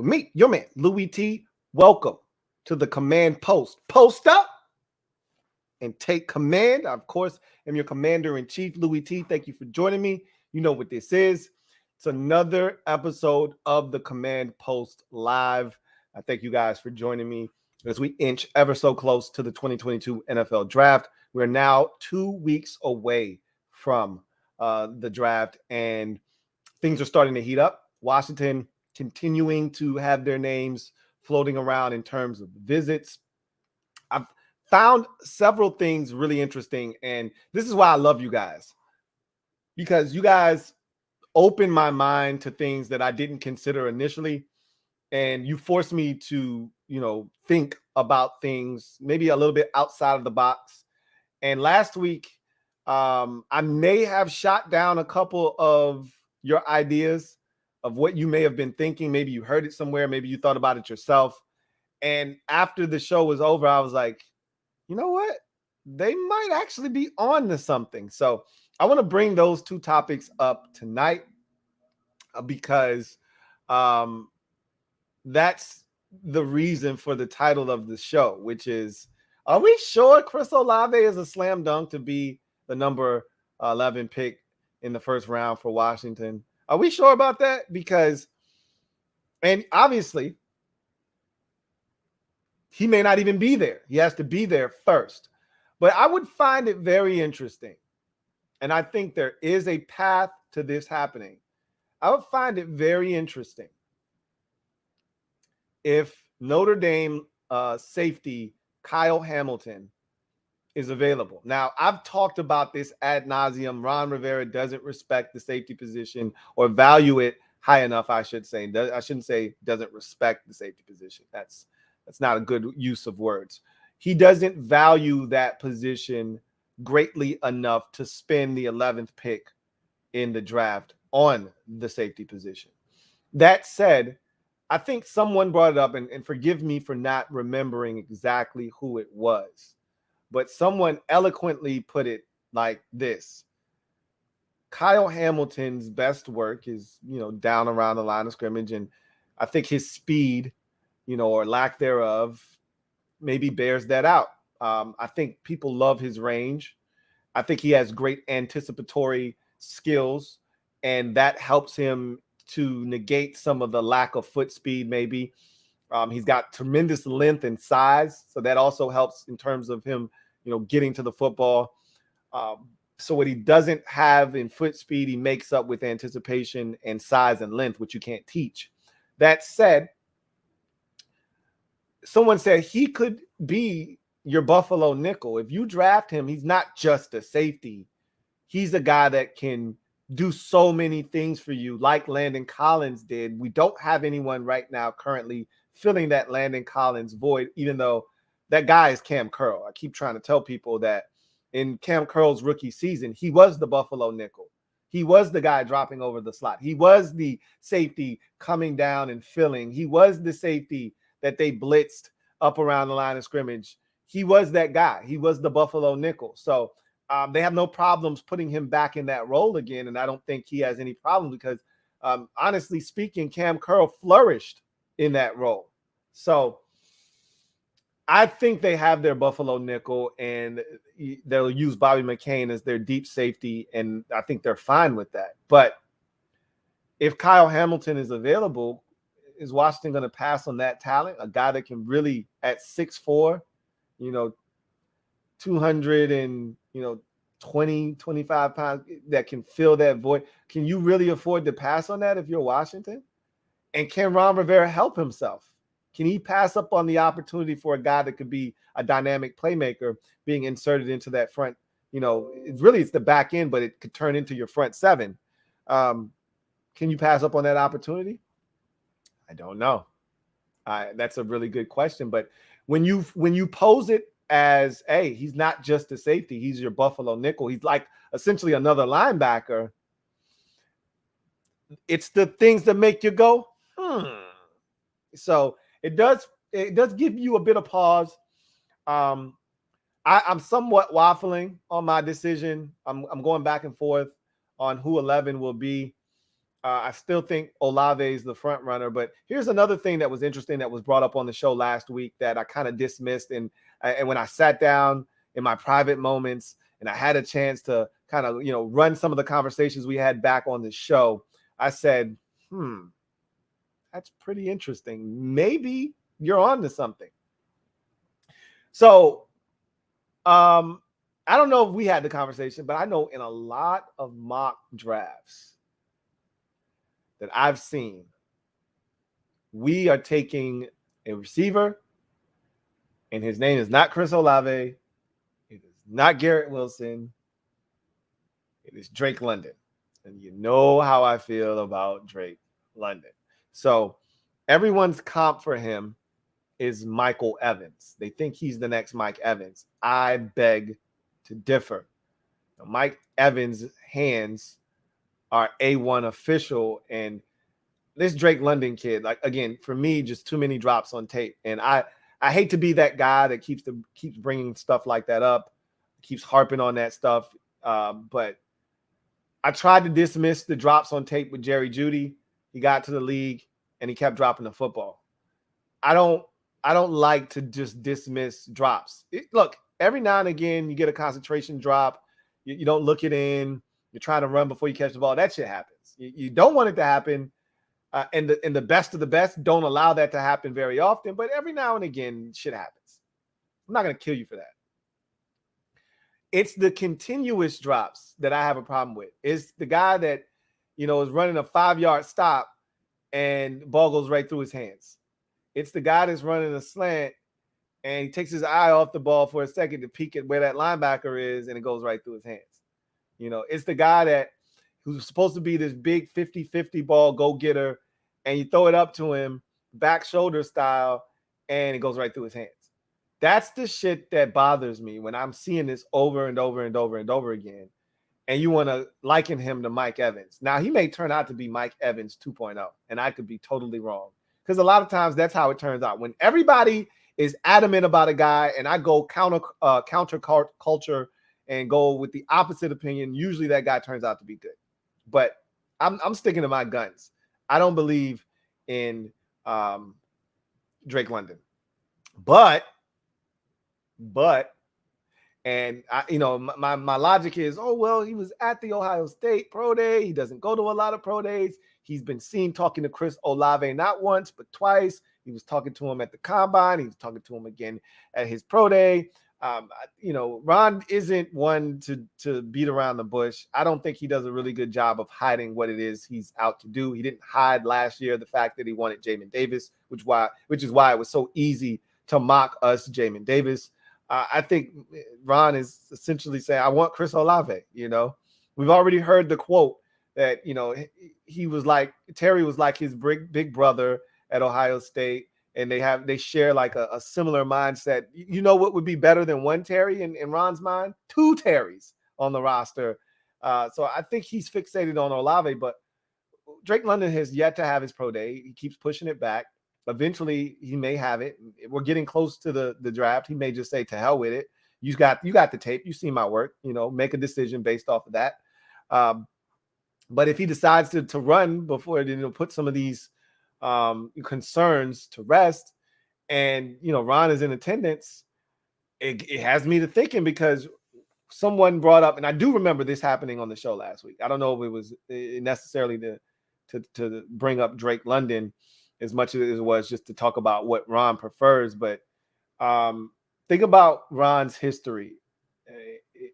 with me, your man, Louie T. Welcome to the Command Post. Post up and take command. I, of course, am your Commander-in-Chief, Louie T. Thank you for joining me. You know what this is. It's another episode of the Command Post Live. I thank you guys for joining me as we inch ever so close to the 2022 NFL Draft. We're now 2 weeks away from the draft, and things are starting to heat up. Washington continuing to have their names floating around in terms of visits. I've found several things really interesting, and this is why I love you guys, because you guys open my mind to things that I didn't consider initially, and you force me to, think about things maybe a little bit outside of the box. And last week, I may have shot down a couple of your ideas of what you may have been thinking. Maybe you heard it somewhere. Maybe you thought about it yourself. And after the show was over, I was like, you know what? They might actually be on to something. So I want to bring those two topics up tonight because that's the reason for the title of the show, which is, are we sure Chris Olave is a slam dunk to be the number 11 pick in the first round for Washington? Are we sure about that? Because, and obviously, he may not even be there. He has to be there first. But I would find it very interesting, and I think there is a path to this happening. I would find it very interesting if Notre Dame safety Kyle Hamilton is available. Now, I've talked about this ad nauseum. Ron Rivera doesn't respect the safety position or value it high enough, I should say. I shouldn't say doesn't respect the safety position. That's not a good use of words. He doesn't value that position greatly enough to spend the 11th pick in the draft on the safety position. That said, I think someone brought it up, and forgive me for not remembering exactly who it was, but someone eloquently put it like this. Kyle Hamilton's best work is, down around the line of scrimmage, and I think his speed, or lack thereof, maybe bears that out. I think people love his range. I think he has great anticipatory skills, and that helps him to negate some of the lack of foot speed, maybe. He's got tremendous length and size, so that also helps in terms of him, getting to the football. So what he doesn't have in foot speed, he makes up with anticipation and size and length, which you can't teach. That said, someone said he could be your Buffalo nickel. If you draft him, he's not just a safety. He's a guy that can do so many things for you, like Landon Collins did. We don't have anyone right now currently filling that Landon Collins void, even though that guy is Cam Curl. I keep trying to tell people that in Cam Curl's rookie season, he was the Buffalo nickel. He was the guy dropping over the slot. He was the safety coming down and filling. He was the safety that they blitzed up around the line of scrimmage. He was that guy. He was the Buffalo nickel. So they have no problems putting him back in that role again, and I don't think he has any problem because, honestly speaking, Cam Curl flourished in that role. So I think they have their Buffalo nickel, and they'll use Bobby McCain as their deep safety, and I think they're fine with that. But if Kyle Hamilton is available, is Washington going to pass on that talent? A guy that can really, at 6'4", 200 and 25 pounds, that can fill that void. Can you really afford to pass on that if you're Washington? And can Ron Rivera help himself? Can he pass up on the opportunity for a guy that could be a dynamic playmaker being inserted into that front? It's the back end, but it could turn into your front seven. Can you pass up on that opportunity? I don't know. That's a really good question. But when you pose it as, hey, he's not just a safety, he's your Buffalo nickel, he's like essentially another linebacker, it's the things that make you go, So it does give you a bit of pause. I'm somewhat waffling on my decision. I'm going back and forth on who 11 will be. I still think Olave is the front runner. But here's another thing that was interesting that was brought up on the show last week that I kind of dismissed. And when I sat down in my private moments and I had a chance to kind of, run some of the conversations we had back on the show, I said, that's pretty interesting. Maybe you're on to something. So I don't know if we had the conversation, but I know in a lot of mock drafts that I've seen, we are taking a receiver, and his name is not Chris Olave. It is not Garrett Wilson. It is Drake London. And you know how I feel about Drake London. So everyone's comp for him is Michael Evans. They think he's the next Mike Evans. I beg to differ. Now, Mike Evans' hands are A1 official, and this Drake London kid, like, again, for me, just too many drops on tape. And I hate to be that guy that keeps bringing stuff like that up, keeps harping on that stuff. But I tried to dismiss the drops on tape with Jerry Jeudy. He got to the league and he kept dropping the football. I don't like to just dismiss drops. Look, every now and again, you get a concentration drop. You don't look it in. You're trying to run before you catch the ball. That shit happens. You don't want it to happen. And the best of the best don't allow that to happen very often. But every now and again, shit happens. I'm not going to kill you for that. It's the continuous drops that I have a problem with. It's the guy that, is running a 5-yard stop and ball goes right through his hands. It's the guy that's running a slant and he takes his eye off the ball for a second to peek at where that linebacker is and it goes right through his hands. It's the guy who's supposed to be this big 50-50 ball go-getter, and you throw it up to him back shoulder style and it goes right through his hands. That's the shit that bothers me when I'm seeing this over and over and over and over again. And you want to liken him to Mike Evans. Now, he may turn out to be Mike Evans 2.0, and I could be totally wrong. Because a lot of times that's how it turns out. When everybody is adamant about a guy and I go counter culture and go with the opposite opinion, usually that guy turns out to be good. But I'm sticking to my guns. I don't believe in Drake London. But and my logic is, oh, well, he was at the Ohio State pro day. He doesn't go to a lot of pro days. He's been seen talking to Chris Olave not once, but twice. He was talking to him at the combine. He was talking to him again at his pro day. Ron isn't one to beat around the bush. I don't think he does a really good job of hiding what it is he's out to do. He didn't hide last year the fact that he wanted Jamin Davis, which is why it was so easy to mock us, Jamin Davis. I think Ron is essentially saying, I want Chris Olave. We've already heard the quote that, he was like, Terry was like his big brother at Ohio State. And they share like a similar mindset. You know what would be better than one Terry in Ron's mind? 2 Terrys on the roster. So I think he's fixated on Olave, but Drake London has yet to have his pro day. He keeps pushing it back. Eventually, he may have it. We're getting close to the draft. He may just say, to hell with it. You got the tape. You see my work. Make a decision based off of that. But if he decides to run before, put some of these concerns to rest, and Ron is in attendance, it has me to thinking, because someone brought up, and I do remember this happening on the show last week. I don't know if it was necessarily to bring up Drake London as much as it was just to talk about what Ron prefers, but think about Ron's history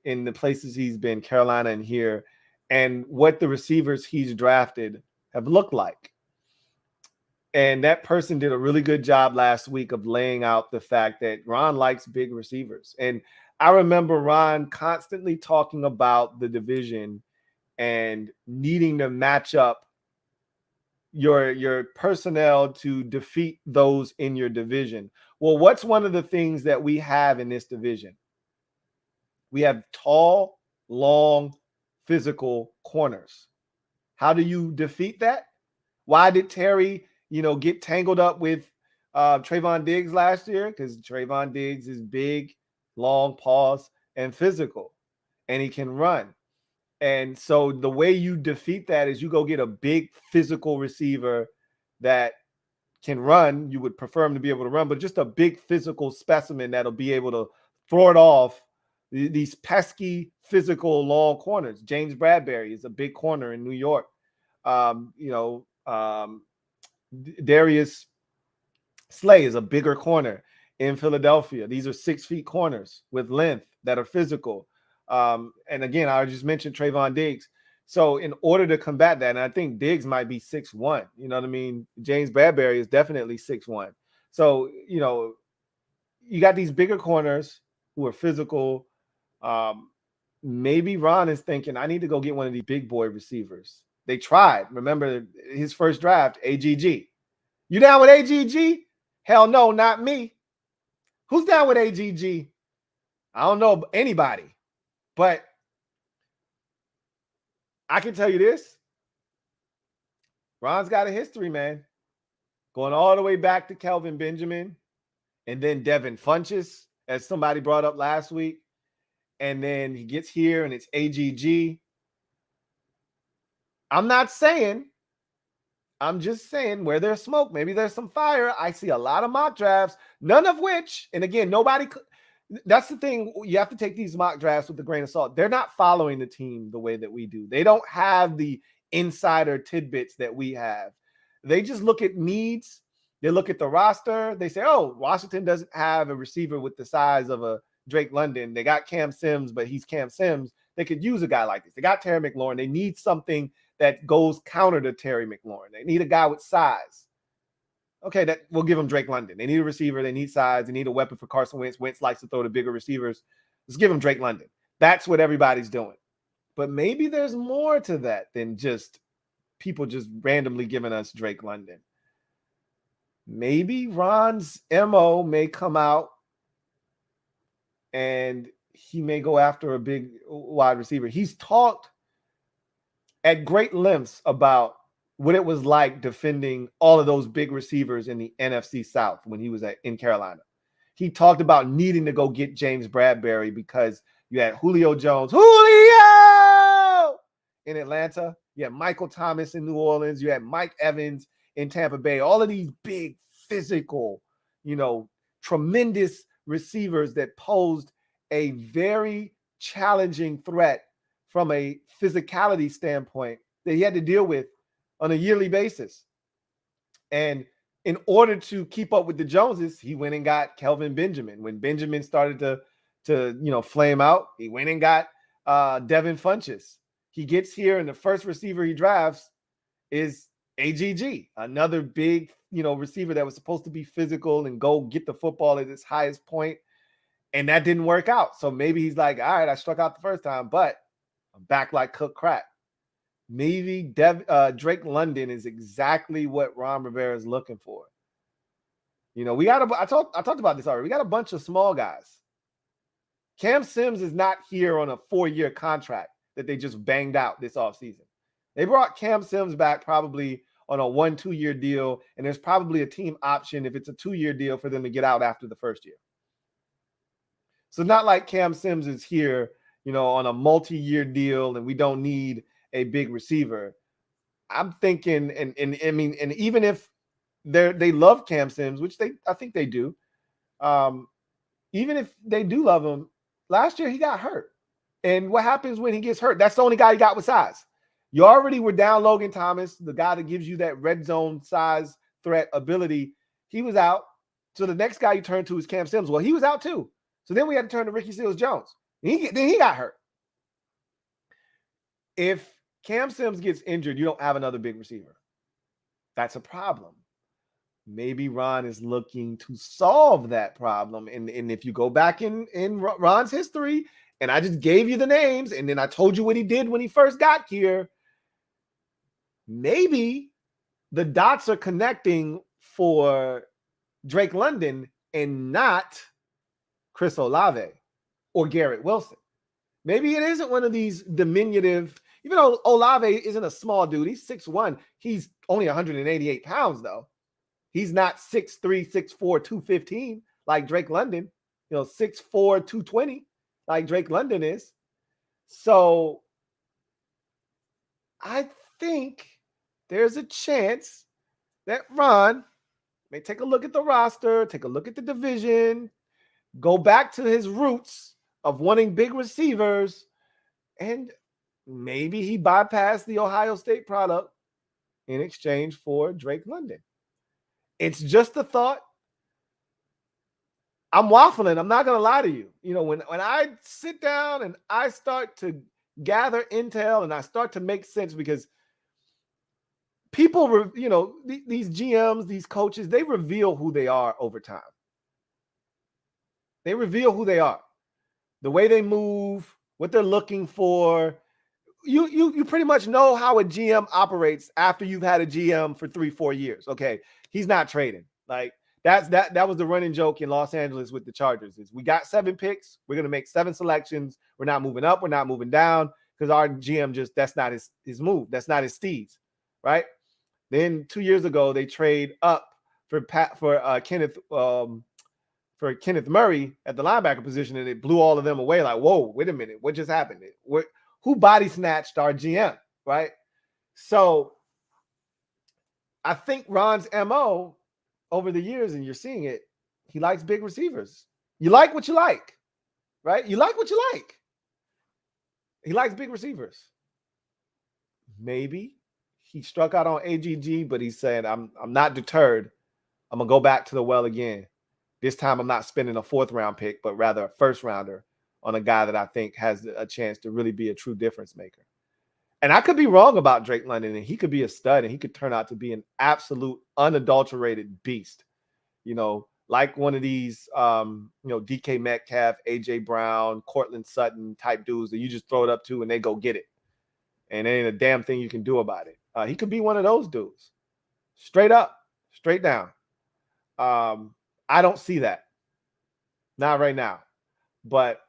in the places he's been, Carolina and here, and what the receivers he's drafted have looked like. And that person did a really good job last week of laying out the fact that Ron likes big receivers. And I remember Ron constantly talking about the division and needing to match up your personnel to defeat those in your division. Well, what's one of the things that we have in this division? We have tall, long, physical corners. How do you defeat that? Why did Terry get tangled up with Trayvon Diggs last year? Because Trayvon Diggs is big, long paws, and physical, and he can run. And so the way you defeat that is you go get a big physical receiver that can run. You would prefer him to be able to run, but just a big physical specimen that'll be able to throw it off these pesky physical long corners. James Bradbury is a big corner in New York. Darius Slay is a bigger corner in Philadelphia. These are 6 feet corners with length that are physical. And again, I just mentioned Trayvon Diggs. So in order to combat that, and I think Diggs might be 6'1", you know what I mean? James Bradbury is definitely 6'1". So, you got these bigger corners who are physical. Maybe Ron is thinking, I need to go get one of these big boy receivers. They tried. Remember his first draft, AGG. You down with AGG? Hell no, not me. Who's down with AGG? I don't know anybody. But I can tell you this. Ron's got a history, man. Going all the way back to Kelvin Benjamin and then Devin Funchess, as somebody brought up last week. And then he gets here and it's AGG. I'm just saying where there's smoke, maybe there's some fire. I see a lot of mock drafts, none of which, and again, that's the thing. You have to take these mock drafts with a grain of salt. They're not following the team the way that we do. They don't have the insider tidbits that we have. They just look at needs. They look at the roster. They say, oh, Washington doesn't have a receiver with the size of a Drake London. They got Cam Sims, but he's Cam Sims. They could use a guy like this. They got Terry McLaurin. They need something that goes counter to Terry McLaurin. They need a guy with size. Okay, that we'll give them Drake London. They need a receiver. They need size. They need a weapon for Carson Wentz. Wentz likes to throw to bigger receivers. Let's give them Drake London. That's what everybody's doing. But maybe there's more to that than just people just randomly giving us Drake London. Maybe Ron's MO may come out and he may go after a big wide receiver. He's talked at great lengths about what it was like defending all of those big receivers in the NFC South when he was in Carolina. He talked about needing to go get James Bradbury because you had Julio Jones, in Atlanta. You had Michael Thomas in New Orleans. You had Mike Evans in Tampa Bay. All of these big physical, tremendous receivers that posed a very challenging threat from a physicality standpoint that he had to deal with on a yearly basis. And in order to keep up with the Joneses, he went and got Kelvin Benjamin. When Benjamin started to flame out, he went and got Devin Funchess. He gets here and the first receiver he drafts is AGG, another big, receiver that was supposed to be physical and go get the football at its highest point. And that didn't work out. So maybe he's like, all right, I struck out the first time, but I'm back like cooked crack. Maybe Drake London is exactly what Ron Rivera is looking for. I talked about this already. We got a bunch of small guys. Cam Sims is not here on a 4-year contract that they just banged out this offseason. They brought Cam Sims back probably on a 1-2-year deal, and there's probably a team option if it's a 2-year deal for them to get out after the first year. So not like Cam Sims is here, on a multi-year deal and we don't need a big receiver. I'm thinking, and even if they love Cam Sims, which I think they do, even if they do love him, last year he got hurt. And what happens when he gets hurt? That's the only guy he got with size. You already were down Logan Thomas, the guy that gives you that red zone size threat ability. He was out. So the next guy you turn to is Cam Sims. Well, he was out too. So then we had to turn to Ricky Seals-Jones. Then he got hurt. If Cam Sims gets injured, you don't have another big receiver. That's a problem. Maybe Ron is looking to solve that problem. And if you go back in Ron's history, and I just gave you the names, and then I told you what he did when he first got here, maybe the dots are connecting for Drake London and not Chris Olave or Garrett Wilson. Maybe it isn't one of these diminutive, even though Olave isn't a small dude. He's 6'1". He's only 188 pounds, though. He's not 6'3", 6'4", 215 like Drake London, 6'4", 220 like Drake London is. So I think there's a chance that Ron may take a look at the roster, take a look at the division, go back to his roots of wanting big receivers, and maybe he bypassed the Ohio State product in exchange for Drake London. It's just a thought. I'm waffling. I'm not going to lie to you. You know, when I sit down and I start to gather intel and I start to make sense, because people, you know, these GMs, these coaches, they reveal who they are over time. They reveal who they are, the way they move, what they're looking for. You pretty much know how a GM operates after you've had a GM for 3-4 years. Okay, he's not trading. Like that was the running joke in Los Angeles with the Chargers. Is we got 7 picks, we're gonna make 7 selections. We're not moving up, we're not moving down, because our GM just, that's not his move. That's not his steez, right? Then 2 years ago they trade up for Kenneth Murray at the linebacker position, and it blew all of them away. Like, whoa, wait a minute, what just happened? Who body snatched our GM, right? So I think Ron's MO over the years, and you're seeing it, he likes big receivers. You like what you like, right? You like what you like. He likes big receivers. Maybe he struck out on AGG, but he said, I'm not deterred. I'm going to go back to the well again. This time I'm not spending a 4th round pick, but rather a 1st rounder on a guy that I think has a chance to really be a true difference maker. And I could be wrong about Drake London, and he could be a stud, and he could turn out to be an absolute unadulterated beast. You know, like one of these, DK Metcalf, AJ Brown, Cortland Sutton type dudes that you just throw it up to and they go get it. And there ain't a damn thing you can do about it. He could be one of those dudes. Straight up, straight down. I don't see that. Not right now. But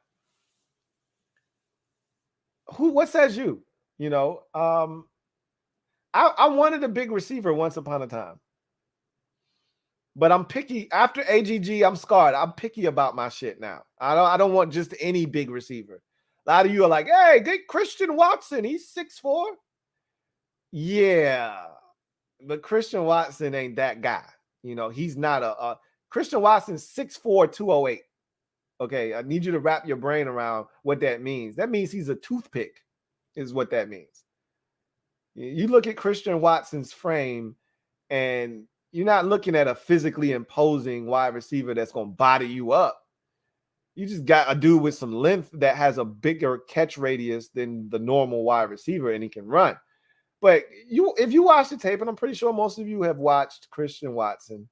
what says you? You know, I wanted a big receiver once upon a time. But I'm picky. After AGG, I'm scarred. I'm picky about my shit now. I don't want just any big receiver. A lot of you are like, hey, get Christian Watson. He's 6'4". Yeah. But Christian Watson ain't that guy. You know, he's not a Christian Watson's 6'4", 208. Okay, I need you to wrap your brain around what that means. That means he's a toothpick, is what that means. You look at Christian Watson's frame, and you're not looking at a physically imposing wide receiver that's going to body you up. You just got a dude with some length that has a bigger catch radius than the normal wide receiver, and he can run. But if you watch the tape, and I'm pretty sure most of you have watched Christian Watson,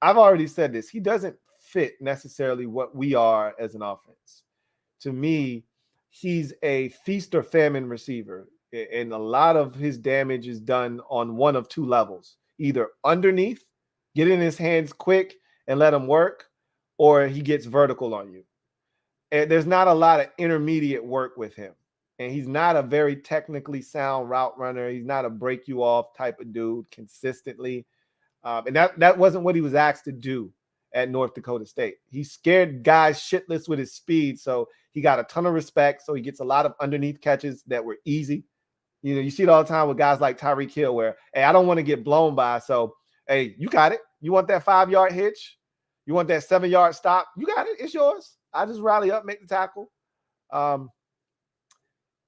I've already said this. He doesn't fit necessarily what we are as an offense. To me, he's a feast or famine receiver, and a lot of his damage is done on one of 2 levels. Either underneath, get in his hands quick and let him work, or he gets vertical on you. And there's not a lot of intermediate work with him. And he's not a very technically sound route runner. He's not a break you off type of dude consistently. And that wasn't what he was asked to do at North Dakota State. He scared guys shitless with his speed, so he got a ton of respect. So he gets a lot of underneath catches that were easy. You know, you see it all the time with guys like Tyreek Hill, where, hey, I don't want to get blown by, so, hey, you got it. You want that 5-yard hitch? You want that 7-yard stop? You got it. It's yours. I just rally up, make the tackle.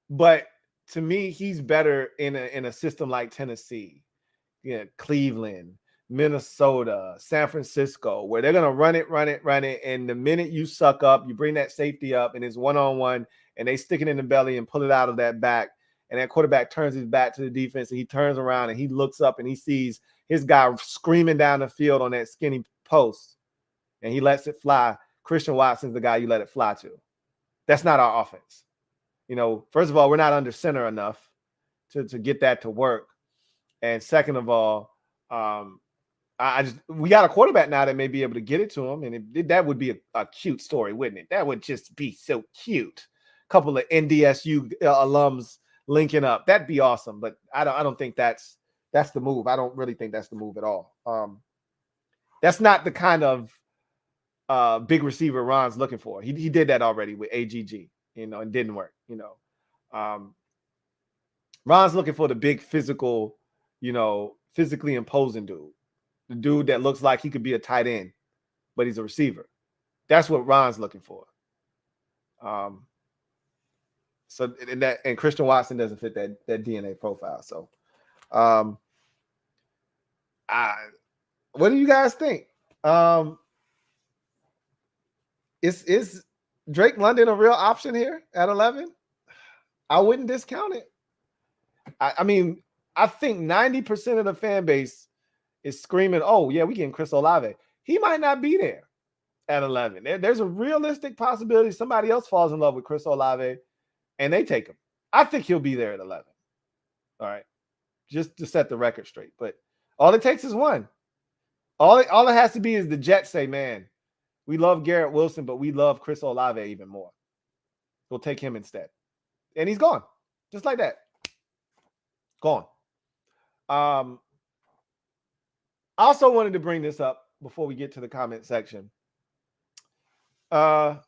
But to me, he's better in a system like Tennessee, Cleveland, Minnesota, San Francisco, where they're going to run it. And the minute you suck up, you bring that safety up, and it's one-on-one, and they stick it in the belly and pull it out of that back. And that quarterback turns his back to the defense, and he turns around and he looks up and he sees his guy screaming down the field on that skinny post, and he lets it fly. Christian Watson's the guy you let it fly to. That's not our offense. You know, first of all, we're not under center enough to get that to work. And second of all, we got a quarterback now that may be able to get it to him, and that would be a cute story, wouldn't it? That would just be so cute. A couple of NDSU alums linking up. That'd be awesome. But I don't think that's the move. I don't really think that's the move at all. That's not the kind of big receiver Ron's looking for. He did that already with AGG, and didn't work, Ron's looking for the big physical, physically imposing dude. The dude that looks like he could be a tight end, but he's a receiver. That's what Ron's looking for. So and Christian Watson doesn't fit that DNA profile. So, what do you guys think? Is Drake London a real option here at 11? I wouldn't discount it. I mean, I think 90% of the fan base is screaming, "Oh yeah, we getting Chris Olave." He might not be there at 11. There's a realistic possibility somebody else falls in love with Chris Olave and they take him. I think he'll be there at 11. All right, just to set the record straight. But all it takes is one. All it has to be is the Jets say, "Man, we love Garrett Wilson, but we love Chris Olave even more. We'll take him instead." And he's gone. Just like that. Gone. I also wanted to bring this up before we get to the comment section. Y'all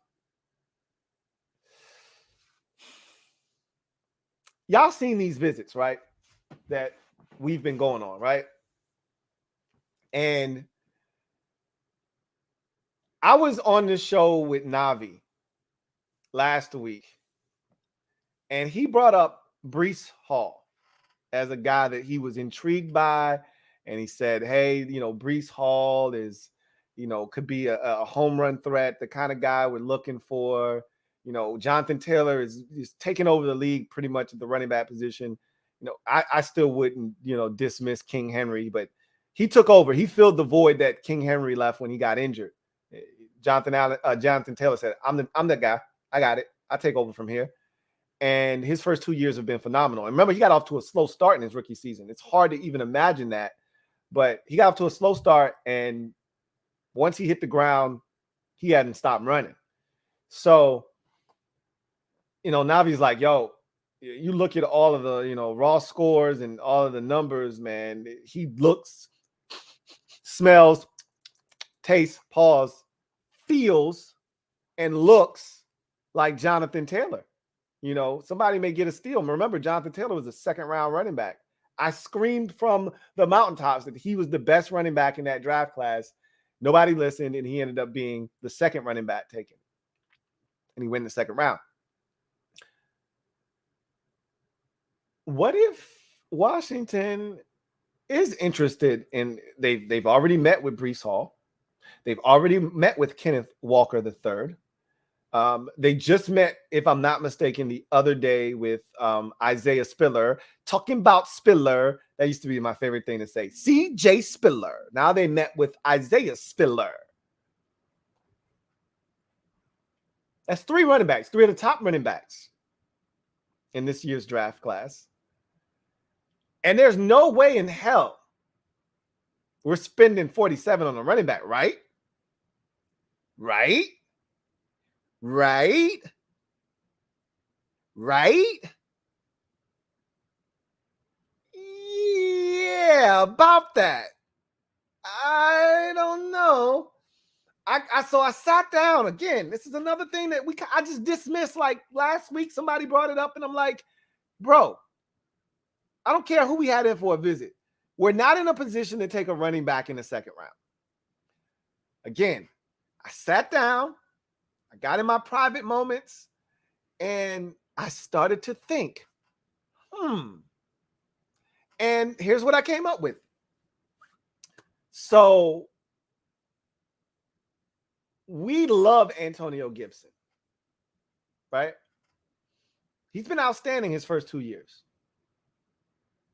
seen these visits, right? That we've been going on, right? And I was on this show with Navi last week, and he brought up Breece Hall as a guy that he was intrigued by. And he said, hey, Breece Hall is, could be a home run threat, the kind of guy we're looking for. Jonathan Taylor is taking over the league pretty much at the running back position. I still wouldn't, dismiss King Henry, but he took over. He filled the void that King Henry left when he got injured. Jonathan Taylor said, I'm the guy. I got it. I'll take over from here. And his first 2 years have been phenomenal. And remember, he got off to a slow start in his rookie season. It's hard to even imagine that. But he got off to a slow start, and once he hit the ground, he hadn't stopped running. So, Navi's like, yo, you look at all of the, raw scores and all of the numbers, man. He looks, smells, tastes, feels, and looks like Jonathan Taylor. Somebody may get a steal. Remember, Jonathan Taylor was a second-round running back. I screamed from the mountaintops that he was the best running back in that draft class. Nobody listened, and he ended up being the second running back taken. And he went in the second round. What if Washington is interested in – they've already met with Breece Hall. They've already met with Kenneth Walker III. They just met, if I'm not mistaken, the other day with Isaiah Spiller. Talking about Spiller, that used to be my favorite thing to say. C.J. Spiller. Now they met with Isaiah Spiller. That's three running backs, three of the top running backs in this year's draft class. And there's no way in hell we're spending 47 on a running back, right? Right? Yeah, about that. I don't know. So I sat down again. This is another thing that I just dismissed. Like last week, somebody brought it up, and I'm like, bro, I don't care who we had in for a visit. We're not in a position to take a running back in the second round. Again, I sat down. I got in my private moments, and I started to think, And here's what I came up with. So we love Antonio Gibson, right? He's been outstanding his first 2 years.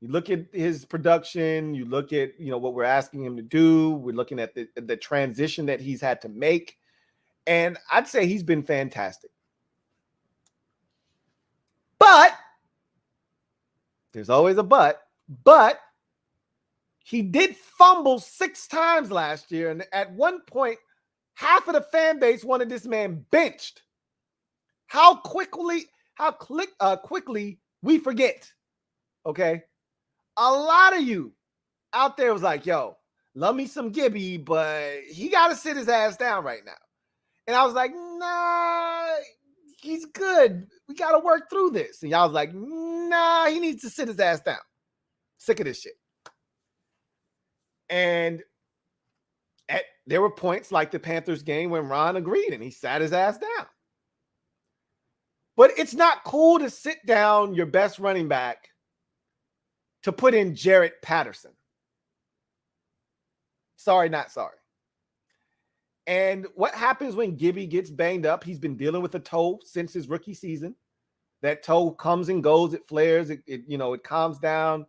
You look at his production, you look at, what we're asking him to do. We're looking at the transition that he's had to make. And I'd say he's been fantastic. But there's always a but he did fumble 6 times last year. And at one point, half of the fan base wanted this man benched. How quickly we forget. Okay. A lot of you out there was like, yo, love me some Gibby, but he got to sit his ass down right now. And I was like, nah, he's good. good. We got to work through this. And y'all was like, nah, he needs to sit his ass down. Sick of this shit. And there were points like the Panthers game when Ron agreed and he sat his ass down. But it's not cool to sit down your best running back to put in Jarrett Patterson. Sorry, not sorry. And what happens when Gibby gets banged up? He's been dealing with a toe since his rookie season. That toe comes and goes. It flares. It calms down.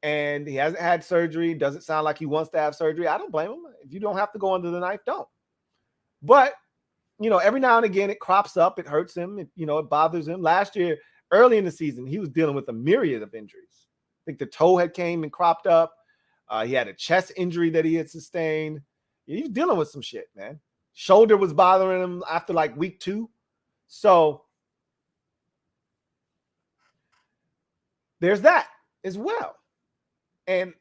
And he hasn't had surgery. Doesn't sound like he wants to have surgery. I don't blame him. If you don't have to go under the knife, don't. But, every now and again it crops up. It hurts him. It bothers him. Last year, early in the season, he was dealing with a myriad of injuries. I think the toe had came and cropped up. He had a chest injury that he had sustained. He's dealing with some shit, man. Shoulder was bothering him after like week 2. So there's that as well. And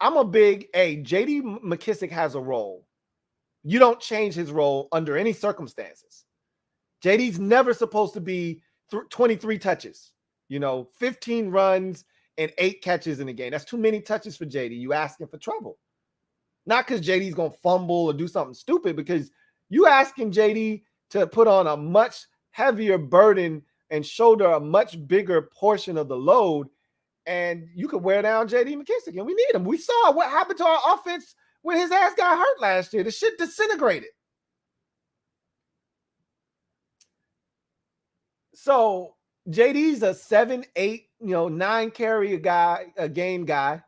I'm a big, J.D. McKissic has a role. You don't change his role under any circumstances. J.D.'s never supposed to be 23 touches, 15 runs and 8 catches in a game. That's too many touches for J.D. You asking for trouble. Not because JD's going to fumble or do something stupid, because you asking JD to put on a much heavier burden and shoulder a much bigger portion of the load, and you could wear down JD McKissic, and we need him. We saw what happened to our offense when his ass got hurt last year. The shit disintegrated. So JD's a 7, 8, 9 carry a game guy.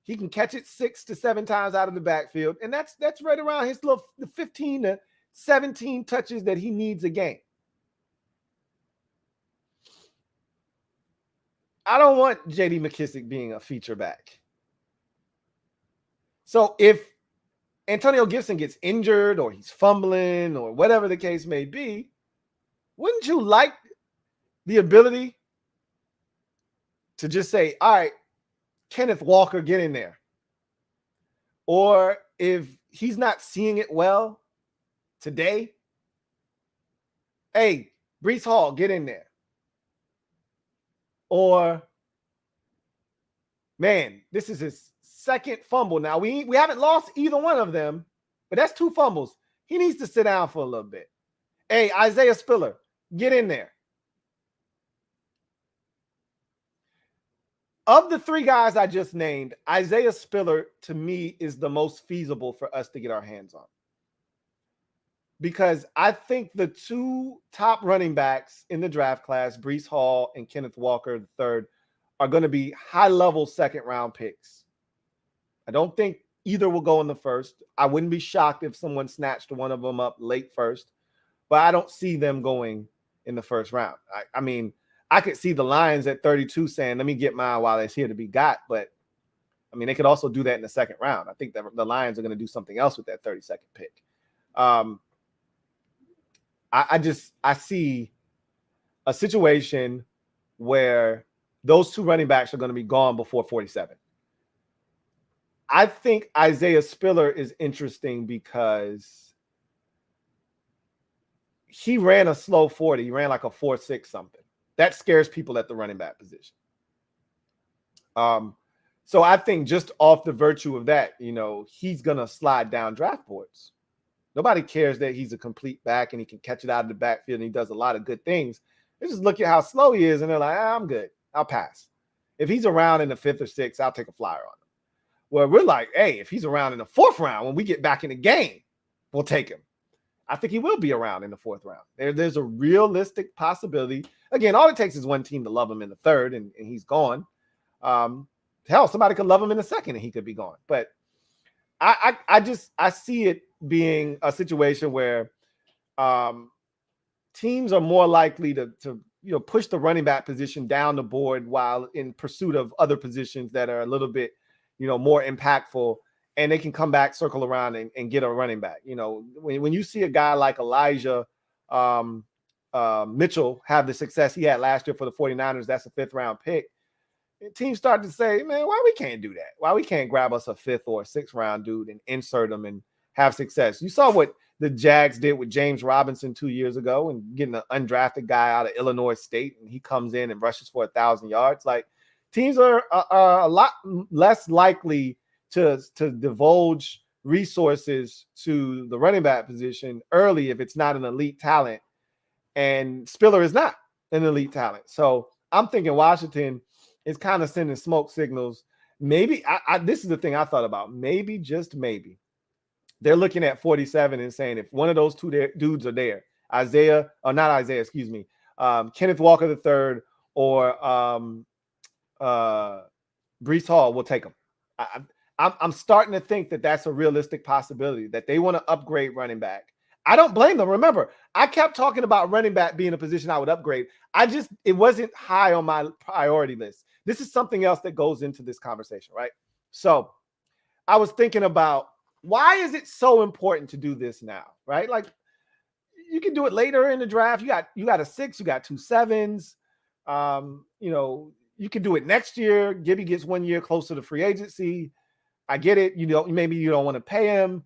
He can catch it 6 to 7 times out of the backfield. And that's right around his little 15 to 17 touches that he needs a game. I don't want J.D. McKissic being a feature back. So if Antonio Gibson gets injured or he's fumbling or whatever the case may be, wouldn't you like the ability to just say, all right, Kenneth Walker, get in there? Or if he's not seeing it well today, hey, Breece Hall, get in there. Or, man, this is his second fumble. Now, we haven't lost either one of them, but that's 2 fumbles. He needs to sit down for a little bit. Hey, Isaiah Spiller, get in there. Of the 3 guys I just named, Isaiah Spiller, to me, is the most feasible for us to get our hands on. Because I think the 2 top running backs in the draft class, Breece Hall and Kenneth Walker III, are going to be high-level second-round picks. I don't think either will go in the first. I wouldn't be shocked if someone snatched one of them up late first. But I don't see them going in the first round. I mean, I could see the Lions at 32 saying, let me get mine while it's here to be got. But, I mean, they could also do that in the second round. I think that the Lions are going to do something else with that 32nd pick. I see a situation where those 2 running backs are going to be gone before 47. I think Isaiah Spiller is interesting because he ran a slow 40. He ran like a 4.6 something. That scares people at the running back position. So I think just off the virtue of that, he's going to slide down draft boards. Nobody cares that he's a complete back and he can catch it out of the backfield and he does a lot of good things. They just look at how slow he is and they're like, I'm good. I'll pass. If he's around in the 5th or 6th, I'll take a flyer on him. Well, we're like, hey, if he's around in the 4th round, when we get back in the game, we'll take him. I think he will be around in the 4th round. There's a realistic possibility. Again, all it takes is one team to love him in the 3rd, and he's gone. Hell, somebody could love him in the 2nd, and he could be gone. But I see it being a situation where teams are more likely to push the running back position down the board while in pursuit of other positions that are a little bit more impactful. And they can come back, circle around, and get a running back. When you see a guy like Elijah Mitchell have the success he had last year for the 49ers, that's a 5th round pick. Teams start to say, man, why we can't do that? Why we can't grab us a 5th or 6th round dude and insert him and have success? You saw what the Jags did with James Robinson 2 years ago and getting an undrafted guy out of Illinois State, and he comes in and rushes for 1,000 yards. Like, teams are a lot less likely to divulge resources to the running back position early if it's not an elite talent, and Spiller is not an elite talent. So I'm thinking Washington is kind of sending smoke signals. Maybe this is the thing I thought about. Maybe, just maybe, they're looking at 47 and saying, if one of those two dudes are there, Kenneth Walker III or Breece Hall, will take them. I'm starting to think that that's a realistic possibility, that they want to upgrade running back. I don't blame them. Remember, I kept talking about running back being a position I would upgrade. It wasn't high on my priority list. This is something else that goes into this conversation, right? So I was thinking about, why is it so important to do this now, right? Like, you can do it later in the draft. You got a 6, you got 2 7s. You can do it next year. Gibby gets 1 year closer to free agency. I get it. Maybe you don't want to pay him.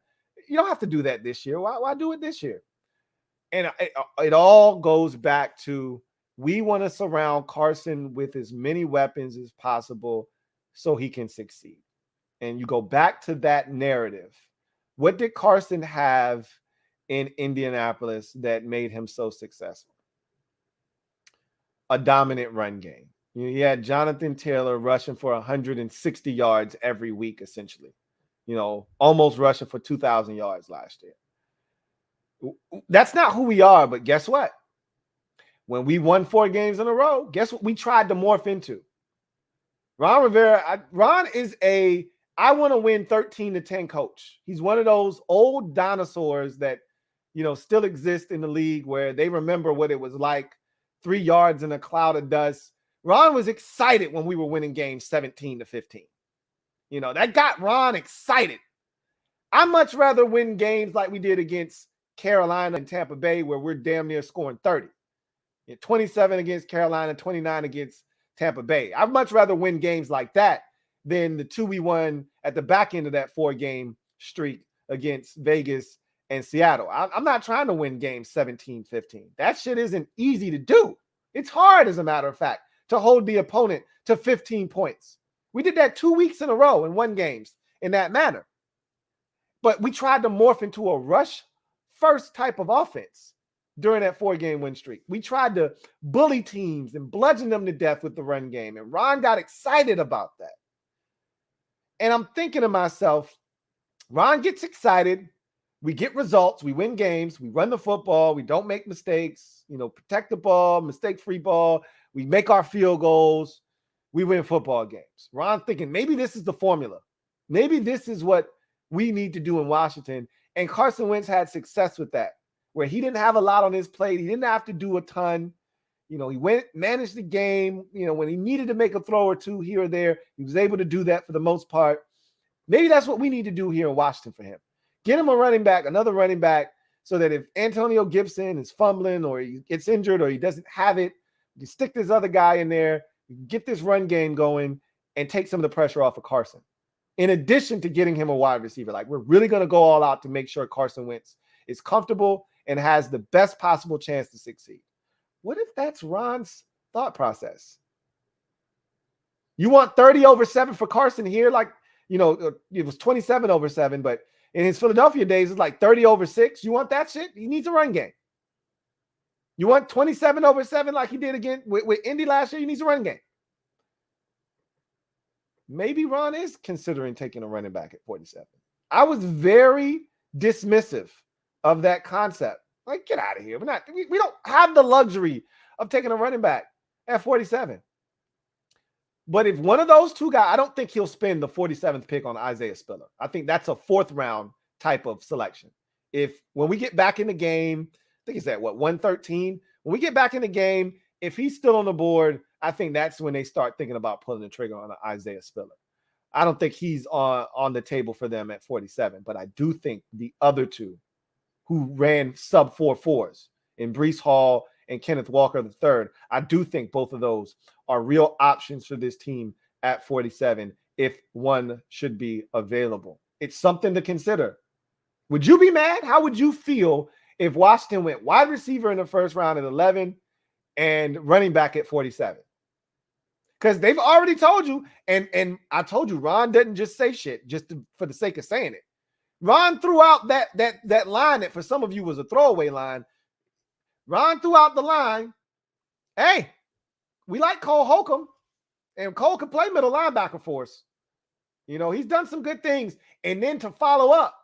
You don't have to do that this year. Why do it this year? And it all goes back to, we want to surround Carson with as many weapons as possible so he can succeed. And you go back to that narrative. What did Carson have in Indianapolis that made him so successful? A dominant run game. He had Jonathan Taylor rushing for 160 yards every week, essentially. Almost rushing for 2,000 yards last year. That's not who we are, but guess what? When we won 4 games in a row, guess what we tried to morph into? Ron Rivera, Ron is I want to win 13-10 coach. He's one of those old dinosaurs that, still exist in the league, where they remember what it was like, 3 yards in a cloud of dust. Ron was excited when we were winning games 17-15. That got Ron excited. I'd much rather win games like we did against Carolina and Tampa Bay, where we're damn near scoring 30. 27 against Carolina, 29 against Tampa Bay. I'd much rather win games like that than the 2 we won at the back end of that 4-game streak against Vegas and Seattle. I'm not trying to win games 17-15. That shit isn't easy to do. It's hard, as a matter of fact, to hold the opponent to 15 points. We did that 2 weeks in a row and won games in that manner. But we tried to morph into a rush-first type of offense during that 4-game win streak. We tried to bully teams and bludgeon them to death with the run game, and Ron got excited about that. And I'm thinking to myself, Ron gets excited. We get results. We win games. We run the football. We don't make mistakes. Protect the ball, mistake-free ball. We make our field goals. We win football games. Ron thinking, maybe this is the formula. Maybe this is what we need to do in Washington. And Carson Wentz had success with that, where he didn't have a lot on his plate. He didn't have to do a ton. He managed the game. When he needed to make a throw or two here or there, he was able to do that for the most part. Maybe that's what we need to do here in Washington for him. Get him another running back, so that if Antonio Gibson is fumbling or he gets injured or he doesn't have it, you stick this other guy in there, get this run game going, and take some of the pressure off of Carson. In addition to getting him a wide receiver, like, we're really going to go all out to make sure Carson Wentz is comfortable and has the best possible chance to succeed. What if that's Ron's thought process? You want 30/7 for Carson here? Like, it was 27/7, but in his Philadelphia days, it's like 30/6. You want that shit? He needs a run game. You want 27/7 like he did again with Indy last year? He needs a run game. Maybe Ron is considering taking a running back at 47. I was very dismissive of that concept. Like, get out of here. We don't have the luxury of taking a running back at 47. But if one of those two guys, I don't think he'll spend the 47th pick on Isaiah Spiller. I think that's a 4th round type of selection. When we get back in the game, I think it's at 113. When we get back in the game, if he's still on the board, I think that's when they start thinking about pulling the trigger on Isaiah Spiller. I don't think he's on the table for them at 47, but I do think the other two who ran sub 4.4s in Breece Hall and Kenneth Walker III, I do think both of those are real options for this team at 47 if one should be available. It's something to consider. Would you be mad? How would you feel if Washington went wide receiver in the first round at 11 and running back at 47? Because they've already told you, and I told you, Ron doesn't just say shit for the sake of saying it. Ron threw out that line that for some of you was a throwaway line. Ron threw out the line, hey, we like Cole Holcomb, and Cole can play middle linebacker for us. You know, he's done some good things. And then to follow up,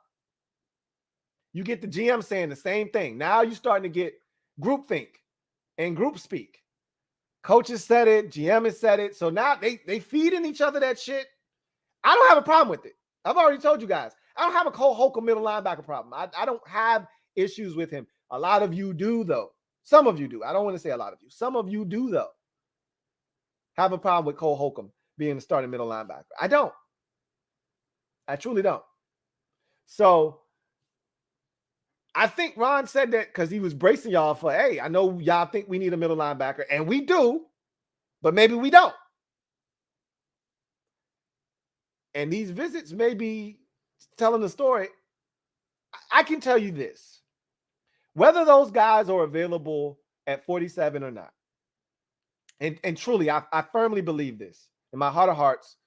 you get the GM saying the same thing. Now you're starting to get groupthink and group speak. Coaches said it, GM has said it. So now they feeding each other that shit. I don't have a problem with it. I've already told you guys. I don't have a Cole Holcomb middle linebacker problem. I don't have issues with him. A lot of you do, though. Some of you do. I don't want to say a lot of you. Some of you do, though. Have a problem with Cole Holcomb being the starting middle linebacker. I don't. I truly don't. So I think Ron said that because he was bracing y'all for, hey, I know y'all think we need a middle linebacker, and we do, but maybe we don't. And these visits may be telling the story. I can tell you this. Whether those guys are available at 47 or not, and truly, I firmly believe this. In my heart of hearts,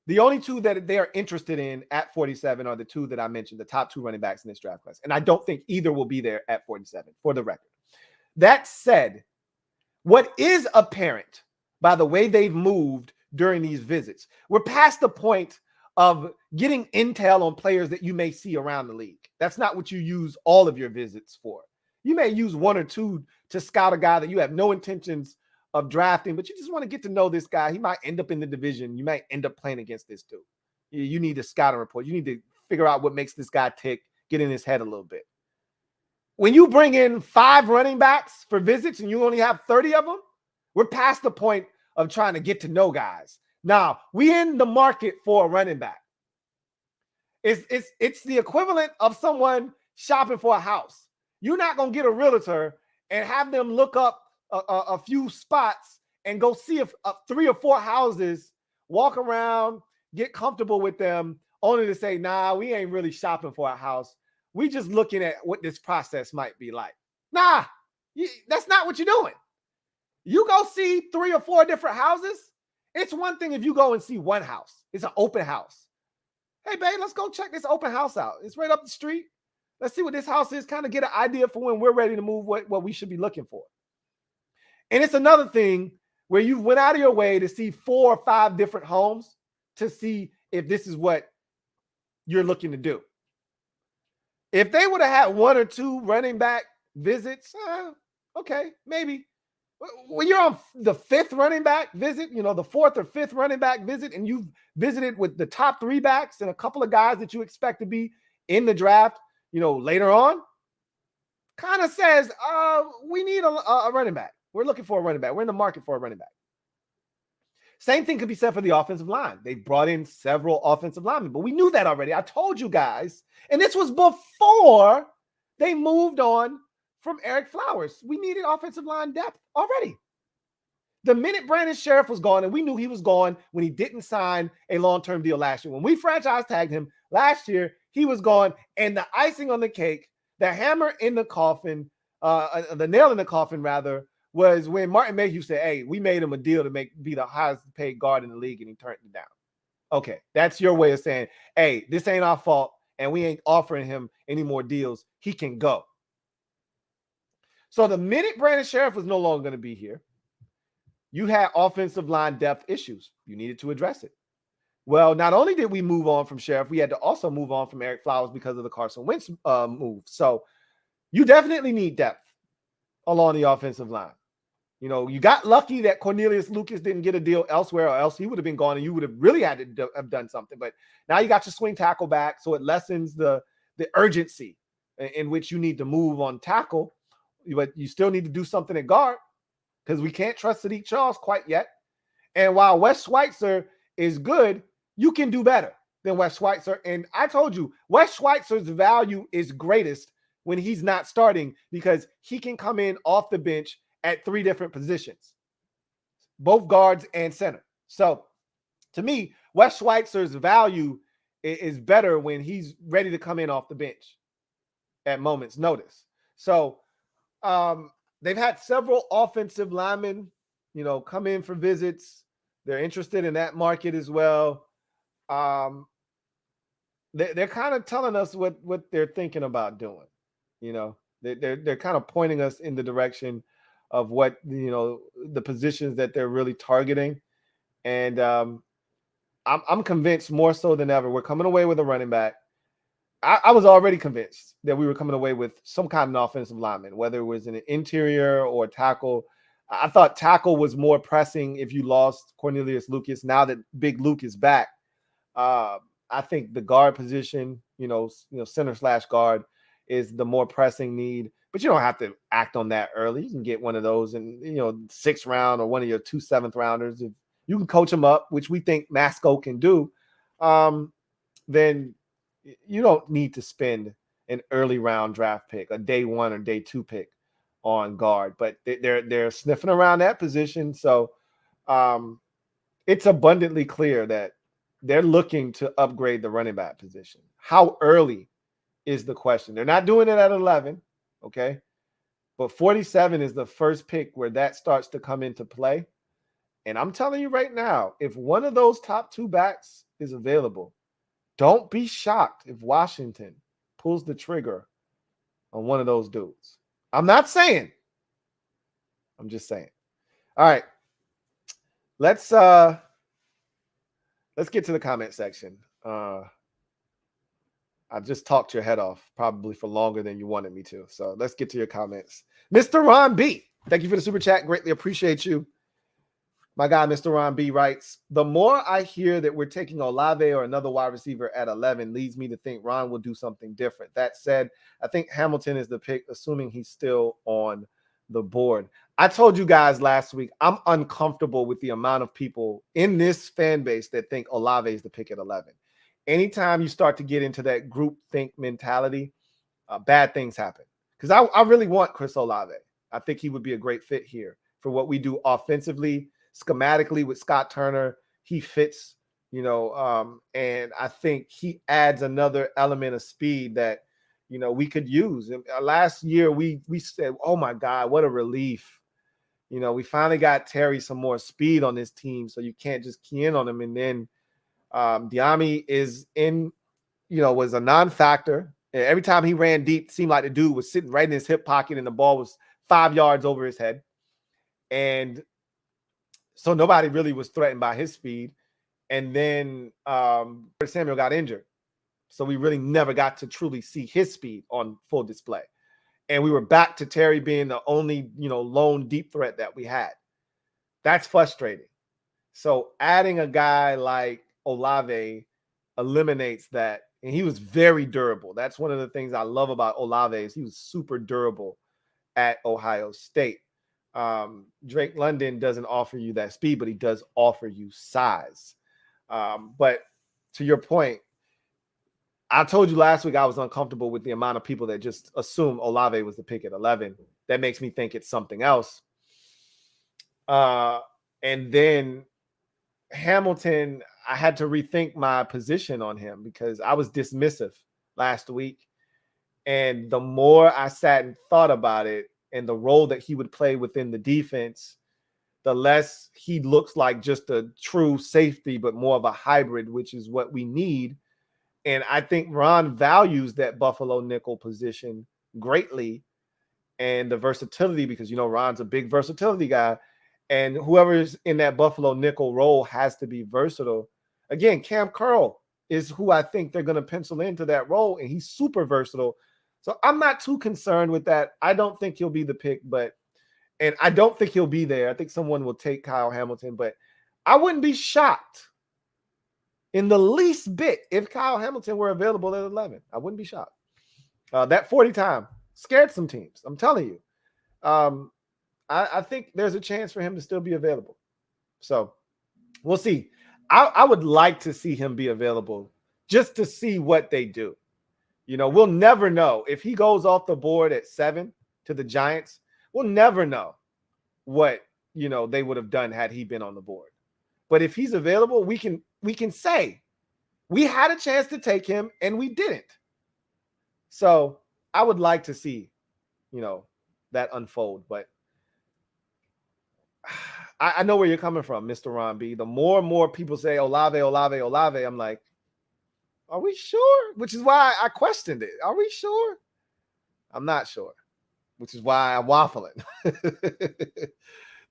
the only two that they are interested in at 47 are the two that I mentioned, the top two running backs in this draft class. And I don't think either will be there at 47, for the record. That said, what is apparent by the way they've moved during these visits, we're past the point of getting intel on players that you may see around the league. That's not what you use all of your visits for. You may use one or two to scout a guy that you have no intentions of drafting, but you just want to get to know this guy. He might end up in the division. You might end up playing against this dude. You need a scouting report. You need to figure out what makes this guy tick, get in his head a little bit. When you bring in 5 running backs for visits and you only have 30 of them, we're past the point of trying to get to know guys. Now, we in the market for a running back. It's the equivalent of someone shopping for a house. You're not going to get a realtor and have them look up a few spots and go see if 3 or 4 houses, walk around, get comfortable with them, only to say, nah, we ain't really shopping for a house. We just looking at what this process might be like. Nah, that's not what you're doing. You go see 3 or 4 different houses. It's one thing if you go and see one house. It's an open house. Hey, babe, let's go check this open house out. It's right up the street. Let's see what this house is, kind of get an idea for when we're ready to move what we should be looking for. And it's another thing where you went out of your way to see 4 or 5 different homes to see if this is what you're looking to do. If they would have had 1 or 2 running back visits, okay, maybe. When you're on the 5th running back visit, the 4th or 5th running back visit, and you've visited with the top 3 backs and a couple of guys that you expect to be in the draft, later on, kind of says, we need a running back. We're looking for a running back. We're in the market for a running back. Same thing could be said for the offensive line. They brought in several offensive linemen, but we knew that already. I told you guys, and this was before they moved on from Eric Flowers. We needed offensive line depth already. The minute Brandon Sheriff was gone, and we knew he was gone when he didn't sign a long-term deal last year. When we franchise tagged him last year, he was gone. And the icing on the cake, the hammer in the coffin, the nail in the coffin, rather, was when Martin Mayhew said, hey, we made him a deal to be the highest paid guard in the league, and he turned it down. Okay, that's your way of saying, hey, this ain't our fault, and we ain't offering him any more deals. He can go. So the minute Brandon Sheriff was no longer going to be here, you had offensive line depth issues. You needed to address it. Well, not only did we move on from Sheriff, we had to also move on from Eric Flowers because of the Carson Wentz move. So you definitely need depth along the offensive line. You got lucky that Cornelius Lucas didn't get a deal elsewhere, or else he would have been gone and you would have really had to have done something. But now you got your swing tackle back, so it lessens the urgency in which you need to move on tackle. But you still need to do something at guard because we can't trust Sadiq Charles quite yet. And while Wes Schweitzer is good, you can do better than Wes Schweitzer. And I told you, Wes Schweitzer's value is greatest when he's not starting because he can come in off the bench at 3 different positions, both guards and center. So to me, Wes Schweitzer's value is better when he's ready to come in off the bench. at moment's notice. So they've had several offensive linemen, come in for visits. They're interested in that market as well. They're kind of telling us what they're thinking about doing. They're kind of pointing us in the direction of what the positions that they're really targeting, and I'm convinced more so than ever we're coming away with a running back. I was already convinced that we were coming away with some kind of offensive lineman, whether it was an interior or tackle. I thought tackle was more pressing if you lost Cornelius Lucas. Now that Big Luke is back, I think the guard position, center/guard, is the more pressing need. But you don't have to act on that early. You can get one of those in, 6th round or one of your 2 7th rounders. If you can coach them up, which we think Masco can do, then you don't need to spend an early round draft pick, a day 1 or day 2 pick on guard. But they're sniffing around that position. So it's abundantly clear that they're looking to upgrade the running back position. How early is the question? They're not doing it at 11, okay? But 47 is the first pick where that starts to come into play. And I'm telling you right now, if one of those top 2 backs is available, don't be shocked if Washington pulls the trigger on one of those dudes. I'm not saying. I'm just saying. All right. Let's get to the comment section. I just talked your head off probably for longer than you wanted me to. So let's get to your comments. Mr. Ron B, thank you for the super chat. Greatly appreciate you. My guy, Mr. Ron B, writes, the more I hear that we're taking Olave or another wide receiver at 11 leads me to think Ron will do something different. That said, I think Hamilton is the pick, assuming he's still on the board. I told you guys last week, I'm uncomfortable with the amount of people in this fan base that think Olave is the pick at 11. Anytime you start to get into that group think mentality, bad things happen. Because I really want Chris Olave. I think he would be a great fit here for what we do offensively. Schematically with Scott Turner, he fits, and I think he adds another element of speed that, we could use. And last year, we said, oh, my God, what a relief. We finally got Terry some more speed on this team, so you can't just key in on him. And then Diami is in, was a non-factor. Every time he ran deep, it seemed like the dude was sitting right in his hip pocket and the ball was 5 yards over his head. And so nobody really was threatened by his speed. And then Samuel got injured. So we really never got to truly see his speed on full display. And we were back to Terry being the only, lone deep threat that we had. That's frustrating. So adding a guy like Olave eliminates that. And he was very durable. That's one of the things I love about Olave is he was super durable at Ohio State. Drake London doesn't offer you that speed, but he does offer you size. But to your point, I told you last week I was uncomfortable with the amount of people that just assume Olave was the pick at 11. That makes me think it's something else. And then Hamilton, I had to rethink my position on him because I was dismissive last week. And the more I sat and thought about it, and the role that he would play within the defense, the less he looks like just a true safety, but more of a hybrid, which is what we need. And I think Ron values that Buffalo nickel position greatly and the versatility because, Ron's a big versatility guy. And whoever is in that Buffalo nickel role has to be versatile. Again, Cam Curl is who I think they're going to pencil into that role, and he's super versatile. So I'm not too concerned with that. I don't think he'll be the pick, and I don't think he'll be there. I think someone will take Kyle Hamilton, but I wouldn't be shocked in the least bit if Kyle Hamilton were available at 11. I wouldn't be shocked. That 40 time scared some teams. I'm telling you. I think there's a chance for him to still be available. So we'll see. I would like to see him be available just to see what they do. We'll never know. If he goes off the board at 7 to the Giants, we'll never know what, they would have done had he been on the board. But if he's available, we can say we had a chance to take him and we didn't. So I would like to see, that unfold. But I know where you're coming from, Mr. Ron B. The more and more people say Olave, Olave, Olave, I'm like, are we sure? Which is why I questioned it. Are we sure? I'm not sure, which is why I'm waffling.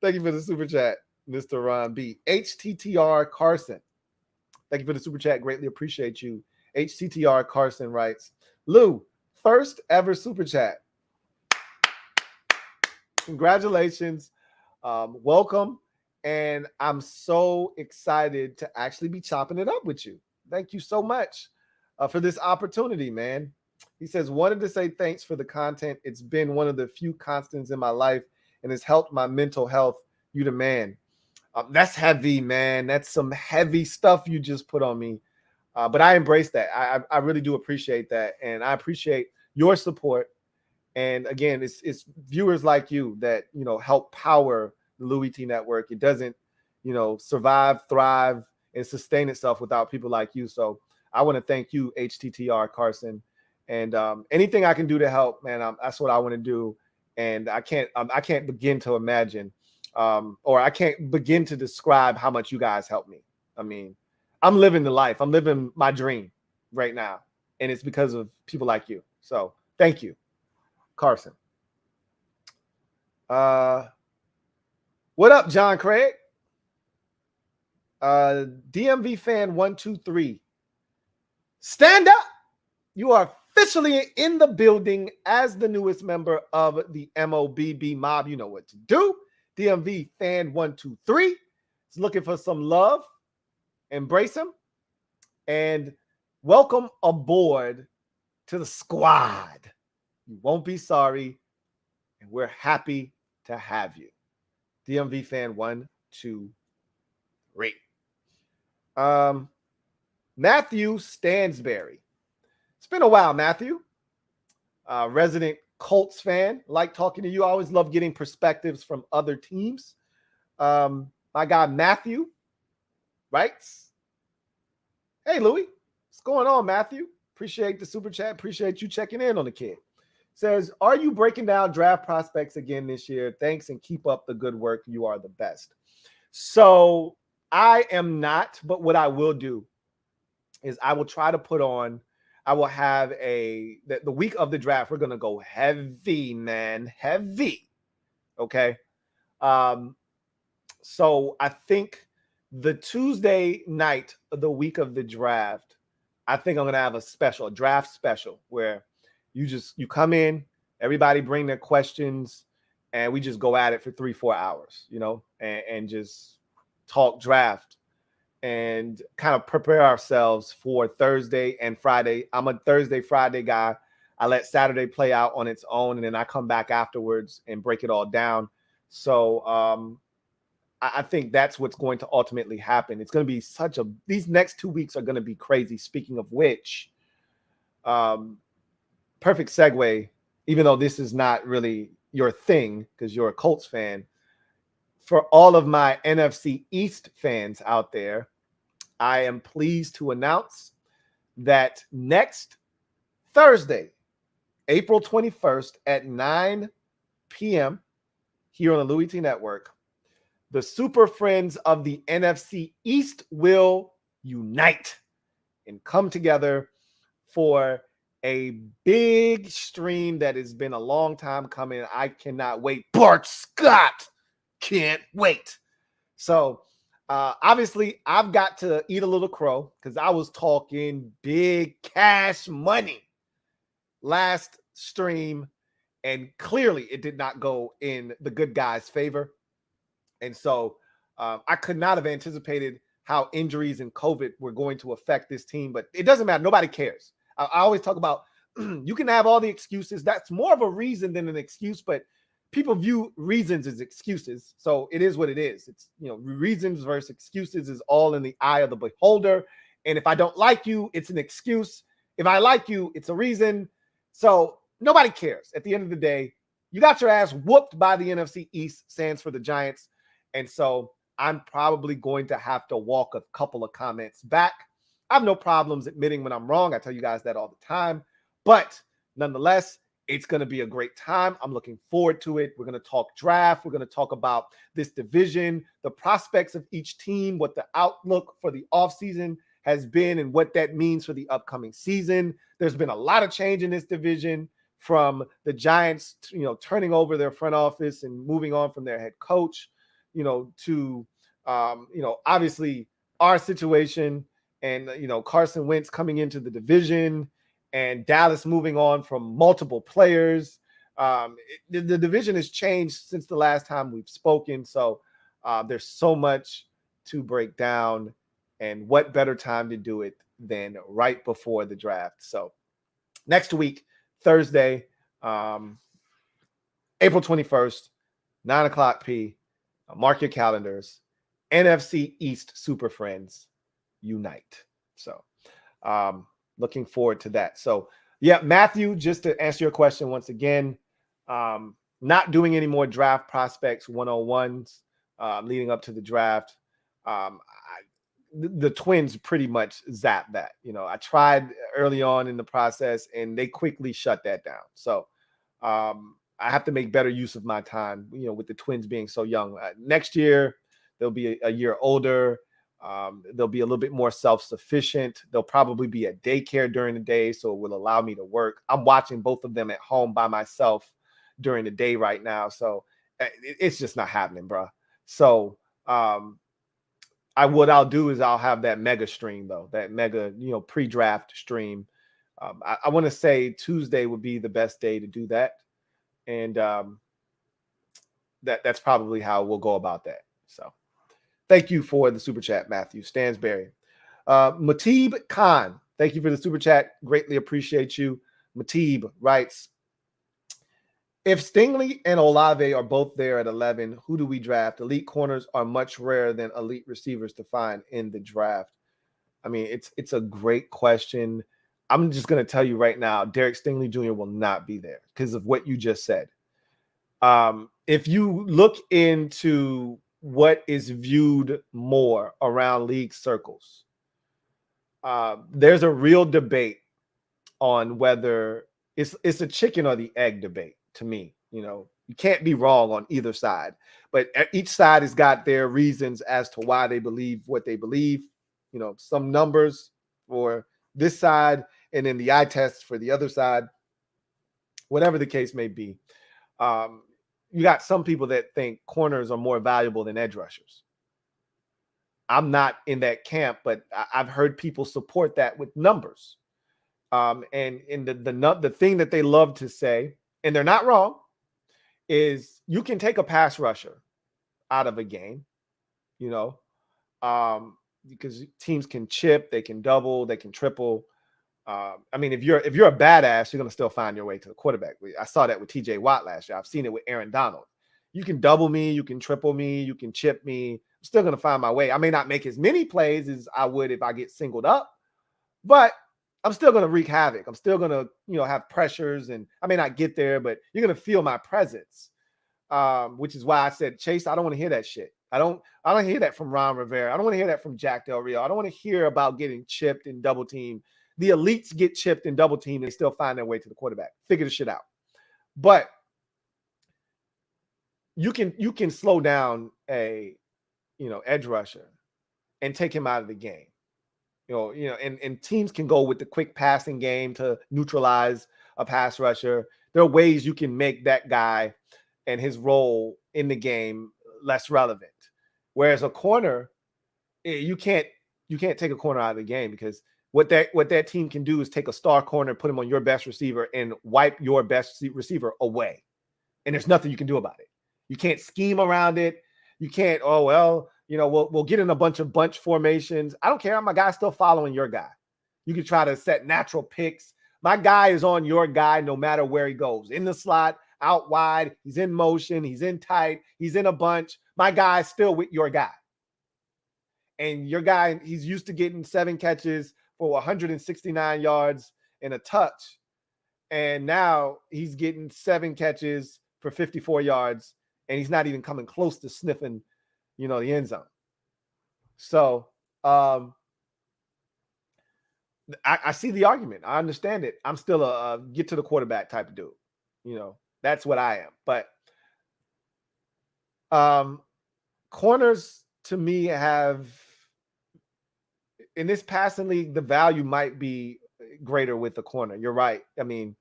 Thank you for the super chat, Mr. Ron B. HTTR Carson. Thank you for the super chat. Greatly appreciate you. HTTR Carson writes, Lou, first ever super chat. Congratulations. Welcome. And I'm so excited to actually be chopping it up with you. Thank you so much for this opportunity, man. He says, wanted to say thanks for the content. It's been one of the few constants in my life and has helped my mental health. You the man. That's heavy, man. That's some heavy stuff you just put on me. But I embrace that. I really do appreciate that. And I appreciate your support. And again, it's viewers like you that, help power the Louie T Network. It doesn't, survive, thrive, and sustain itself without people like you. So I want to thank you, HTTR Carson. And anything I can do to help, man, that's what I want to do. And I can't begin to imagine, or I can't begin to describe how much you guys help me. I mean, I'm living the life. I'm living my dream right now. And it's because of people like you. So thank you, Carson. What up, John Craig? DMV fan 123. Stand up. You are officially in the building as the newest member of the MOBB mob. You know what to do. DMV fan 123 is looking for some love. Embrace him. And welcome aboard to the squad. You won't be sorry. And we're happy to have you. DMV fan 123. Matthew Stansberry. It's been a while, Matthew. Resident Colts fan. Like talking to you. I always love getting perspectives from other teams. My guy Matthew writes, hey, Louie. What's going on, Matthew? Appreciate the super chat. Appreciate you checking in on the kid. Says, are you breaking down draft prospects again this year? Thanks and keep up the good work. You are the best. So I am not, but what I will do is I will try to put on, I will have the week of the draft. We're going to go heavy, man, heavy. Okay. So I think the Tuesday night of the week of the draft, I think I'm going to have a draft special where you come in, everybody bring their questions, and we just go at it for 3-4 hours, and just talk draft and kind of prepare ourselves for Thursday and Friday. I'm a Thursday, Friday guy. I let Saturday play out on its own, and then I come back afterwards and break it all down. So I think that's what's going to ultimately happen. It's going to be these next 2 weeks are going to be crazy. Speaking of which, perfect segue, even though this is not really your thing because you're a Colts fan. For all of my NFC East fans out there, I am pleased to announce that next Thursday, April 21st at 9 p.m. here on the Louie T Network, the super friends of the NFC East will unite and come together for a big stream that has been a long time coming. I cannot wait. Bart Scott can't wait. So obviously I've got to eat a little crow because I was talking big cash money last stream, and clearly it did not go in the good guys' favor. And so I could not have anticipated how injuries and COVID were going to affect this team, but it doesn't matter. Nobody cares. I always talk about you can have all the excuses. That's more of a reason than an excuse, but people view reasons as excuses. So it is what it is. It's, reasons versus excuses is all in the eye of the beholder. And if I don't like you, it's an excuse. If I like you, it's a reason. So nobody cares. At the end of the day, you got your ass whooped by the NFC East, stands for the Giants. And so I'm probably going to have to walk a couple of comments back. I have no problems admitting when I'm wrong. I tell you guys that all the time. But nonetheless, It's going to be a great time. I'm looking forward to it. We're going to talk draft. We're going to talk about this division, the prospects of each team, what the outlook for the offseason has been, and what that means for the upcoming season. There's been a lot of change in this division, from the Giants, turning over their front office and moving on from their head coach, to, obviously our situation and, Carson Wentz coming into the division, and Dallas moving on from multiple players. The division has changed since the last time we've spoken. So there's so much to break down, and what better time to do it than right before the draft. So next week, Thursday, April 21st, 9 o'clock P. Mark your calendars. NFC East Super Friends unite. So looking forward to that. So yeah, Matthew, just to answer your question once again, not doing any more draft prospects 101s leading up to the draft. The Twins pretty much zapped that. I tried early on in the process, and they quickly shut that down. So I have to make better use of my time, with the Twins being so young. Next year, they'll be a year older. They'll be a little bit more self-sufficient. They'll probably be at daycare during the day, so it will allow me to work. I'm watching both of them at home by myself during the day right now. So it's just not happening, bro. So what I'll do is I'll have that mega stream, though, that mega, pre-draft stream. I want to say Tuesday would be the best day to do that. And that's probably how we'll go about that. So thank you for the super chat, Matthew Stansberry. Matib Khan, thank you for the super chat. Greatly appreciate you. Matib writes, if Stingley and Olave are both there at 11, who do we draft? Elite corners are much rarer than elite receivers to find in the draft. I mean, it's a great question. I'm just going to tell you right now, Derek Stingley Jr. will not be there because of what you just said. If you look into what is viewed more around league circles, there's a real debate on whether it's a chicken or the egg debate. To me, you can't be wrong on either side, but each side has got their reasons as to why they believe what they believe. Some numbers for this side, and then the eye test for the other side. Whatever the case may be, you got some people that think corners are more valuable than edge rushers. I'm not in that camp, but I've heard people support that with numbers. And the thing that they love to say, and they're not wrong, is you can take a pass rusher out of a game, because teams can chip, they can double, they can triple. I mean, if you're a badass, you're going to still find your way to the quarterback. I saw that with TJ Watt last year. I've seen it with Aaron Donald. You can double me, you can triple me, you can chip me. I'm still going to find my way. I may not make as many plays as I would if I get singled up, but I'm still going to wreak havoc. I'm still going to, have pressures, and I may not get there, but you're going to feel my presence, which is why I said, Chase, I don't want to hear that shit. I don't hear that from Ron Rivera. I don't want to hear that from Jack Del Rio. I don't want to hear about getting chipped and double teamed. The elites get chipped and double teamed, and they still find their way to the quarterback. Figure the shit out. But you can slow down a, edge rusher and take him out of the game. And teams can go with the quick passing game to neutralize a pass rusher. There are ways you can make that guy and his role in the game less relevant. Whereas a corner, you can't take a corner out of the game, because what that team can do is take a star corner, put him on your best receiver, and wipe your best receiver away. And there's nothing you can do about it. You can't scheme around it. You can't, we'll get in a bunch formations. I don't care. My guy's still following your guy. You can try to set natural picks. My guy is on your guy no matter where he goes. In the slot, out wide, he's in motion, he's in tight, he's in a bunch. My guy is still with your guy. And your guy, he's used to getting 7 catches for 169 yards and a touch. And now he's getting 7 catches for 54 yards, and he's not even coming close to sniffing, the end zone. So I see the argument. I understand it. I'm still a get to the quarterback type of dude. You know, that's what I am. But corners to me have, in this passing league, the value might be greater with the corner. You're right. I mean,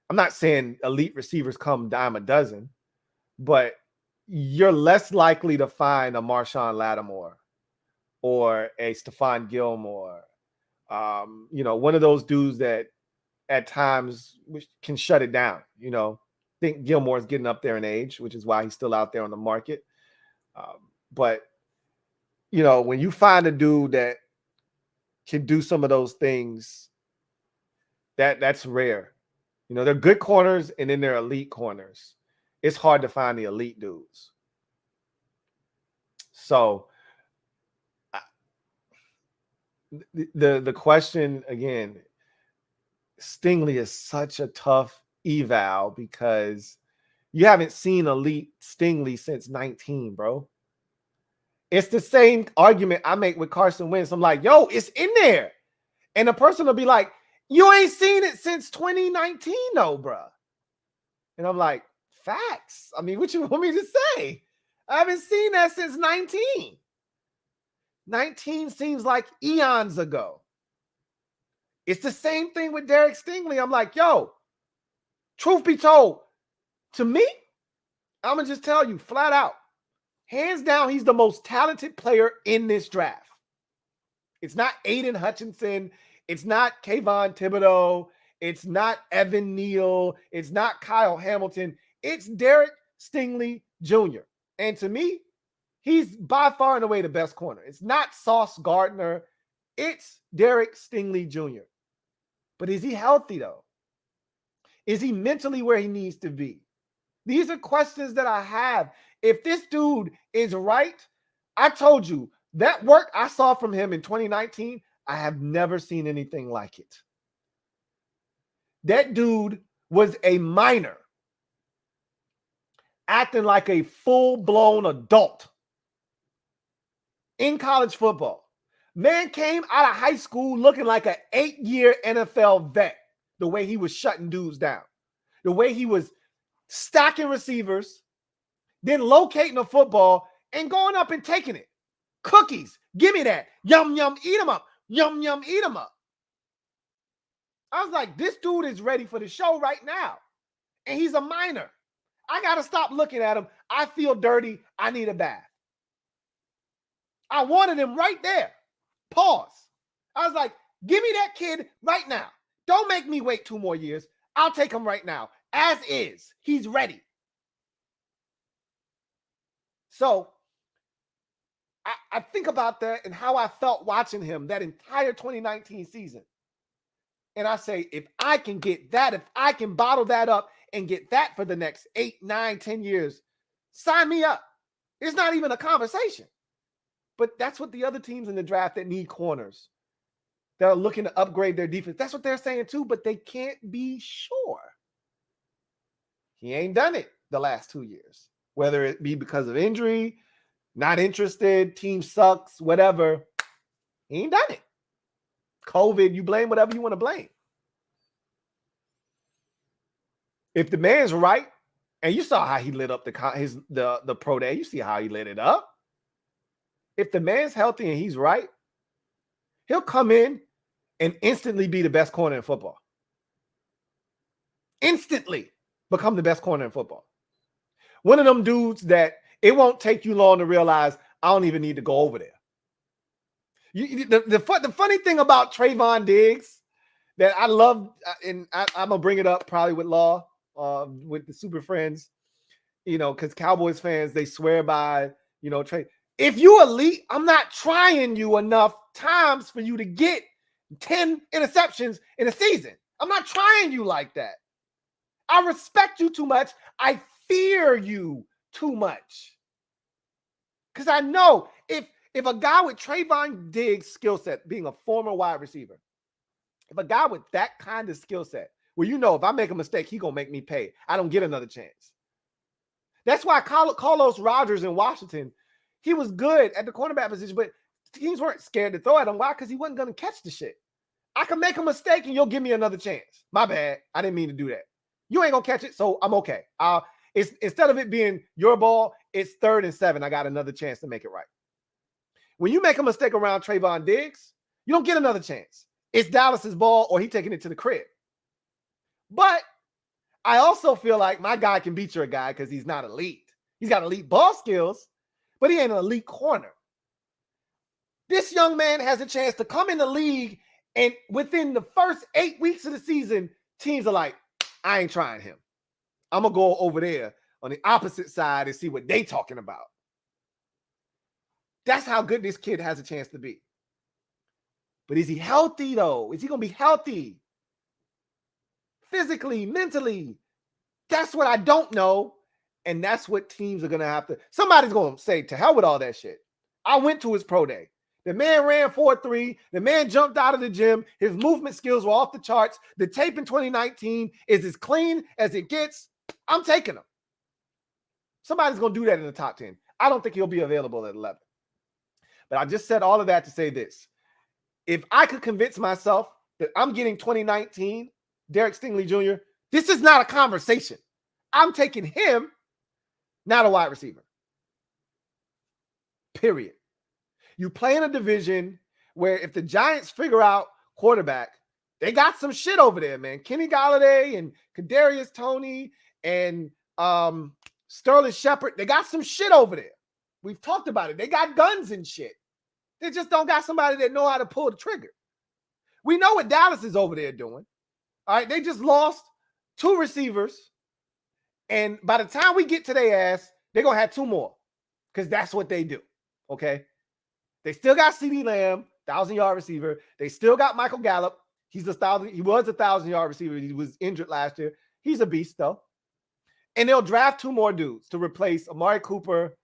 I'm not saying elite receivers come dime a dozen, but you're less likely to find a Marshawn Lattimore or a Stephon Gilmore. You know, one of those dudes that at times can shut it down. You know, I think Gilmore's getting up there in age, which is why he's still out there on the market. But, you know, when you find a dude that can do some of those things, that's rare. You know, they're good corners and then they're elite corners. It's hard to find the elite dudes. So the question again, Stingley is such a tough eval because you haven't seen elite Stingley since 19, bro. It's the same argument I make with Carson Wentz. I'm like, yo, it's in there. And the person will be like, you ain't seen it since 2019, though, bro. And I'm like, facts. I mean, what you want me to say? I haven't seen that since 19. 19 seems like eons ago. It's the same thing with Derek Stingley. I'm like, yo, truth be told, to me, I'm going to just tell you flat out, hands down, he's the most talented player in this draft. It's not Aiden Hutchinson. It's not Kayvon Thibodeau. It's not Evan Neal. It's not Kyle Hamilton. It's Derek Stingley Jr. And to me, he's by far and away the best corner. It's not Sauce Gardner. It's Derek Stingley Jr. But is he healthy, though? Is he mentally where he needs to be? These are questions that I have. If this dude is right, I told you, that work I saw from him in 2019, I have never seen anything like it. That dude was a minor, acting like a full-blown adult in college football. Man came out of high school looking like an 8-year NFL vet, the way he was shutting dudes down, the way he was stacking receivers, then locating a football and going up and taking it. Cookies, give me that. Yum, yum, eat them up. Yum, yum, eat them up. I was like, this dude is ready for the show right now. And he's a minor. I got to stop looking at him. I feel dirty. I need a bath. I wanted him right there. Pause. I was like, give me that kid right now. Don't make me wait 2 more years. I'll take him right now. As is. He's ready. So I think about that and how I felt watching him that entire 2019 season. And I say, if I can get that, if I can bottle that up and get that for the next 8, 9, 10 years, sign me up. It's not even a conversation. But that's what the other teams in the draft that need corners, that are looking to upgrade their defense, that's what they're saying too, but they can't be sure. He ain't done it the last 2 years, whether it be because of injury, not interested, team sucks, whatever. He ain't done it. COVID, you blame whatever you want to blame. If the man's right, and you saw how he lit up the pro day, you see how he lit it up. If the man's healthy and he's right, he'll come in and instantly be the best corner in football. Instantly become the best corner in football. One of them dudes that it won't take you long to realize I don't even need to go over there. The funny thing about Trayvon Diggs that I love, and I'm going to bring it up probably with Law, with the Super Friends, you know, because Cowboys fans, they swear by, you know, Trey. If you elite, I'm not trying you enough times for you to get 10 interceptions in a season. I'm not trying you like that. I respect you too much. I fear you too much. Because I know if a guy with Trayvon Diggs' skill set, being a former wide receiver, if a guy with that kind of skill set, well, you know, if I make a mistake, he's going to make me pay. I don't get another chance. That's why Carlos Rogers in Washington, he was good at the cornerback position, but teams weren't scared to throw at him. Why? Because he wasn't going to catch the shit. I can make a mistake and you'll give me another chance. My bad. I didn't mean to do that. You ain't going to catch it, so I'm okay. It's instead of it being your ball, it's 3rd and 7. I got another chance to make it right. When you make a mistake around Trayvon Diggs, you don't get another chance. It's Dallas's ball or he taking it to the crib. But I also feel like my guy can beat your guy because he's not elite. He's got elite ball skills, but he ain't an elite corner. This young man has a chance to come in the league, and within the first 8 weeks of the season, teams are like, I ain't trying him. I'm going to go over there on the opposite side and see what they talking about. That's how good this kid has a chance to be. But is he healthy, though? Is he going to be healthy? Physically, mentally? That's what I don't know. And that's what teams are going to have to. Somebody's going to say, to hell with all that shit. I went to his pro day. The man ran 4.3. The man jumped out of the gym. His movement skills were off the charts. The tape in 2019 is as clean as it gets. I'm taking him. Somebody's going to do that in the top 10. I don't think he'll be available at 11. But I just said all of that to say this. If I could convince myself that I'm getting 2019 Derek Stingley Jr., this is not a conversation. I'm taking him, not a wide receiver. Period. You play in a division where if the Giants figure out quarterback, they got some shit over there, man. Kenny Golladay and Kadarius Toney and Sterling Shepard, they got some shit over there. We've talked about it. They got guns and shit. They just don't got somebody that know how to pull the trigger. We know what Dallas is over there doing. All right, they just lost 2 receivers. And by the time we get to their ass, they're going to have 2 more because that's what they do, okay? They still got CeeDee Lamb, 1,000-yard receiver. They still got Michael Gallup. He was a 1,000-yard receiver. He was injured last year. He's a beast, though. And they'll draft 2 more dudes to replace Amari Cooper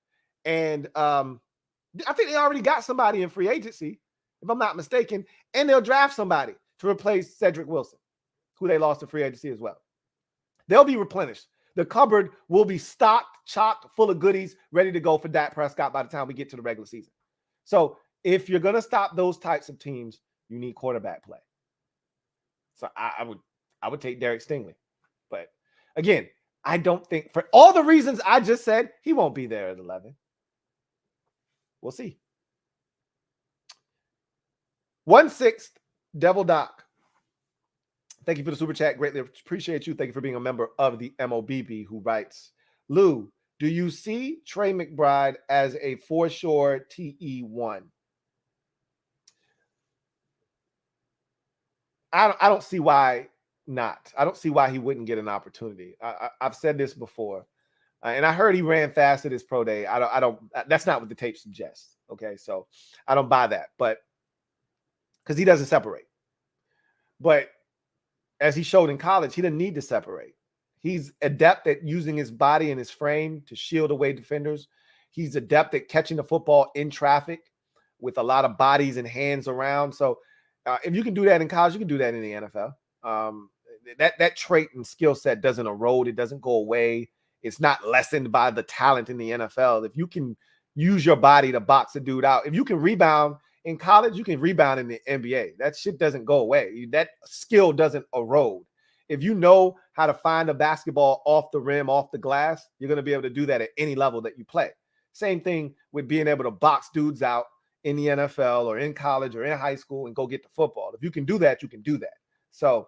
and I think they already got somebody in free agency, if I'm not mistaken, and they'll draft somebody to replace Cedric Wilson, who they lost to free agency as well. They'll be replenished. The cupboard will be stocked, chocked, full of goodies, ready to go for Dak Prescott by the time we get to the regular season. So if you're going to stop those types of teams, you need quarterback play. So I would take Derek Stingley. But again, I don't think, for all the reasons I just said, he won't be there at 11. We'll see. 1/6 Devil Doc. Thank you for the super chat. Greatly appreciate you. Thank you for being a member of the MOBB, who writes, Lou, do you see Trey McBride as a for sure TE1? I don't see why not. I don't see why he wouldn't get an opportunity. I've said this before. And I heard he ran fast at his pro day. I don't. That's not what the tape suggests. Okay, so I don't buy that. But because he doesn't separate. But as he showed in college, he didn't need to separate. He's adept at using his body and his frame to shield away defenders. He's adept at catching the football in traffic with a lot of bodies and hands around. So if you can do that in college, you can do that in the NFL. That trait and skill set doesn't erode. It doesn't go away. It's not lessened by the talent in the NFL. If you can use your body to box a dude out, if you can rebound in college, you can rebound in the NBA. That shit doesn't go away. That skill doesn't erode. If you know how to find a basketball off the rim, off the glass, you're going to be able to do that at any level that you play. Same thing with being able to box dudes out in the NFL or in college or in high school and go get the football. If you can do that, you can do that. So,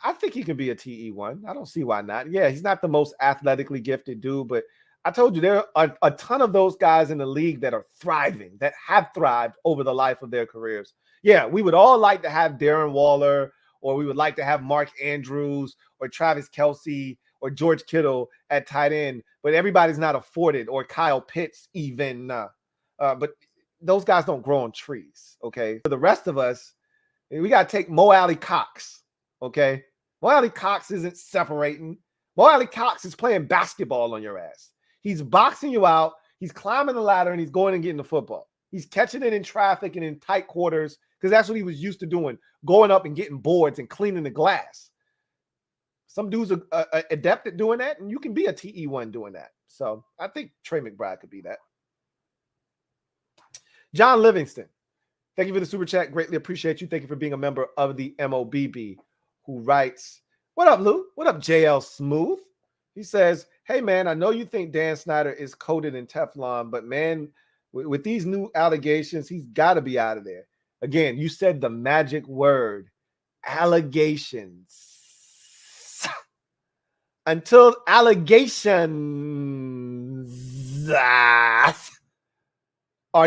I think he can be a TE1. I don't see why not. Yeah, he's not the most athletically gifted dude, but I told you there are a ton of those guys in the league that are thriving, that have thrived over the life of their careers. Yeah, we would all like to have Darren Waller, or we would like to have Mark Andrews or Travis Kelce or George Kittle at tight end, but everybody's not afforded, or Kyle Pitts even. But those guys don't grow on trees, okay? For the rest of us, we got to take Mo Alley Cox. Okay, Mo Alley Cox isn't separating. Mo Alley Cox is playing basketball on your ass. He's boxing you out. He's climbing the ladder and he's going and getting the football. He's catching it in traffic and in tight quarters because that's what he was used to doing, going up and getting boards and cleaning the glass. Some dudes are adept at doing that, and you can be a TE1 doing that. So I think Trey McBride could be that. John Livingston, thank you for the super chat. Greatly appreciate you. Thank you for being a member of the MOBB, who writes, What up, Lou? What up, JL Smooth? He says, hey, man, I know you think Dan Snyder is coated in Teflon, but, man, with these new allegations, he's got to be out of there. Again, you said the magic word, allegations. Until allegations are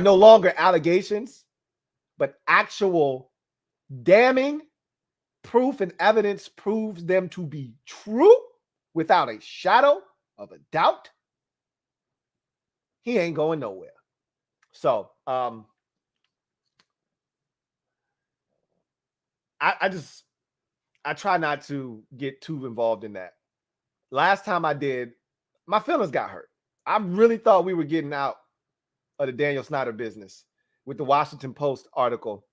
no longer allegations, but actual damning proof and evidence proves them to be true without a shadow of a doubt, he ain't going nowhere. So I try not to get too involved in that. Last time I did, my feelings got hurt. I really thought we were getting out of the Daniel Snyder business with the Washington Post article,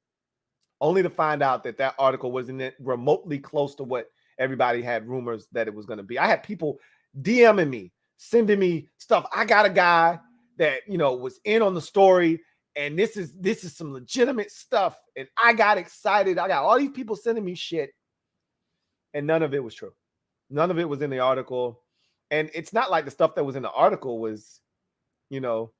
only to find out that that article wasn't remotely close to what everybody had rumors that it was going to be. I had people DMing me, sending me stuff. I got a guy that, you know, was in on the story, and this is some legitimate stuff. And I got excited. I got all these people sending me shit, and none of it was true. None of it was in the article. And it's not like the stuff that was in the article was, you know,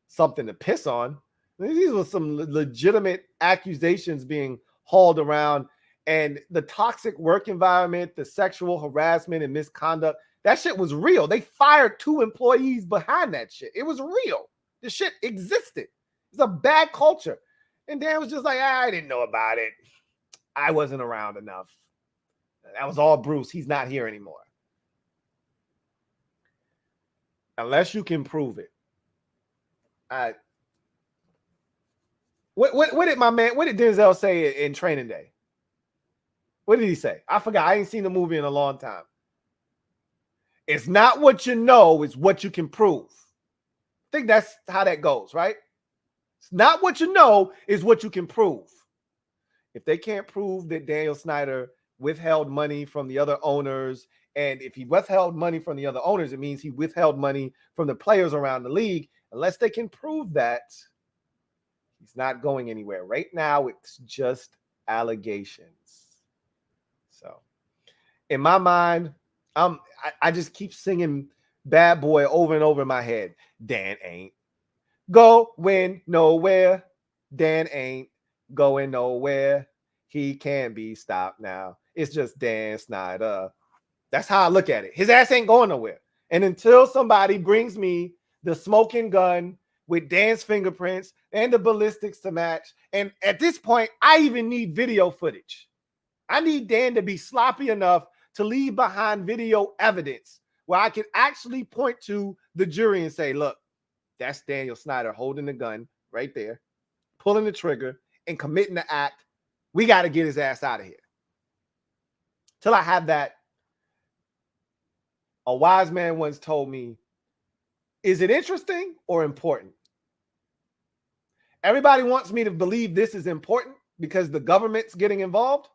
something to piss on. These were some legitimate accusations being hauled around, and the toxic work environment, the sexual harassment and misconduct, that shit was real. They fired 2 employees behind that shit. It was real. The shit existed. It's a bad culture. And Dan was just like, I didn't know about it. I wasn't around enough. That was all Bruce. He's not here anymore. Unless you can prove it. What did my man, what did Denzel say in Training Day? What did he say? I forgot. I ain't seen the movie in a long time. It's not what you know, it's what you can prove. I think that's how that goes, right? It's not what you know, is what you can prove. If they can't prove that Daniel Snyder withheld money from the other owners, and if he withheld money from the other owners, it means he withheld money from the players around the league. Unless they can prove that, he's not going anywhere. Right now, it's just allegations. So, in my mind, I just keep singing Bad Boy over and over in my head. Dan ain't going nowhere. Dan ain't going nowhere. He can't be stopped now. It's just Dan Snyder. That's how I look at it. His ass ain't going nowhere. And until somebody brings me the smoking gun with Dan's fingerprints and the ballistics to match, and at this point, I even need video footage. I need Dan to be sloppy enough to leave behind video evidence where I can actually point to the jury and say, look, that's Daniel Snyder holding the gun right there, pulling the trigger and committing the act. We got to get his ass out of here. Till I have that, a wise man once told me, is it interesting or important? Everybody wants me to believe this is important because the government's getting involved.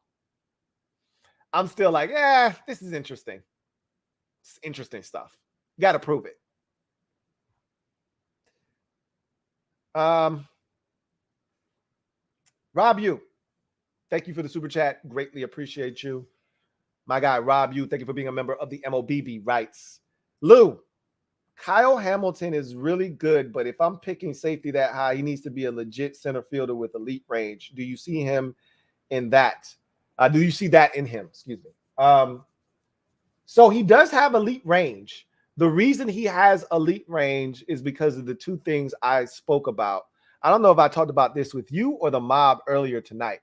I'm still like, this is interesting. It's interesting stuff. You got to prove it. Rob Yu, thank you for the super chat. Greatly appreciate you. My guy, Rob Yu, thank you for being a member of the MOBB Rights. Lou, Kyle Hamilton is really good, but if I'm picking safety that high, he needs to be a legit center fielder with elite range. Do you see him in that? Do you see that in him? Excuse me. So he does have elite range. The reason he has elite range is because of the 2 things I spoke about. I don't know if I talked about this with you or the mob earlier tonight,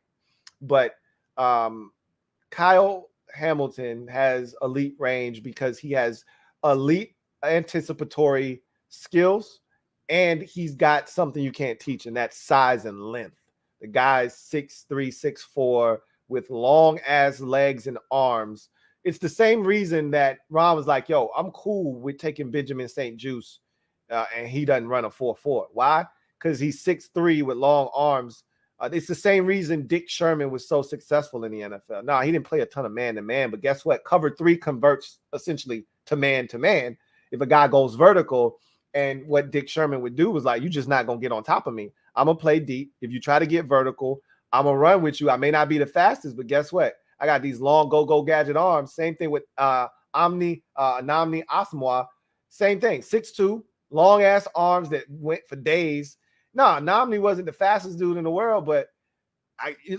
but Kyle Hamilton has elite range because he has elite anticipatory skills, and he's got something you can't teach, and that's size and length. The guy's 6'3", 6'4", with long ass legs and arms. It's the same reason that Ron was like, yo, I'm cool with taking Benjamin St. Juice and he doesn't run a 4.4. Why? Because he's 6'3" with long arms. It's the same reason Dick Sherman was so successful in the NFL. Now, he didn't play a ton of man-to-man, but guess what? Cover 3 converts essentially to man-to-man. If a guy goes vertical, and what Dick Sherman would do was like, you're just not going to get on top of me. I'm going to play deep. If you try to get vertical, I'm going to run with you. I may not be the fastest, but guess what? I got these long go gadget arms. Same thing with Namdi Asamoah. Same thing, 6'2", long ass arms that went for days. No, Namdi wasn't the fastest dude in the world, but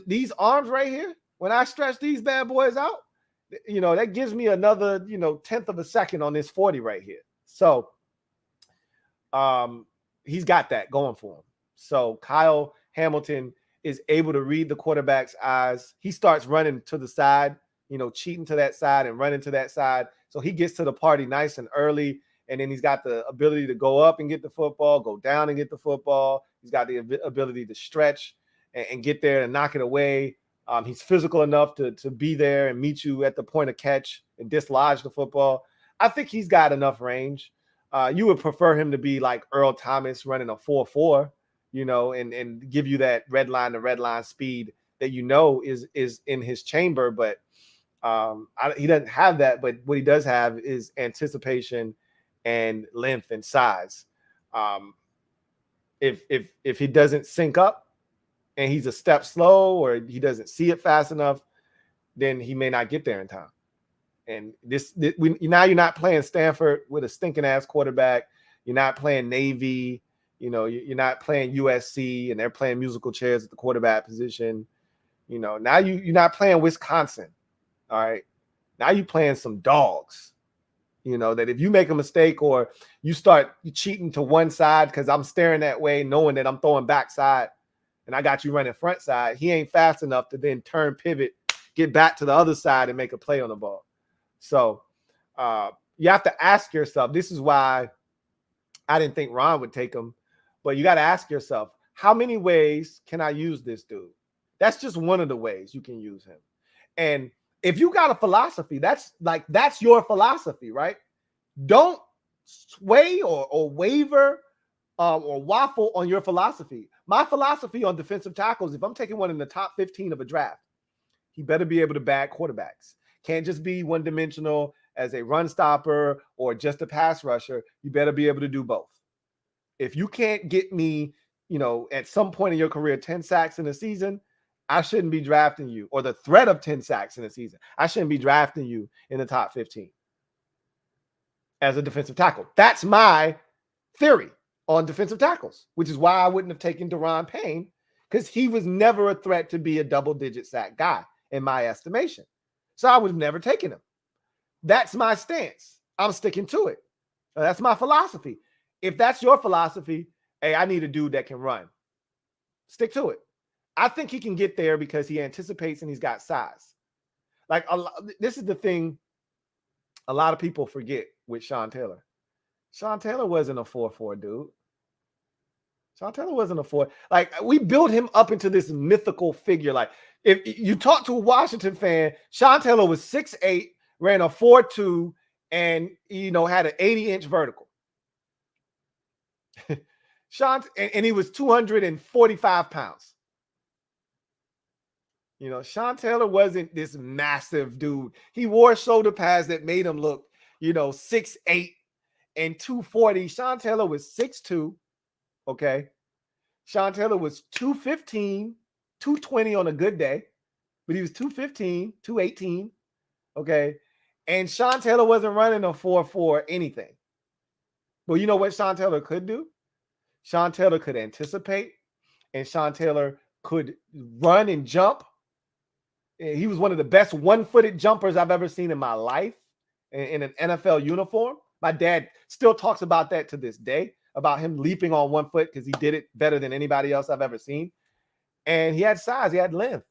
these arms right here, when I stretch these bad boys out, that gives me another, tenth of a second on this 40 right here. So he's got that going for him. So Kyle Hamilton is able to read the quarterback's eyes. He starts running to the side, cheating to that side and running to that side. So he gets to the party nice and early. And then he's got the ability to go up and get the football, go down and get the football. He's got the ability to stretch and get there and knock it away. He's physical enough to be there and meet you at the point of catch and dislodge the football. I think he's got enough range. You would prefer him to be like Earl Thomas running a 4.4, and give you that red line to red line speed that is in his chamber. But he doesn't have that. But what he does have is anticipation and length and size. If he doesn't sync up and he's a step slow or he doesn't see it fast enough, then he may not get there in time. And now you're not playing Stanford with a stinking ass quarterback. You're not playing Navy. You're not playing USC and they're playing musical chairs at the quarterback position. Now you're not playing Wisconsin. All right. Now you're playing some dogs. That if you make a mistake or you start cheating to one side because I'm staring that way, knowing that I'm throwing backside and I got you running front side, he ain't fast enough to then turn, pivot, get back to the other side and make a play on the ball. So you have to ask yourself, this is why I didn't think Ron would take him, but you got to ask yourself, how many ways can I use this dude? That's just one of the ways you can use him. And if you got a philosophy, that's your philosophy, right? Don't sway or waver or waffle on your philosophy. My philosophy on defensive tackles, if I'm taking one in the top 15 of a draft, he better be able to bag quarterbacks. Can't just be one-dimensional as a run stopper or just a pass rusher. You better be able to do both. If you can't get me, at some point in your career, 10 sacks in a season, I shouldn't be drafting you, or the threat of 10 sacks in a season. I shouldn't be drafting you in the top 15 as a defensive tackle. That's my theory on defensive tackles, which is why I wouldn't have taken Daron Payne, because he was never a threat to be a double-digit sack guy, in my estimation. So I would have never taken him. That's my stance. I'm sticking to it. That's my philosophy. If that's your philosophy, hey, I need a dude that can run. Stick to it. I think he can get there because he anticipates and he's got size. This is the thing a lot of people forget with Sean Taylor. Sean Taylor wasn't a 4.4 dude. Sean Taylor wasn't a 4. We built him up into this mythical figure. If you talk to a Washington fan, Sean Taylor was 6'8", ran a 4.2, and had an 80-inch vertical. And he was 245 pounds. Sean Taylor wasn't this massive dude. He wore shoulder pads that made him look, 6'8" and 240. Sean Taylor was 6'2", okay? Sean Taylor was 215, 220 on a good day, but he was 215, 218, okay? And Sean Taylor wasn't running a 4.4 anything. But you know what Sean Taylor could do? Sean Taylor could anticipate, and Sean Taylor could run and jump. He was one of the best one-footed jumpers I've ever seen in my life in an NFL uniform. My dad still talks about that to this day, about him leaping on one foot because he did it better than anybody else I've ever seen. And he had size. He had length.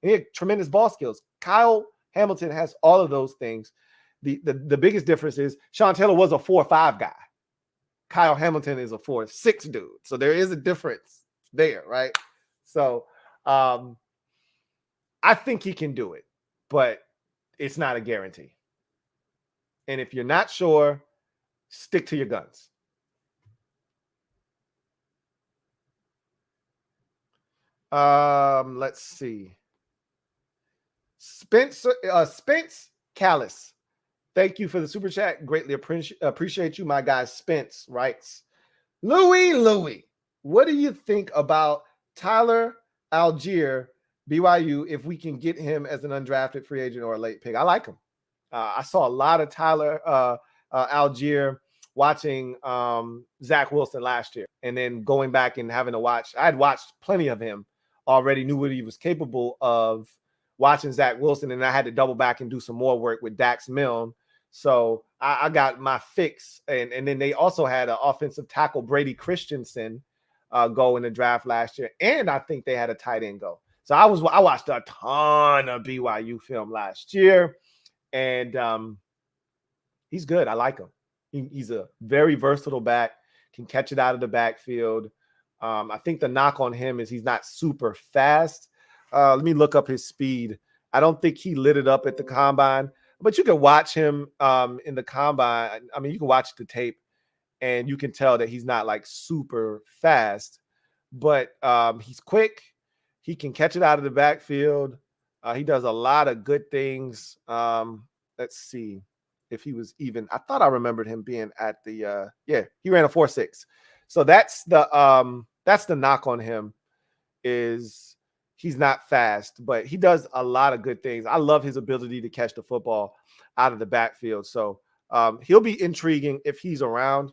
He had tremendous ball skills. Kyle Hamilton has all of those things. The biggest difference is Sean Taylor was a 4.5 guy. Kyle Hamilton is a 4.6 dude. So there is a difference there, right? So I think he can do it, but it's not a guarantee. And if you're not sure, stick to your guns. Let's see. Spence Callis. Thank you for the super chat. Greatly appreciate you. My guy Spence writes, Louie, what do you think about Tyler Algier BYU, if we can get him as an undrafted free agent or a late pick, I like him. I saw a lot of Tyler Algier watching Zach Wilson last year, and then going back and having to watch. I had watched plenty of him already, knew what he was capable of watching Zach Wilson, and I had to double back and do some more work with Dax Milne. So I got my fix. And then they also had an offensive tackle, Brady Christensen, go in the draft last year. And I think they had a tight end go. So I watched a ton of BYU film last year, and he's good. I like him. He's a very versatile back, can catch it out of the backfield. I think the knock on him is he's not super fast. Let me look up his speed. I don't think he lit it up at the combine, but you can watch him in the combine. I mean, you can watch the tape and you can tell that he's not like super fast, but he's quick. He can catch it out of the backfield. He does a lot of good things. Let's see if he was even. I thought I remembered him being at the he ran a 4.6. So that's the knock on him, is he's not fast, but he does a lot of good things. I love his ability to catch the football out of the backfield. So he'll be intriguing if he's around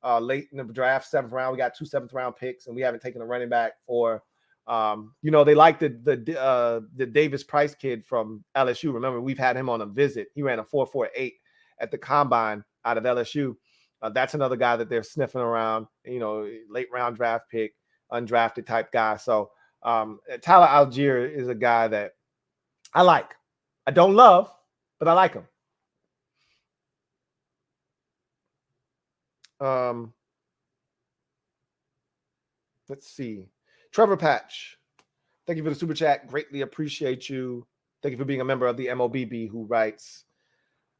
late in the draft, 7th round. We got 2 7th-round picks, and we haven't taken a running back for they like the Davis Price kid from LSU. Remember, we've had him on a visit. He ran a 4.48 at the combine out of LSU. That's another guy that they're sniffing around, late round draft pick, undrafted type guy. So Tyler Algier is a guy that I like. I don't love, but I like him. Let's see. Trevor Patch, thank you for the super chat. Greatly appreciate you. Thank you for being a member of the MOBB, who writes,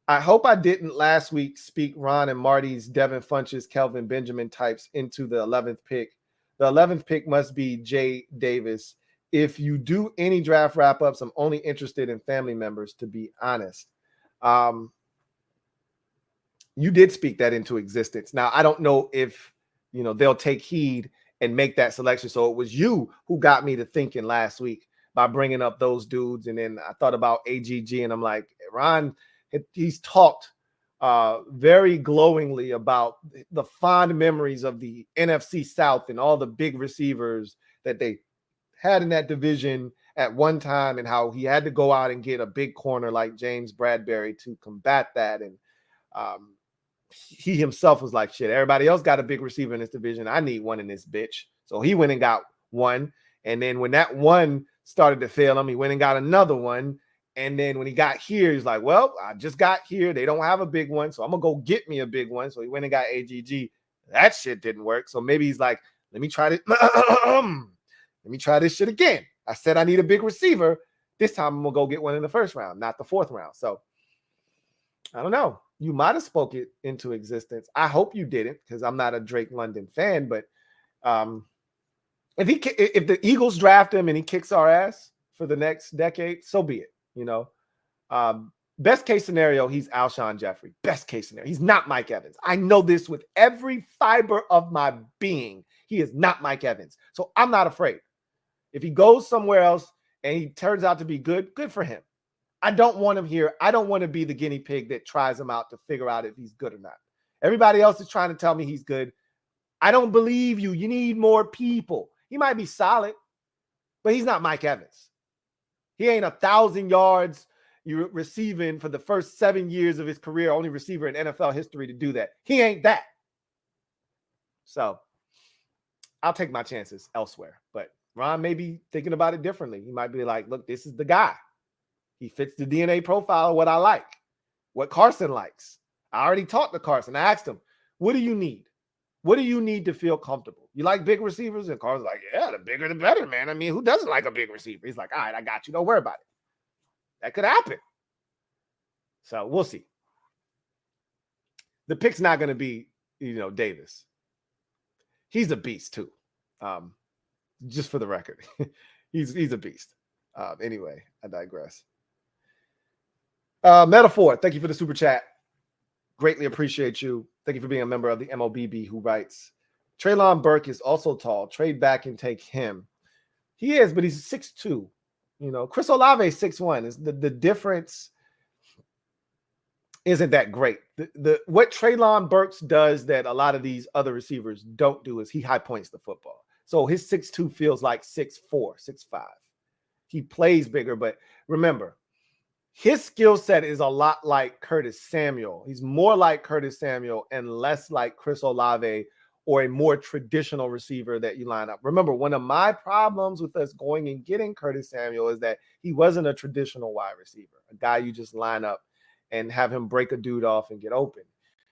I hope I didn't last week speak Ron and Marty's Devin Funches, Kelvin Benjamin types into the 11th pick. The 11th pick must be Jay Davis. If you do any draft wrap-ups, I'm only interested in family members, to be honest. You did speak that into existence. Now, I don't know if, they'll take heed and make that selection. So it was you who got me to thinking last week by bringing up those dudes. And then I thought about AGG, and I'm like, Ron, he's talked very glowingly about the fond memories of the NFC South and all the big receivers that they had in that division at one time, and how he had to go out and get a big corner like James Bradbury to combat that. And he himself was like, shit, everybody else got a big receiver in this division. I need one in this bitch. So he went and got one. And then when that one started to fail him, he went and got another one. And then when he got here, he's like, well, I just got here. They don't have a big one, so I'm going to go get me a big one. So he went and got AGG. That shit didn't work. So maybe he's like, let me try this. Let me try this shit again. I said I need a big receiver. This time I'm going to go get one in the 1st round, not the 4th round. So I don't know. You might have spoke it into existence. I hope you didn't, because I'm not a Drake London fan. But if the Eagles draft him and he kicks our ass for the next decade, so be it. Best case scenario, he's Alshon Jeffrey. Best case scenario, he's not Mike Evans. I know this with every fiber of my being. He is not Mike Evans. So I'm not afraid. If he goes somewhere else and he turns out to be good, good for him. I don't want him here. I don't want to be the guinea pig that tries him out to figure out if he's good or not. Everybody else is trying to tell me he's good. I don't believe you. You need more people. He might be solid, but he's not Mike Evans. He ain't 1,000 yards you're receiving for the first 7 years of his career, only receiver in NFL history to do that. He ain't that. So I'll take my chances elsewhere. But Ron may be thinking about it differently. He might be like, look, this is the guy. He fits the DNA profile of what I like, what Carson likes. I already talked to Carson. I asked him, what do you need? What do you need to feel comfortable? You like big receivers? And Carson's like, yeah, the bigger the better, man. I mean, who doesn't like a big receiver? He's like, all right, I got you. Don't worry about it. That could happen. So we'll see. The pick's not going to be, Davis. He's a beast too. Just for the record, he's a beast. Anyway, I digress. Metaphor, thank you for the super chat. Greatly appreciate you. Thank you for being a member of the MOBB, who writes, Treylon Burke is also tall. Trade back and take him. He is, but he's 6'2". You know, Chris Olave 6'1" is the difference isn't that great. The what Treylon Burks does that a lot of these other receivers don't do is he high points the football. So his 6'2" feels like 6'4", 6'5". He plays bigger, but remember, his skill set is a lot like Curtis Samuel. He's more like Curtis Samuel and less like Chris Olave or a more traditional receiver that you line up. Remember, one of my problems with us going and getting Curtis Samuel is that he wasn't a traditional wide receiver, a guy you just line up and have him break a dude off and get open.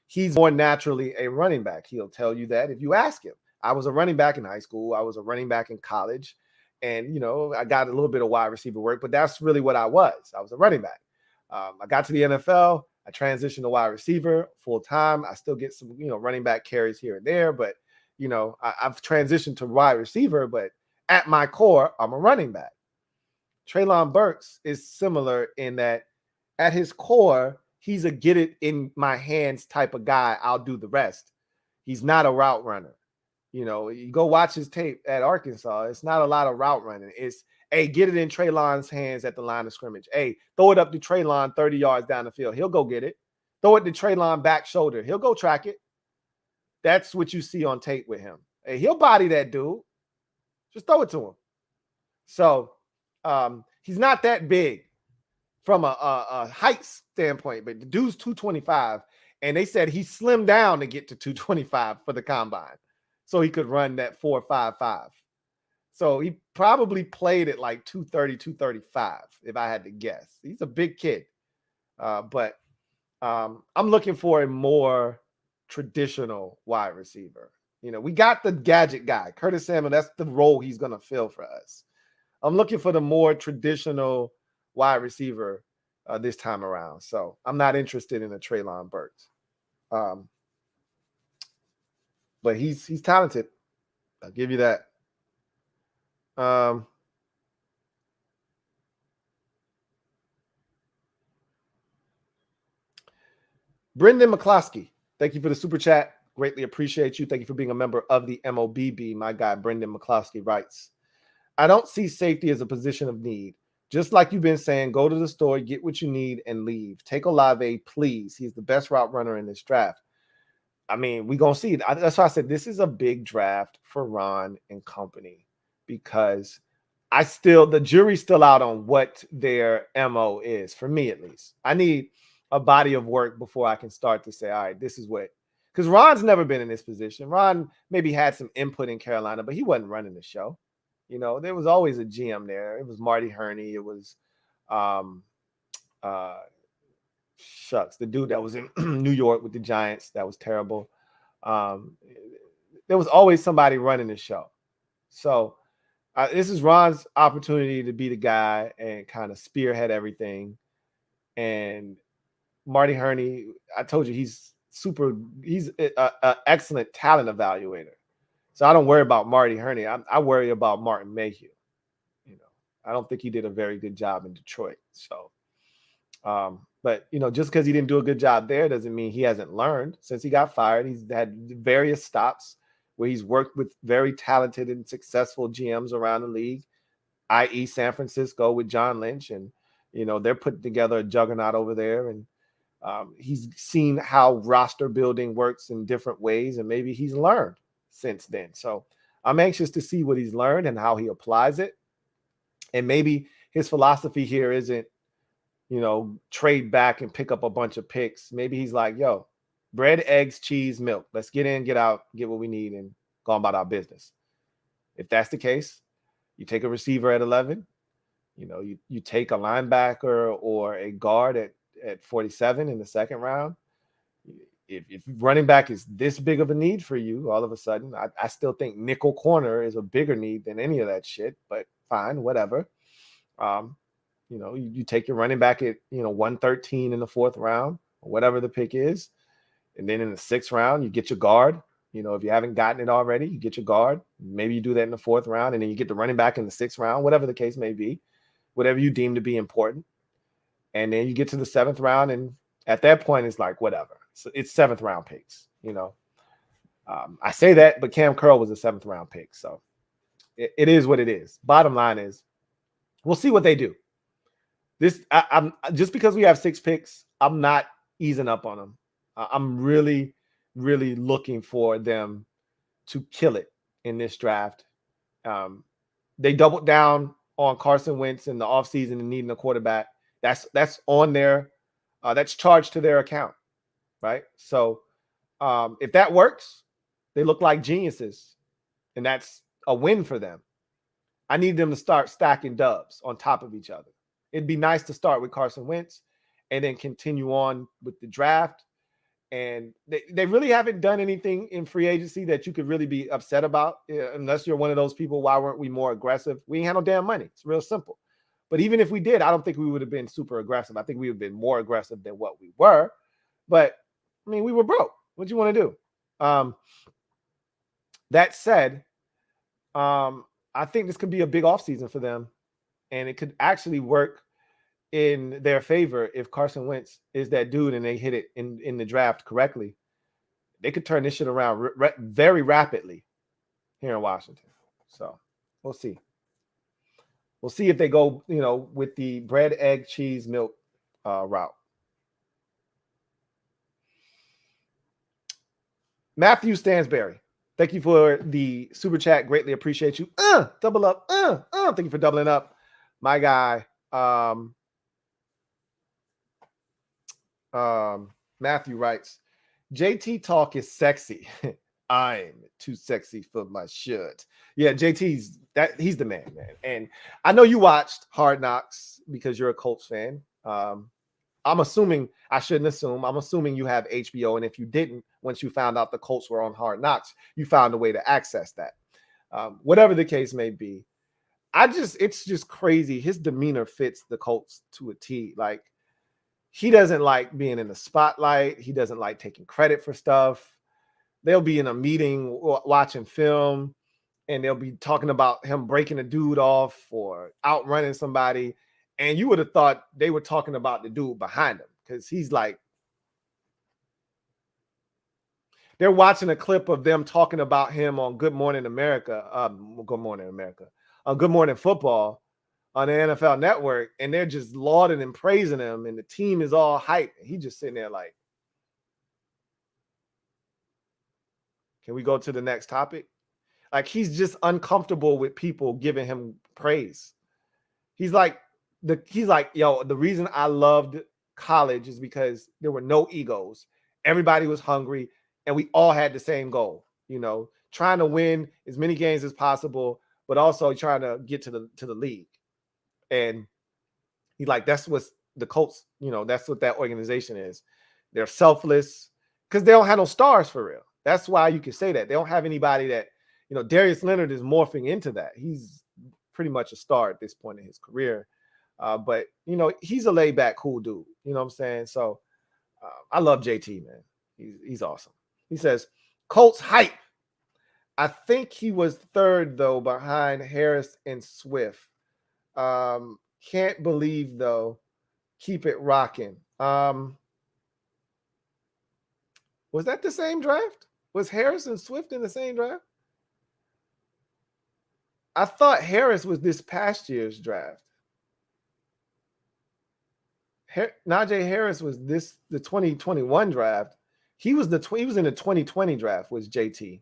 He's more naturally a running back. He'll tell you that if you ask him. I was a running back in high school. I was a running back in college. And, you know, I got a little bit of wide receiver work, but that's really what I was. I was a running back. I got to the NFL. I transitioned to wide receiver full time. I still get some, you know, running back carries here and there, but, you know, I've transitioned to wide receiver, but at my core, I'm a running back. Treylon Burks is similar in that at his core, he's a get it in my hands type of guy. I'll do the rest. He's not a route runner. You know, you go watch his tape at Arkansas. It's not a lot of route running. It's, hey, get it in Treylon's hands at the line of scrimmage. Hey, throw it up to Treylon 30 yards down the field. He'll go get it. Throw it to Treylon back shoulder. He'll go track it. That's what you see on tape with him. Hey, he'll body that dude. Just throw it to him. So he's not that big from a height standpoint, but the dude's 225, and they said he slimmed down to get to 225 for the combine. So he could run that 4.55. So he probably played at like 230, 235, if I had to guess. He's a big kid. But I'm looking for a more traditional wide receiver. You know, we got the gadget guy, Curtis Samuel. That's the role he's going to fill for us. I'm looking for the more traditional wide receiver this time around. So I'm not interested in a Treylon Burks. But he's talented. I'll give you that. Brendan McCloskey, thank you for the super chat. Greatly appreciate you. Thank you for being a member of the MOBB. My guy, Brendan McCloskey, writes, I don't see safety as a position of need. Just like you've been saying, go to the store, get what you need, and leave. Take Olave, please. He's the best route runner in this draft. I mean, we're going to see. That's why I said this is a big draft for Ron and company, because the jury's still out on what their MO is, for me at least. I need a body of work before I can start to say, all right, this is what, because Ron's never been in this position. Ron maybe had some input in Carolina, but he wasn't running the show. You know, there was always a GM there. It was Marty Herney. It was, the dude that was in New York with the Giants. That was terrible. There was always somebody running the show. So this is Ron's opportunity to be the guy and kind of spearhead everything. And Marty Herney, I told you, he's an excellent talent evaluator. So I don't worry about Marty Herney. I worry about Martin Mayhew. You know, I don't think he did a very good job in Detroit. So, but you know, just because he didn't do a good job there doesn't mean he hasn't learned. Since he got fired, he's had various stops where he's worked with very talented and successful GMs around the league, i.e. San Francisco with John Lynch. And, you know, they're putting together a juggernaut over there. And he's seen how roster building works in different ways. And maybe he's learned since then. So I'm anxious to see what he's learned and how he applies it. And maybe his philosophy here isn't, you know, trade back and pick up a bunch of picks. Maybe he's like, yo, bread, eggs, cheese, milk. Let's get in, get out, get what we need, and go on about our business. If that's the case, you take a receiver at 11. You know, you take a linebacker or a guard at 47 in the second round. If running back is this big of a need for you, all of a sudden, I still think nickel corner is a bigger need than any of that shit, but fine, whatever. You know, you take your running back at, 113 in the fourth round, or whatever the pick is. And then in the sixth round, you get your guard. You know, if you haven't gotten it already, you get your guard. Maybe you do that in the fourth round, and then you get the running back in the sixth round, whatever the case may be, whatever you deem to be important. And then you get to the seventh round, and at that point, it's like, whatever. So it's seventh round picks, you know. I say that, but Cam Curl was a seventh round pick. So it is what it is. Bottom line is, We'll see what they do. I'm just because we have 6 picks, I'm not easing up on them. I'm really, really looking for them to kill it in this draft. They doubled down on Carson Wentz in the offseason and needing a quarterback. That's on their that's charged to their account, right? So if that works, they look like geniuses, and that's a win for them. I need them to start stacking dubs on top of each other. It'd be nice to start with Carson Wentz and then continue on with the draft. And they really haven't done anything in free agency that you could really be upset about, unless you're one of those people. Why weren't we more aggressive? We ain't had no damn money. It's real simple. But even if we did, I don't think we would have been super aggressive. I think we would have been more aggressive than what we were. But, I mean, we were broke. What do you want to do? That said, I think this could be a big offseason for them. And it could actually work in their favor if Carson Wentz is that dude and they hit it in the draft correctly. They could turn this shit around very rapidly here in Washington. So we'll see. We'll see if they go, with the bread, egg, cheese, milk route. Matthew Stansberry, thank you for the super chat. Greatly appreciate you. Double up. Thank you for doubling up, my guy. Matthew writes, JT talk is sexy. I'm too sexy for my shirt. Yeah, he's the man. And I know you watched Hard Knocks because you're a Colts fan. I'm assuming, I shouldn't assume, I'm assuming you have HBO. And if you didn't, once you found out the Colts were on Hard Knocks, you found a way to access that. Whatever the case may be, it's just crazy. His demeanor fits the Colts to a T. Like, he doesn't like being in the spotlight. He doesn't like taking credit for stuff. They'll be in a meeting watching film, and they'll be talking about him breaking a dude off or outrunning somebody. And you would have thought they were talking about the dude behind him, because he's like, they're watching a clip of them talking about him on Good Morning America. Good Morning Football on the NFL Network, and they're just lauding and praising him, and the team is all hyped. And he's just sitting there like, can we go to the next topic? Like, he's just uncomfortable with people giving him praise. He's like, yo, the reason I loved college is because there were no egos. Everybody was hungry, and we all had the same goal, trying to win as many games as possible, but also trying to get to the league. And he's like, that's what the Colts, that's what that organization is. They're selfless because they don't have no stars for real. That's why you can say that. They don't have anybody that, Darius Leonard is morphing into that. He's pretty much a star at this point in his career. But, he's a laid back, cool dude. You know what I'm saying? So I love JT, man. He's awesome. He says, Colts hype. I think he was third, though, behind Harris and Swift. Can't believe, though. Keep it rocking. Was that the same draft? Was Harris and Swift in the same draft? I thought Harris was this past year's draft. Najee Harris was the 2021 draft. He was in the 2020 draft, was JT.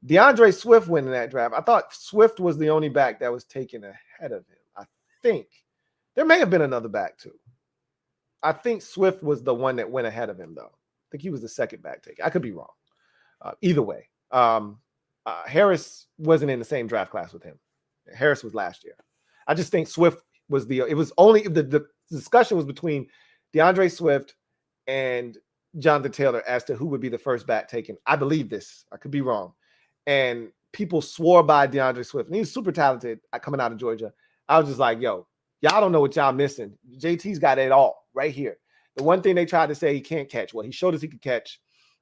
DeAndre Swift went in that draft. I thought Swift was the only back that was taken ahead of him. I think there may have been another back too. I think Swift was the one that went ahead of him, though. I think he was the second back taken. I could be wrong. Either way, Harris wasn't in the same draft class with him. Harris was last year. I just think Swift was it was only the discussion was between DeAndre Swift and Jonathan Taylor as to who would be the first back taken. I believe this. I could be wrong. And people swore by DeAndre Swift. And he was super talented coming out of Georgia. I was just like, yo, y'all don't know what y'all missing. JT's got it all right here. The one thing they tried to say he can't catch. Well, he showed us he could catch,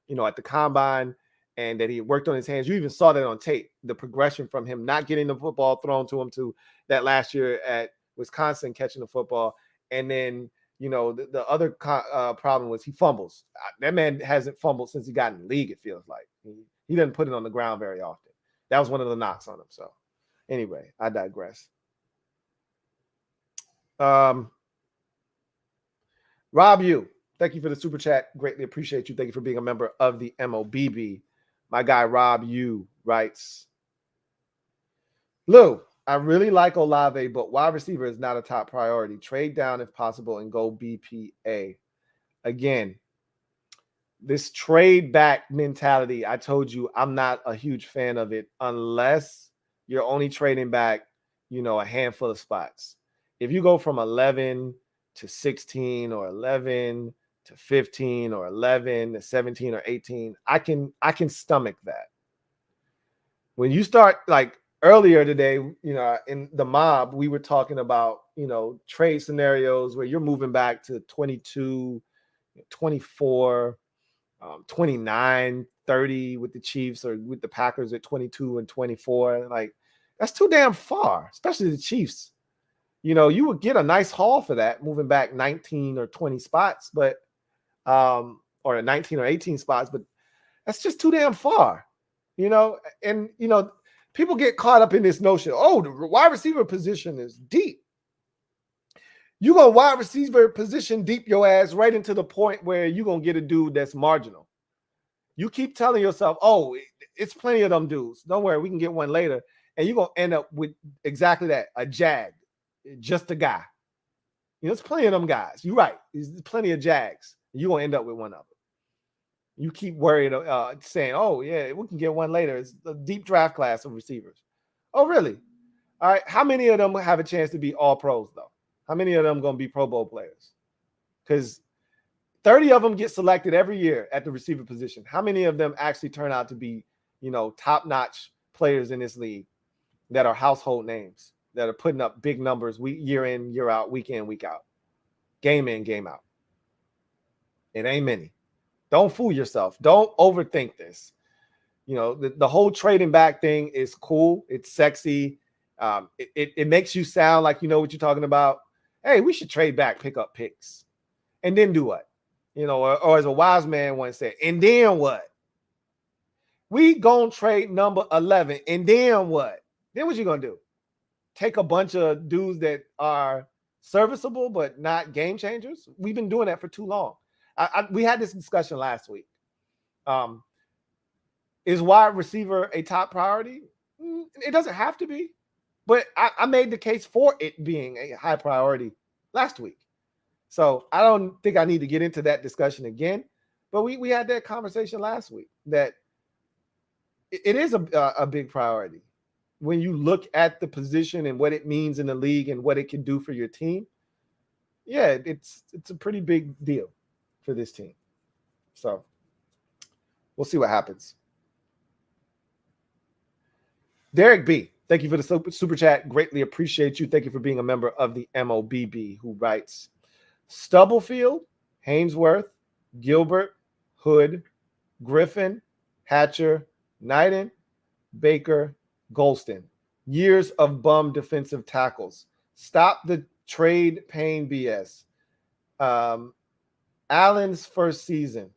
at the combine, and that he worked on his hands. You even saw that on tape, the progression from him not getting the football thrown to him to that last year at Wisconsin catching the football. And then, the other problem was he fumbles. That man hasn't fumbled since he got in the league, it feels like. He doesn't put it on the ground very often. That was one of the knocks on him. So anyway, I digress. Rob, thank you for the super chat. Greatly appreciate you. Thank you for being a member of the MOBB. My guy Rob writes, Lou, I really like Olave, but wide receiver is not a top priority. Trade down if possible and go BPA. Again, this trade back mentality, I told you I'm not a huge fan of it unless you're only trading back, a handful of spots. If you go from 11 to 16 or 11 to 15 or 11 to 17 or 18, I can stomach that. When you start like earlier today, in the mob, we were talking about, trade scenarios where you're moving back to 22, 24, 29, 30 with the Chiefs or with the Packers at 22 and 24. Like, that's too damn far, especially the Chiefs. You would get a nice haul for that, moving back 19 or 20 spots, but or 19 or 18 spots, but that's just too damn far. And people get caught up in this notion, oh, the wide receiver position is deep. You go wide receiver position deep your ass right into the point where you're going to get a dude that's marginal. You keep telling yourself, oh, it's plenty of them dudes. Don't worry, we can get one later. And you're going to end up with exactly that, a jag, just a guy. It's plenty of them guys. You're right. There's plenty of jags. You're going to end up with one of them. You keep worried, saying, oh, yeah, we can get one later. It's a deep draft class of receivers. Oh, really? All right. How many of them have a chance to be all pros, though? How many of them going to be Pro Bowl players? Because 30 of them get selected every year at the receiver position. How many of them actually turn out to be, top-notch players in this league that are household names, that are putting up big numbers year in, year out, week in, week out, game in, game out? It ain't many. Don't fool yourself. Don't overthink this. The whole trading back thing is cool. It's sexy. It makes you sound like you know what you're talking about. Hey, we should trade back, pick up picks. And then do what? Or as a wise man once said, and then what? We gonna trade number 11, and then what? Then what you gonna do? Take a bunch of dudes that are serviceable but not game changers? We've been doing that for too long. We had this discussion last week. Is wide receiver a top priority? It doesn't have to be, but I made the case for it being a high priority last week. So I don't think I need to get into that discussion again, but we had that conversation last week that it is a big priority. When you look at the position and what it means in the league and what it can do for your team, yeah, it's a pretty big deal for this team. So we'll see what happens. Derek B, thank you for the super chat. Greatly appreciate you. Thank you for being a member of the MOBB, who writes, Stubblefield, Hainsworth, Gilbert, Hood, Griffin, Hatcher, Knighton, Baker, Golston. Years of bum defensive tackles. Stop the trade pain BS. Allen's first season.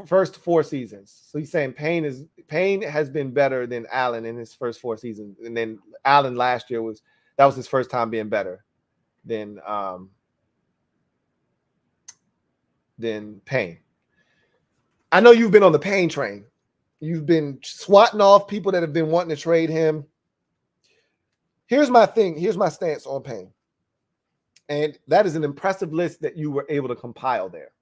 First 4 seasons. So he's saying Payne has been better than Allen in his first 4 seasons. And then Allen last year was his first time being better than Payne. I know you've been on the Payne train. You've been swatting off people that have been wanting to trade him. Here's my thing. Here's my stance on Payne. And that is an impressive list that you were able to compile there.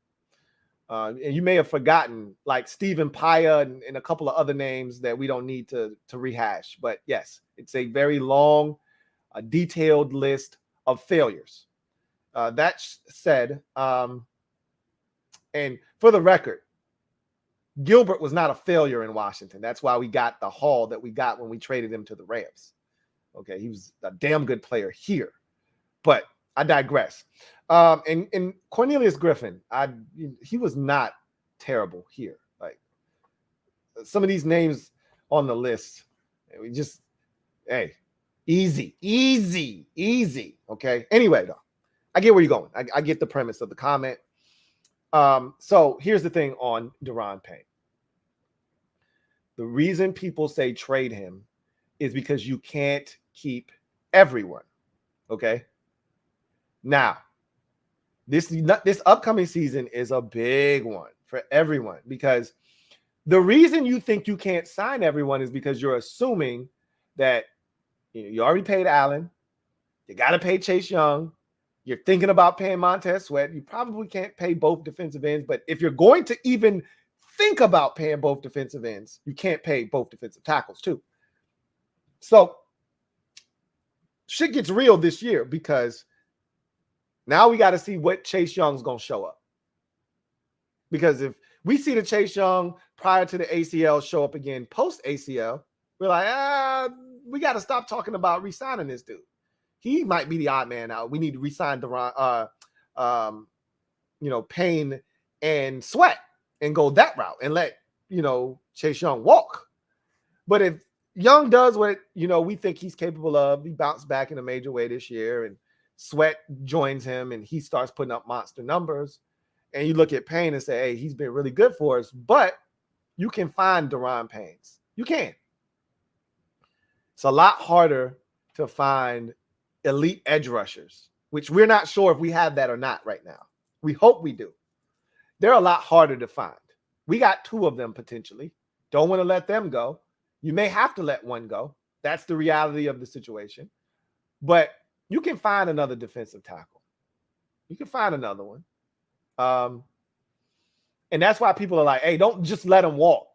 And you may have forgotten like Stephen Paya and a couple of other names that we don't need to rehash. But yes, it's a very long, detailed list of failures. That said, and for the record, Gilbert was not a failure in Washington. That's why we got the haul that we got when we traded him to the Rams. Okay, he was a damn good player here. But I digress. And Cornelius Griffin, he was not terrible here. Like some of these names on the list, we just, hey, easy. Okay. Anyway, though, I get where you're going. I get the premise of the comment. So here's the thing on Daron Payne. The reason people say trade him is because you can't keep everyone. Okay. Now, this upcoming season is a big one for everyone, because the reason you think you can't sign everyone is because you're assuming that you already paid Allen, you got to pay Chase Young, you're thinking about paying Montez Sweat. You probably can't pay both defensive ends, but if you're going to even think about paying both defensive ends, you can't pay both defensive tackles too. So shit gets real this year, because now we got to see what Chase Young's going to show up. Because if we see the Chase Young prior to the ACL show up again post ACL, we're like, we got to stop talking about re-signing this dude. He might be the odd man out. We need to re-sign Payne and Sweat and go that route and let, Chase Young walk. But if Young does what, we think he's capable of, he bounced back in a major way this year, and Sweat joins him and he starts putting up monster numbers, and you look at Payne and say, hey, he's been really good for us, but you can find Daron Paynes. You can. It's a lot harder to find elite edge rushers, which we're not sure if we have that or not right now. We hope we do. They're a lot harder to find. We got 2 of them potentially. Don't want to let them go. You may have to let one go. That's the reality of the situation. But you can find another defensive tackle. You can find another one. And that's why people are like, hey, don't just let him walk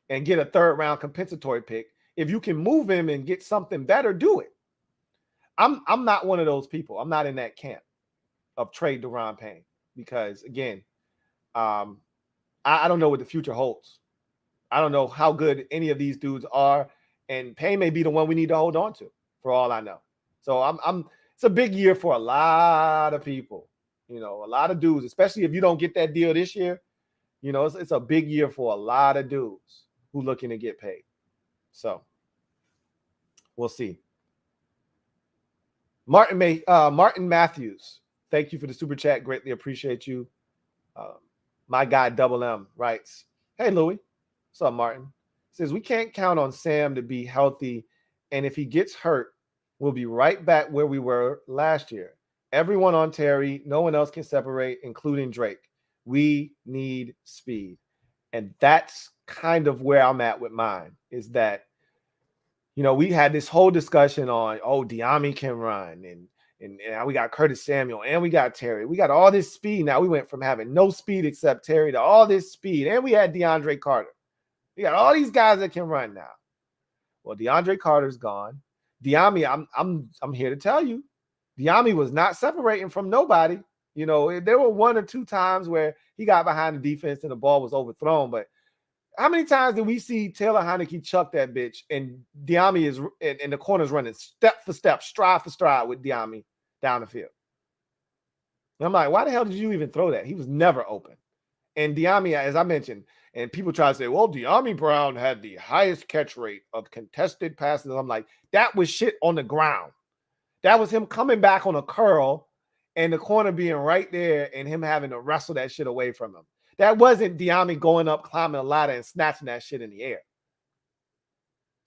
and get a 3rd round compensatory pick. If you can move him and get something better, do it. I'm not one of those people. I'm not in that camp of trade Daron Payne, because again, I don't know what the future holds. I don't know how good any of these dudes are, and Payne may be the one we need to hold on to, for all I know. So it's a big year for a lot of people, a lot of dudes, especially if you don't get that deal this year. It's a big year for a lot of dudes who looking to get paid. So we'll see. Martin Matthews, thank you for the super chat. Greatly appreciate you. My guy Double M writes, hey, Louie. What's up, Martin? Says, we can't count on Sam to be healthy, and if he gets hurt, we'll be right back where we were last year. Everyone on Terry, no one else can separate, including Drake. We need speed. And that's kind of where I'm at with mine, is that, we had this whole discussion on, Diami can run, and we got Curtis Samuel, and we got Terry. We got all this speed. Now we went from having no speed except Terry to all this speed, and we had DeAndre Carter. We got all these guys that can run now. Well, DeAndre Carter's gone. Diami, I'm here to tell you, Diami was not separating from nobody. There were 1 or 2 times where he got behind the defense and the ball was overthrown, but how many times did we see Taylor Heineke chuck that bitch and Diami is in the corners running step for step, stride for stride with Diami down the field? And I'm like, why the hell did you even throw that? He was never open. And Diami, as I mentioned, and people try to say, well, Diami Brown had the highest catch rate of contested passes. I'm like, that was shit on the ground. That was him coming back on a curl and the corner being right there and him having to wrestle that shit away from him. That wasn't Diami going up, climbing a ladder, and snatching that shit in the air.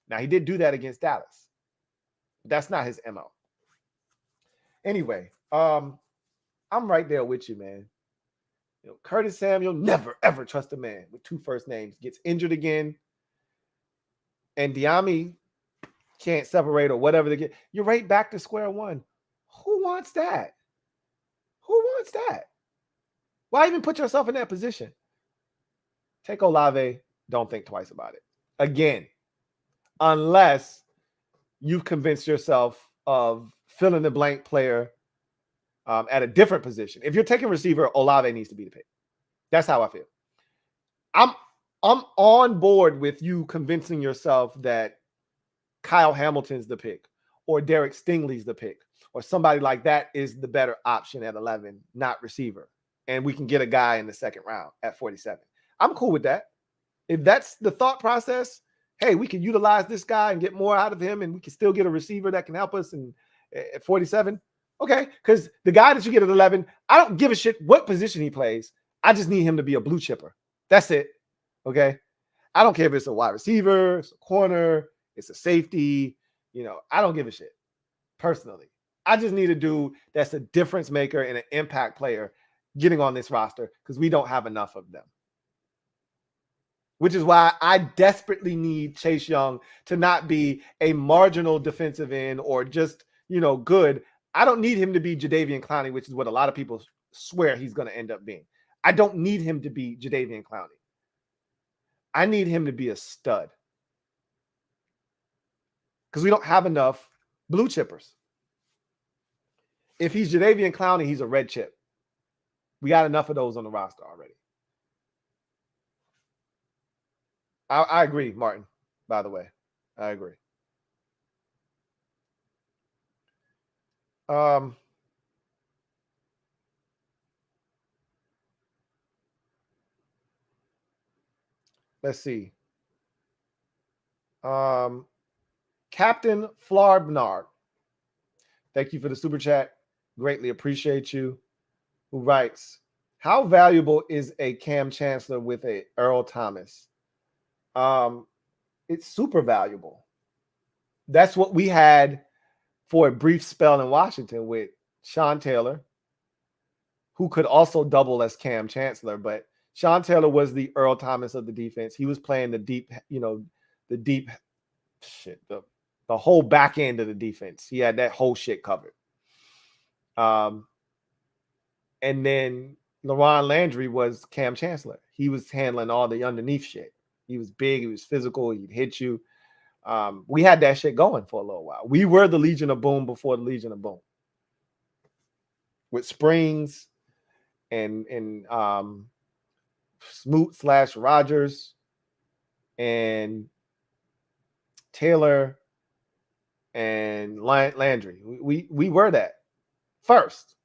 Now, he did do that against Dallas. But that's not his MO. Anyway, I'm right there with you, man. Curtis Samuel, never, ever trust a man with 2 first names, gets injured again, and Diami can't separate or whatever they get. You're right back to square one. Who wants that? Who wants that? Why even put yourself in that position? Take Olave. Don't think twice about it. Again, unless you've convinced yourself of fill in the blank player at a different position. If you're taking receiver, Olave needs to be the pick. That's how I feel. I'm on board with you convincing yourself that Kyle Hamilton's the pick, or Derek Stingley's the pick, or somebody like that is the better option at 11, not receiver. And we can get a guy in the 2nd round at 47. I'm cool with that. If that's the thought process, hey, we can utilize this guy and get more out of him, and we can still get a receiver that can help us at 47. Okay, because the guy that you get at 11, I don't give a shit what position he plays. I just need him to be a blue chipper. That's it. Okay? I don't care if it's a wide receiver, it's a corner, it's a safety. I don't give a shit. Personally, I just need a dude that's a difference maker and an impact player getting on this roster because we don't have enough of them. Which is why I desperately need Chase Young to not be a marginal defensive end or just, good. I don't need him to be Jadeveon Clowney, which is what a lot of people swear he's going to end up being. I don't need him to be Jadeveon Clowney. I need him to be a stud. Because we don't have enough blue chippers. If he's Jadeveon Clowney, he's a red chip. We got enough of those on the roster already. I agree, Martin, by the way. I agree. Let's see. Captain Flarbnard. Thank you for the super chat. Greatly appreciate you. Who writes, how valuable is a Cam Chancellor with a Earl Thomas? It's super valuable. That's what we had for a brief spell in Washington with Sean Taylor, who could also double as Cam Chancellor, but Sean Taylor was the Earl Thomas of the defense. He was playing the deep, the whole back end of the defense. He had that whole shit covered. And then LaRon Landry was Cam Chancellor. He was handling all the underneath shit. He was big. He was physical. He'd hit you. We had that shit going for a little while. We were the Legion of Boom before the Legion of Boom. With Springs and Smoot/Rogers and Taylor and Landry. We were that first,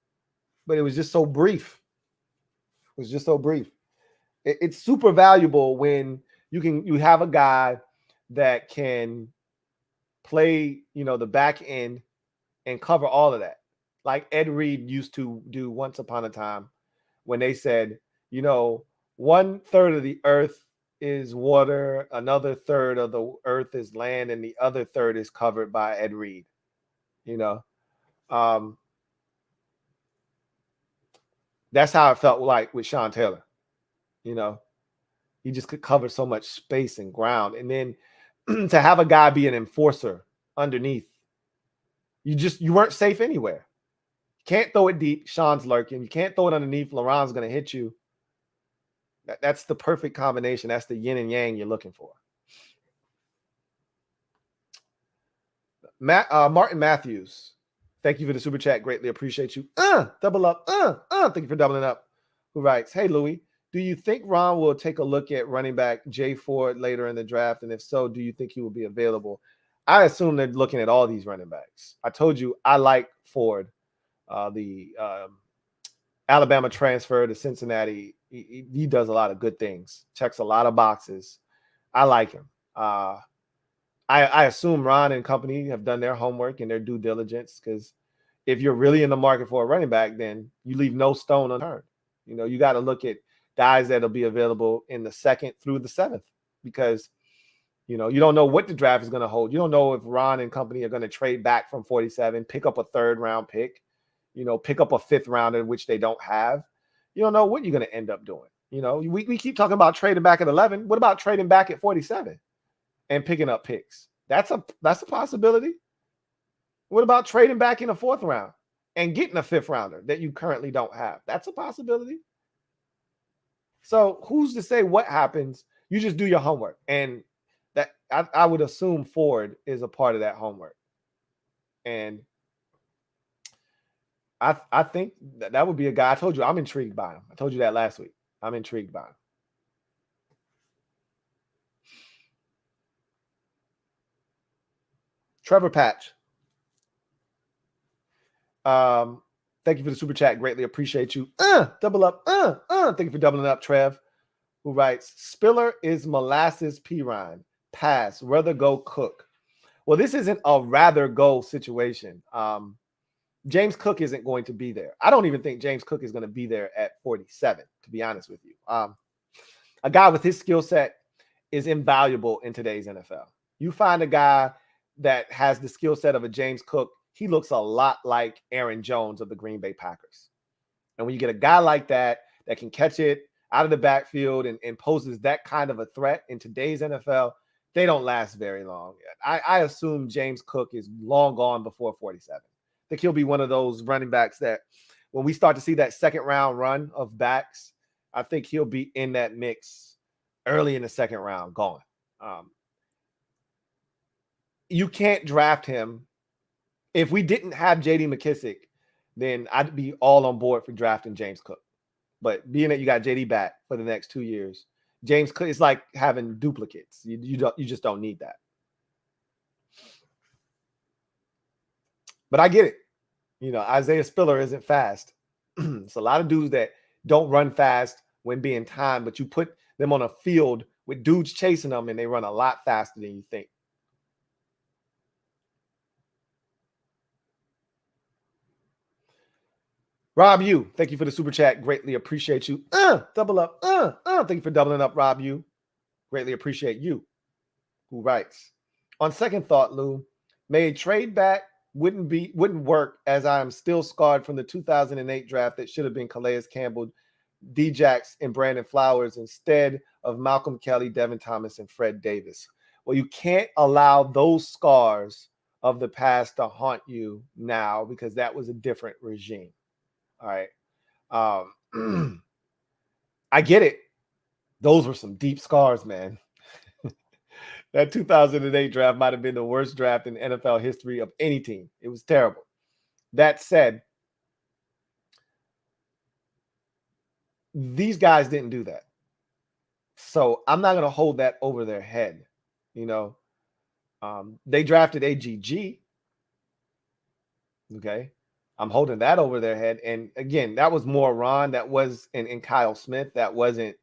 but it was just so brief. It's super valuable when you have a guy that can play, the back end and cover all of that. Like Ed Reed used to do once upon a time when they said, 1/3 of the earth is water, another third of the earth is land, and the other third is covered by Ed Reed. That's how it felt like with Sean Taylor. He just could cover so much space and ground. And then to have a guy be an enforcer underneath, you weren't safe anywhere. You can't throw it deep. Sean's lurking. You can't throw it underneath. LaRon's going to hit you. That's the perfect combination. That's the yin and yang you're looking for. Martin Matthews, thank you for the super chat. Greatly appreciate you. Double up. Thank you for doubling up. Who writes, hey, Louie, do you think Ron will take a look at running back Jay Ford later in the draft? And if so, do you think he will be available? I assume they're looking at all these running backs. I told you I like Ford, the Alabama transfer to Cincinnati. He does a lot of good things, checks a lot of boxes. I like him. I assume Ron and company have done their homework and their due diligence, because if you're really in the market for a running back, then you leave no stone unturned. You got to look at guys that'll be available in the 2nd through the 7th, because you don't know what the draft is going to hold. You don't know if Ron and company are going to trade back from 47, pick up a 3rd round pick, pick up a 5th rounder, which they don't have. You don't know what you're going to end up doing. We keep talking about trading back at 11. What about trading back at 47 and picking up picks? That's a possibility. What about trading back in the 4th round and getting a 5th rounder that you currently don't have? That's a possibility. So who's to say what happens? You just do your homework. And that I would assume Ford is a part of that homework. And I think that would be a guy. I told you I'm intrigued by him. I told you that last week. I'm intrigued by him. Trevor Patch. Thank you for the super chat. Greatly appreciate you. Double up. Thank you for doubling up, Trev. Who writes, Spiller is molasses pirine. Pass. Rather go cook. Well, this isn't a rather go situation. James Cook isn't going to be there. I don't even think James Cook is going to be there at 47, to be honest with you. A guy with his skill set is invaluable in today's NFL. You find a guy that has the skill set of a James Cook, he looks a lot like Aaron Jones of the Green Bay Packers. And when you get a guy like that can catch it out of the backfield and poses that kind of a threat in today's NFL, they don't last very long. I assume James Cook is long gone before 47. I think he'll be one of those running backs that when we start to see that second round run of backs, I think he'll be in that mix early in the second round gone. You can't draft him. If we didn't have J.D. McKissick, then I'd be all on board for drafting James Cook. But being that you got J.D. back for the next 2 years, James Cook, it's like having duplicates. You just don't need that. But I get it. Isaiah Spiller isn't fast. It's a lot of dudes that don't run fast when being timed, but you put them on a field with dudes chasing them and they run a lot faster than you think. Rob U, thank you for the super chat. Greatly appreciate you. Double up. Thank you for doubling up, Rob U. Greatly appreciate you. Who writes, on second thought, Lou, may a trade back wouldn't work, as I am still scarred from the 2008 draft that should have been Calais Campbell, Djax, and Brandon Flowers instead of Malcolm Kelly, Devin Thomas, and Fred Davis. Well, you can't allow those scars of the past to haunt you now because that was a different regime. All right. I get it. Those were some deep scars, man. That 2008 draft might have been the worst draft in NFL history of any team. It was terrible. That said, these guys didn't do that. So I'm not going to hold that over their head. They drafted AGG. Okay. I'm holding that over their head. And again, that was more Ron. That was in Kyle Smith. That wasn't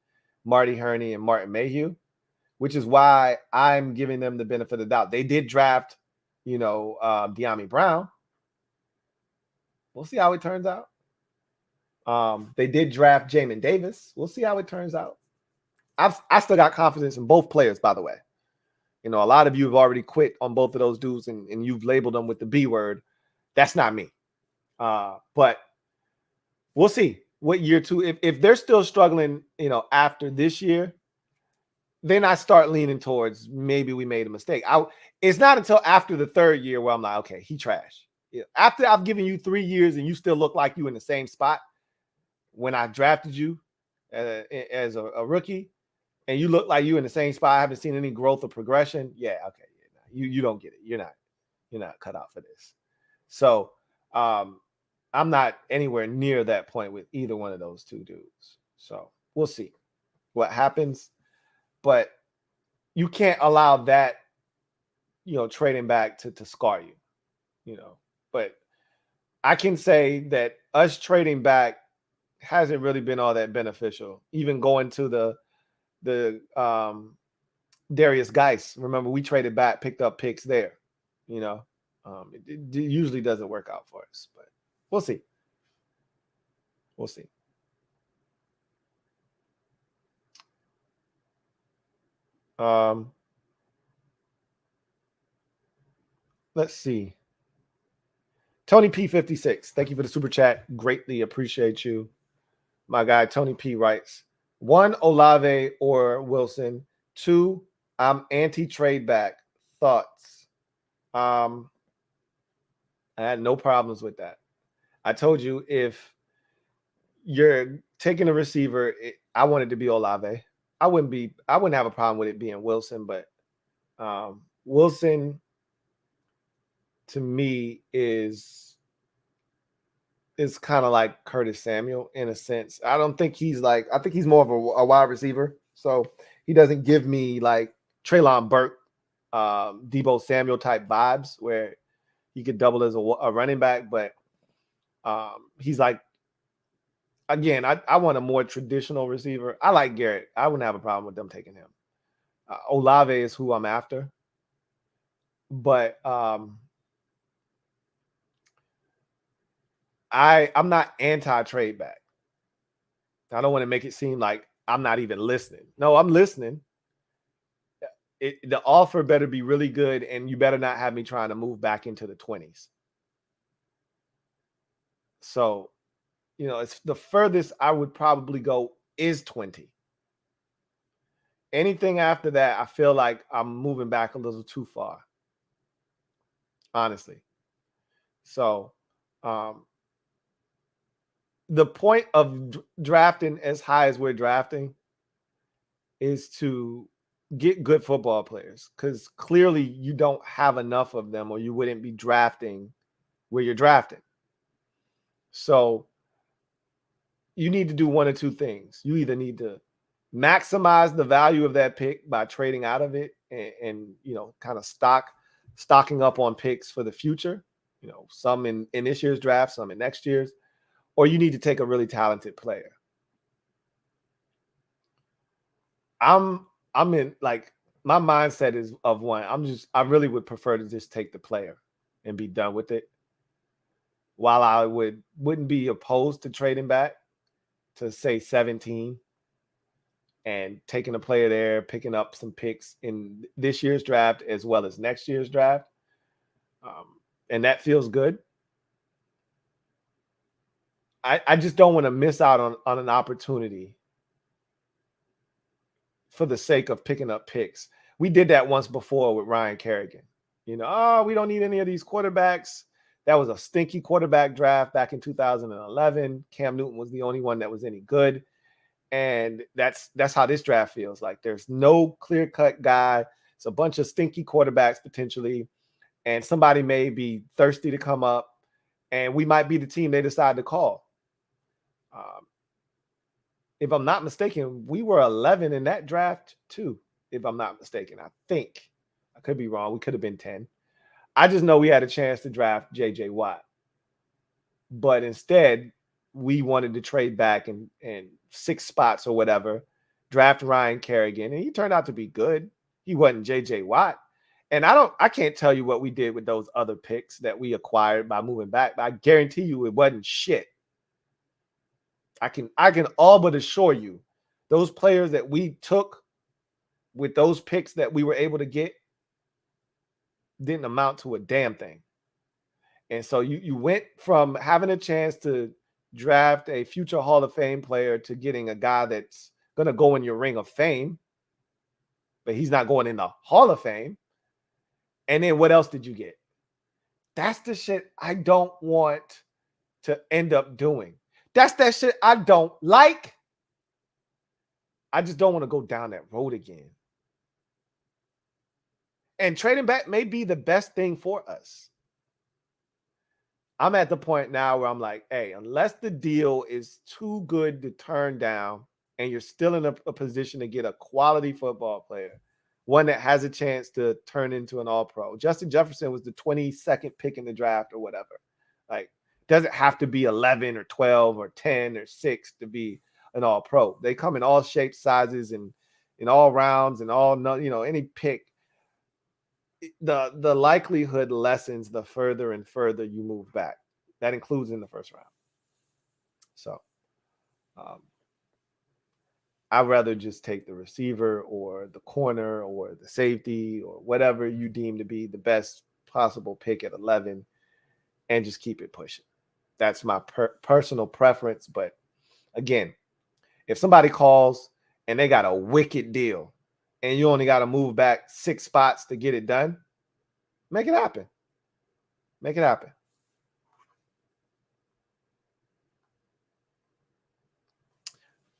Marty Herney and Martin Mayhew, which is why I'm giving them the benefit of the doubt. They did draft, De'Ami Brown. We'll see how it turns out. They did draft Jamin Davis. We'll see how it turns out. I still got confidence in both players, by the way. A lot of you have already quit on both of those dudes and you've labeled them with the B word. That's not me. But we'll see what year two. If they're still struggling, after this year, then I start leaning towards maybe we made a mistake. It's not until after the third year where I'm like, okay, he trash. After I've given you 3 years and you still look like you in the same spot when I drafted you as a rookie, and you look like you in the same spot, I haven't seen any growth or progression. Yeah, okay, you don't get it. You're not cut out for this. So I'm not anywhere near that point with either one of those two dudes. So we'll see what happens. But you can't allow that, trading back to scar you, But I can say that us trading back hasn't really been all that beneficial. Even going to the Darius Geis. Remember, we traded back, picked up picks there. It usually doesn't work out for us, but we'll see. We'll see. Let's see. Tony P56, thank you for the super chat. Greatly appreciate you. My guy Tony P writes, 1, Olave or Wilson. 2, I'm anti-trade back. Thoughts? I had no problems with that. I told you if you're taking a receiver, I want it to be Olave. I wouldn't have a problem with it being Wilson, but Wilson to me is kind of like Curtis Samuel in a sense. I think he's more of a wide receiver. So he doesn't give me like Treylon Burke, Deebo Samuel type vibes where he could double as a running back, but he's like, again, I want a more traditional receiver. I like Garrett. I wouldn't have a problem with them taking him. Olave is who I'm after. But I'm not anti-trade back. I don't want to make it seem like I'm not even listening. No, I'm listening. The offer better be really good, and you better not have me trying to move back into the 20s. So, it's the furthest I would probably go is 20. Anything after that, I feel like I'm moving back a little too far, honestly. So, the point of drafting as high as we're drafting is to get good football players, because clearly you don't have enough of them or you wouldn't be drafting where you're drafting. So you need to do one or two things. You either need to maximize the value of that pick by trading out of it and kind of stocking up on picks for the future, some in this year's draft, some in next year's, or you need to take a really talented player. I'm in, like, my mindset is of one. I really would prefer to just take the player and be done with it. While I wouldn't be opposed to trading back to, say, 17 and taking a player there, picking up some picks in this year's draft as well as next year's draft. And that feels good. I just don't want to miss out on an opportunity for the sake of picking up picks. We did that once before with Ryan Kerrigan. We don't need any of these quarterbacks. That was a stinky quarterback draft back in 2011. Cam Newton was the only one that was any good. And that's how this draft feels. Like, there's no clear-cut guy. It's a bunch of stinky quarterbacks potentially. And somebody may be thirsty to come up. And we might be the team they decide to call. If I'm not mistaken, we were 11 in that draft too, if I'm not mistaken. I think. I could be wrong. We could have been 10. I just know we had a chance to draft J.J. Watt. But instead, we wanted to trade back in 6 spots or whatever, draft Ryan Kerrigan, and he turned out to be good. He wasn't J.J. Watt. And I can't tell you what we did with those other picks that we acquired by moving back, but I guarantee you it wasn't shit. I can all but assure you, those players that we took with those picks that we were able to get didn't amount to a damn thing. And so you went from having a chance to draft a future Hall of Fame player to getting a guy that's going to go in your ring of fame, but he's not going in the Hall of Fame. And then what else did you get? That's the shit I don't want to end up doing. That's that shit I don't like. I just don't want to go down that road again. And trading back may be the best thing for us. I'm at the point now where I'm like, hey, unless the deal is too good to turn down and you're still in a position to get a quality football player, one that has a chance to turn into an all-pro. Justin Jefferson was the 22nd pick in the draft or whatever. Like, doesn't have to be 11 or 12 or 10 or 6 to be an all-pro. They come in all shapes, sizes, and in all rounds and all, any pick. The likelihood lessens the further and further you move back. That includes in the first round. So I'd rather just take the receiver or the corner or the safety or whatever you deem to be the best possible pick at 11 and just keep it pushing. That's my personal preference. But again, if somebody calls and they got a wicked deal and you only got to move back 6 spots to get it done, make it happen. Make it happen.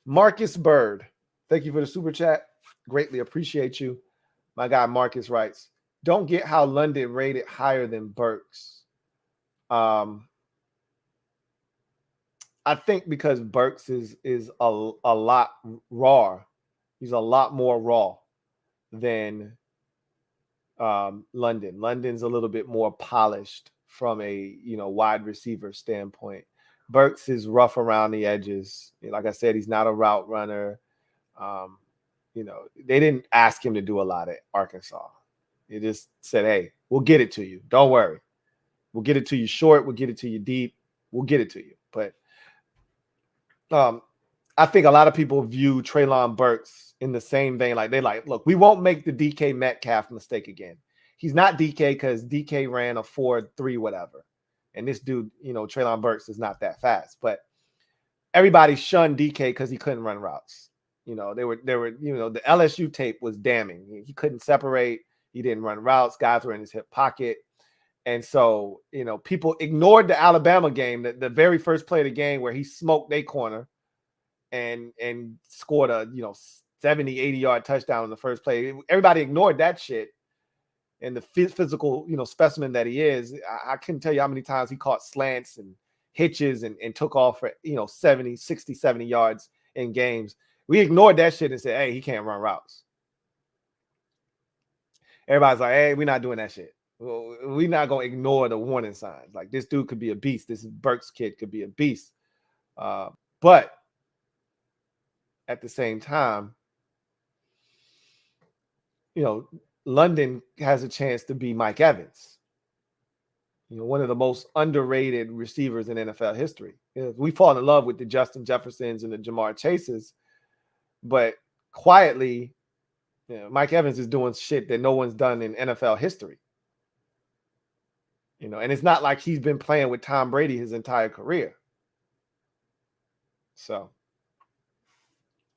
Marcus Bird, thank you for the super chat. Greatly appreciate you. My guy Marcus writes, don't get how London rated higher than Burks. I think because Burks is a lot raw. He's a lot more raw than London. London's a little bit more polished from a wide receiver standpoint. Burks is rough around the edges. Like I said, he's not a route runner. They didn't ask him to do a lot at Arkansas. They just said, hey, we'll get it to you. Don't worry. We'll get it to you short. We'll get it to you deep. We'll get it to you. But I think a lot of people view Treylon Burks in the same vein. Like, look, we won't make the DK Metcalf mistake again. He's not DK because DK ran a 4.3 whatever. And this dude, Treylon Burks is not that fast. But everybody shunned DK because he couldn't run routes. They were, the LSU tape was damning. He couldn't separate. He didn't run routes. Guys were in his hip pocket. And so, people ignored the Alabama game, the very first play of the game where he smoked a corner and scored a, 70, 80-yard touchdown in the first play. Everybody ignored that shit. And the physical, specimen that he is, I couldn't tell you how many times he caught slants and hitches and took off for, 70, 60, 70 yards in games. We ignored that shit and said, hey, he can't run routes. Everybody's like, hey, we're not doing that shit. We're not going to ignore the warning signs. Like, this dude could be a beast. This Burks kid could be a beast. But at the same time, London has a chance to be Mike Evans, one of the most underrated receivers in NFL history. We fall in love with the Justin Jeffersons and the Jamar Chases, but quietly, Mike Evans is doing shit that no one's done in NFL history. And it's not like he's been playing with Tom Brady his entire career. So,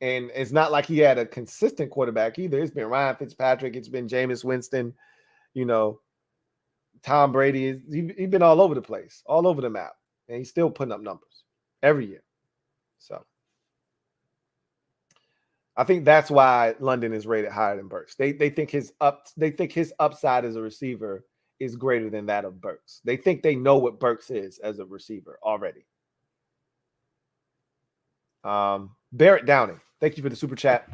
and it's not like he had a consistent quarterback either. It's been Ryan Fitzpatrick. It's been Jameis Winston. Tom Brady. He's been all over the place, all over the map. And he's still putting up numbers every year. So, I think that's why London is rated higher than Burks. They think his upside as a receiver is greater than that of Burks. They think they know what Burks is as a receiver already. Barrett Downing, thank you for the super chat.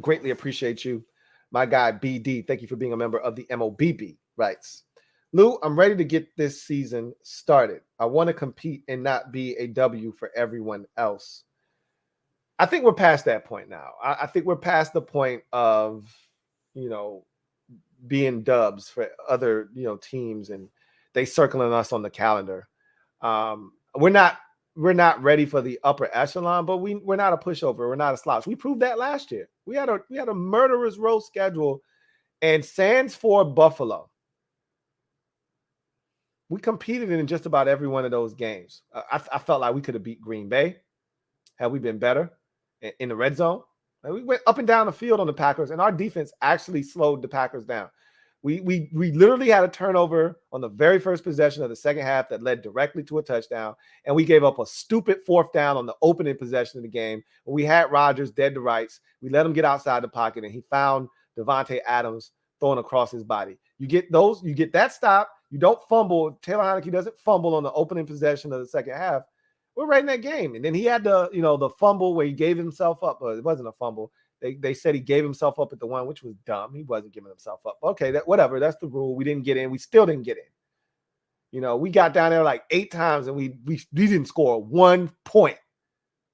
Greatly appreciate you. My guy BD, thank you for being a member of the MOBB. Writes, Lou, I'm ready to get this season started. I want to compete and not be a W for everyone else. I think we're past that point now. I think we're past the point of, being dubs for other, teams and they circling us on the calendar. We're not ready for the upper echelon, but we're not a pushover. We're not a slouch. We proved that last year. We had a murderous road schedule, and sans for Buffalo, we competed in just about every one of those games. I felt like we could have beat Green Bay had we been better in the red zone. We went up and down the field on the Packers, and our defense actually slowed the Packers down. We literally had a turnover on the very first possession of the second half that led directly to a touchdown, and we gave up a stupid fourth down on the opening possession of the game. We had Rodgers dead to rights. We let him get outside the pocket, and he found Devontae Adams throwing across his body. You get that stop. You don't fumble. Taylor Heinicke doesn't fumble on the opening possession of the second half. We're right in that game. And then he had the fumble where he gave himself up. It wasn't a fumble. They said he gave himself up at the one, which was dumb. He wasn't giving himself up. Okay, whatever. That's the rule. We didn't get in. We still didn't get in. We got down there like 8 times and we didn't score 1 point.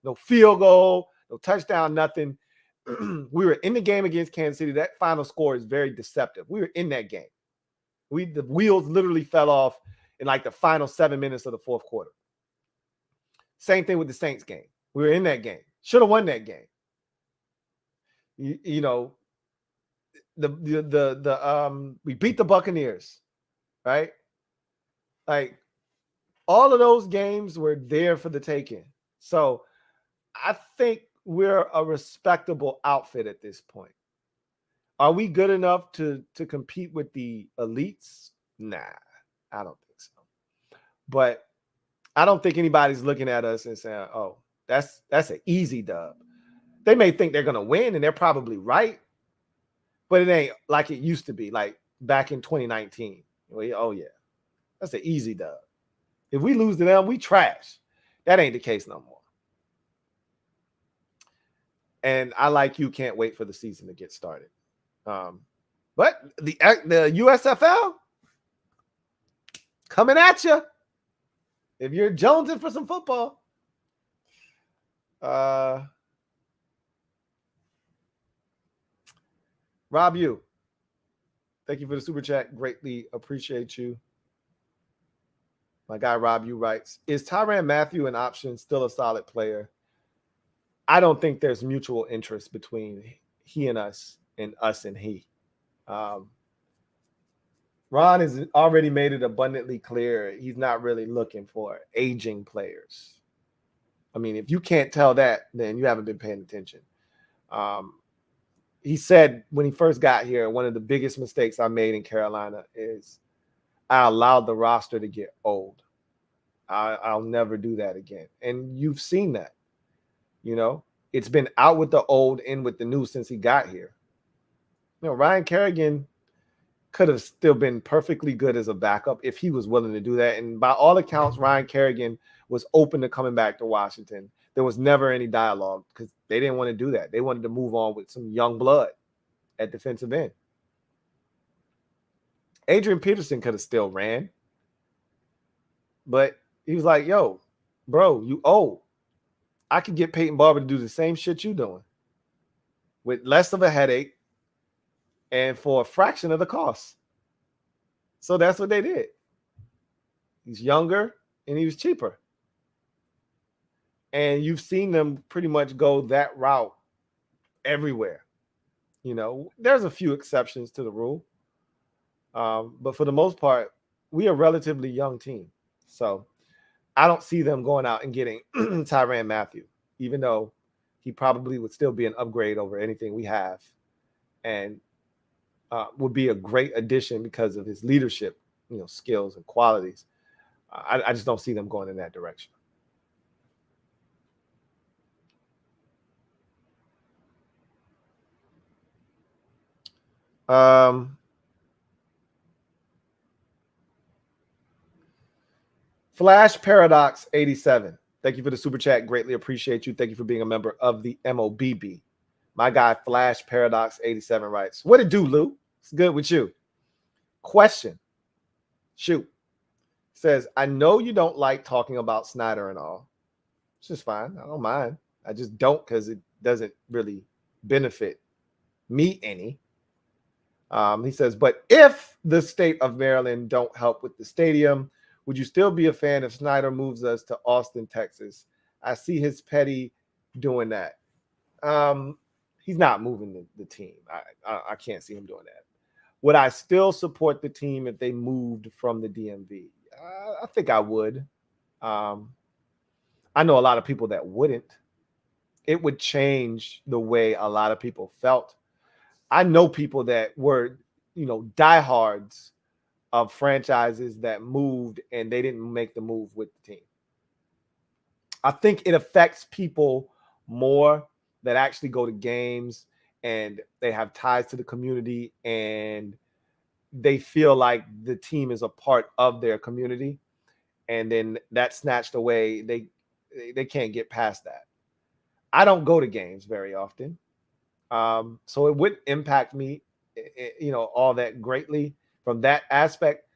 No field goal, no touchdown, nothing. We were in the game against Kansas City. That final score is very deceptive. We were in that game. The wheels literally fell off in like the final 7 minutes of the fourth quarter. Same thing with the Saints game. We were in that game. Should have won that game. We beat the Buccaneers, right? Like all of those games were there for the taking. So I think we're a respectable outfit at this point. Are we good enough to compete with the elites? Nah, I don't think so. But I don't think anybody's looking at us and saying, oh, that's an easy dub. They may think they're going to win, and they're probably right. But it ain't like it used to be, like back in 2019. Oh, yeah, that's an easy dub. If we lose to them, we trash. That ain't the case no more. And I, like you, can't wait for the season to get started. But the USFL coming at you. If you're jonesing for some football, Rob, thank you for the super chat. Greatly appreciate you. My guy Rob, writes, is Tyrann Mathieu an option? Still a solid player? I don't think there's mutual interest between he and us and us and he. Ron has already made it abundantly clear he's not really looking for aging players. I mean, if you can't tell that, then you haven't been paying attention. He said when he first got here, one of the biggest mistakes I made in Carolina is I allowed the roster to get old. I'll never do that again. And you've seen that. You know, it's been out with the old, in with the new since he got here. You know, Ryan Kerrigan could have still been perfectly good as a backup if he was willing to do that. And by all accounts, Ryan Kerrigan was open to coming back to Washington. There was never any dialogue because they didn't want to do that. They wanted to move on with some young blood at defensive end. Adrian Peterson could have still ran, but he was like, yo, bro, you old. I could get Peyton Barber to do the same shit you doing with less of a headache and for a fraction of the cost. So that's what they did. He's younger and he was cheaper. And you've seen them pretty much go that route everywhere. You know, there's a few exceptions to the rule. But for the most part, we are a relatively young team. So I don't see them going out and getting Tyrann Mathieu, even though he probably would still be an upgrade over anything we have and would be a great addition because of his leadership, you know, skills and qualities. I just don't see them going in that direction. Flash Paradox 87. Thank you for the super chat. Greatly appreciate you. Thank you for being a member of the MOBB. My guy Flash Paradox 87 writes, what it do, Lou? It's good with you. Question. Shoot. Says, I know you don't like talking about Snyder and all. It's just fine. I don't mind. I just don't because it doesn't really benefit me any. He says, but if the state of Maryland don't help with the stadium, would you still be a fan if Snyder moves us to Austin, Texas? I see his petty doing that. He's not moving the team. I can't see him doing that. Would I still support the team if they moved from the DMV? I think I would. I know a lot of people that wouldn't. It would change the way a lot of people felt. I know people that were, you know, diehards of franchises that moved and they didn't make the move with the team. I think it affects people more that actually go to games and they have ties to the community and they feel like the team is a part of their community, and then that's snatched away. They can't get past that. I don't go to games very often, so it wouldn't impact me, you know, all that greatly from that aspect.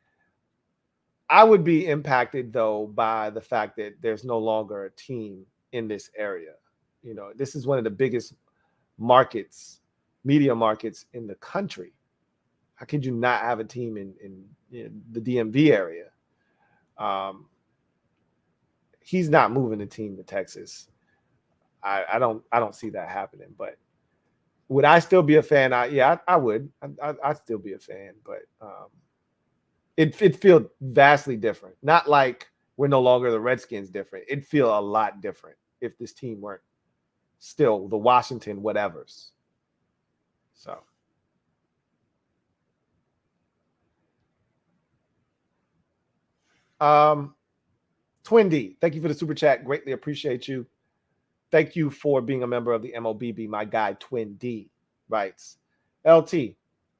I would be impacted though by the fact that there's no longer a team in this area. You know, this is one of the biggest markets, media markets in the country. How could you not have a team in the DMV area? He's not moving the team to Texas. I don't see that happening. But would I still be a fan? I would. I'd still be a fan. But it feels vastly different. Not like we're no longer the Redskins different. It'd feel a lot different if this team weren't still the Washington whatevers. So. Twin D, thank you for the super chat. Greatly appreciate you. Thank you for being a member of the MOBB. My guy, Twin D, writes, LT,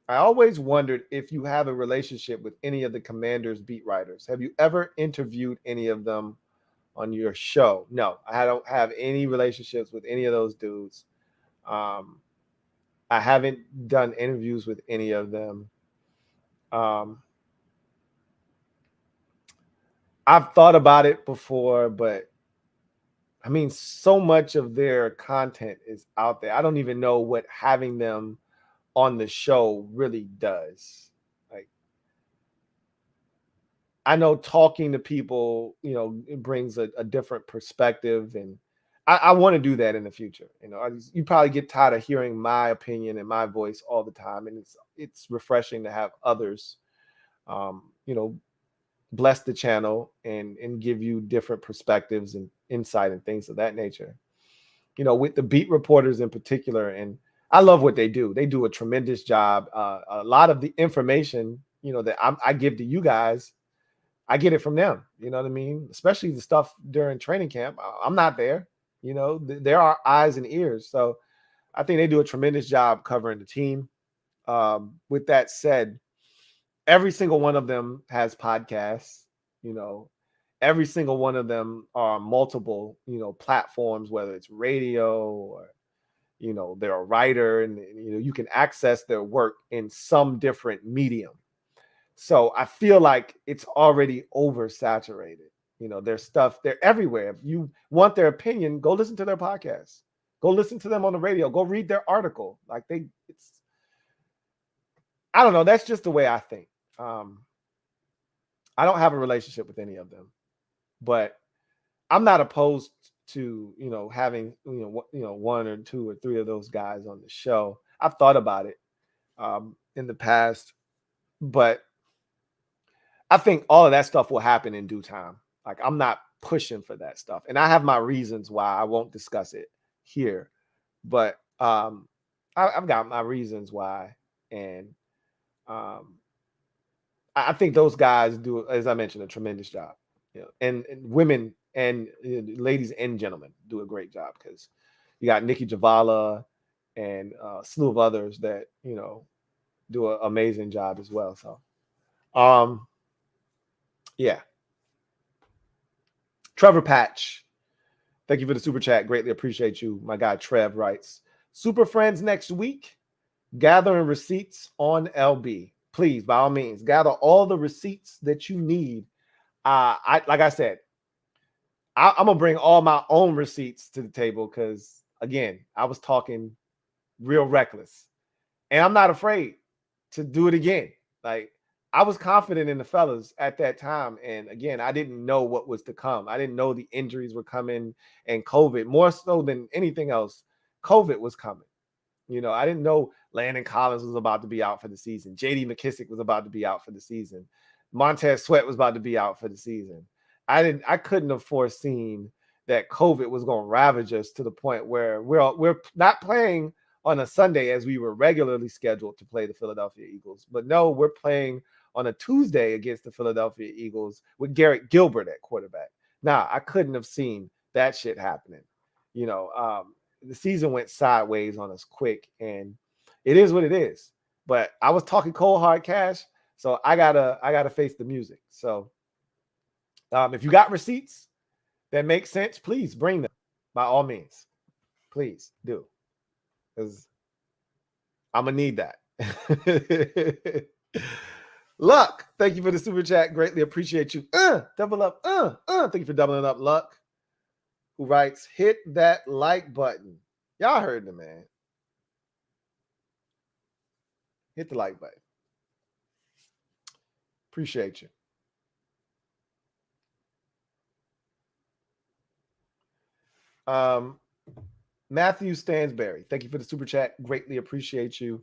I always wondered if you have a relationship with any of the Commanders beat writers. Have you ever interviewed any of them on your show? No, I don't have any relationships with any of those dudes. I haven't done interviews with any of them. I've thought about it before, but I mean, so much of their content is out there. I don't even know what having them on the show really does. Like, I know talking to people, you know, it brings a different perspective, and I want to do that in the future. You know, you probably get tired of hearing my opinion and my voice all the time, and it's refreshing to have others you know, bless the channel and give you different perspectives and insight and things of that nature. You know, with the beat reporters in particular, and I love what they do. They do a tremendous job. A lot of the information, you know, that I give to you guys, I get it from them. You know what I mean? Especially the stuff during training camp. I'm not there. You know, there are eyes and ears. So I think they do a tremendous job covering the team. With that said, every single one of them has podcasts. You know, every single one of them are multiple, you know, platforms, whether it's radio or, you know, they're a writer, and, you know, you can access their work in some different medium. So I feel like it's already oversaturated. You know, their stuff, they're everywhere. If you want their opinion, go listen to their podcast. Go listen to them on the radio. Go read their article. Like I don't know. That's just the way I think. I don't have a relationship with any of them, but I'm not opposed to, you know, having, you know, one or two or three of those guys on the show. I've thought about it in the past, but I think all of that stuff will happen in due time. Like, I'm not pushing for that stuff, and I have my reasons why. I won't discuss it here, but I've got my reasons why, and I think those guys do, as I mentioned, a tremendous job. You know, and women and ladies and gentlemen do a great job, because you got Nikki Javala and a slew of others that, you know, do an amazing job as well. So, yeah. Trevor Patch, thank you for the super chat. Greatly appreciate you. My guy Trev writes, Super Friends next week, gathering receipts on LB. Please, by all means, gather all the receipts that you need. Like I said, I'm gonna bring all my own receipts to the table, because, again, I was talking real reckless, and I'm not afraid to do it again. Like, I was confident in the fellas at that time, and again, I didn't know what was to come. I didn't know the injuries were coming, and COVID, more so than anything else, COVID was coming. You know, I didn't know Landon Collins was about to be out for the season. J.D. McKissick was about to be out for the season. Montez Sweat was about to be out for the season. I couldn't have foreseen that COVID was going to ravage us to the point where we're not playing on a Sunday as we were regularly scheduled to play the Philadelphia Eagles. But no, we're playing on a Tuesday against the Philadelphia Eagles with Garrett Gilbert at quarterback. Now, I couldn't have seen that shit happening. You know, the season went sideways on us quick, and it is what it is. But I was talking cold hard cash, so I gotta face the music. So if you got receipts that make sense, please bring them, by all means. Please do, because I'm gonna need that. Luck, thank you for the super chat. Greatly appreciate you. Double up. Thank you for doubling up, Luck. Who writes, hit that like button. Y'all heard the man. Hit the like button. Appreciate you. Matthew Stansberry, thank you for the super chat. Greatly appreciate you.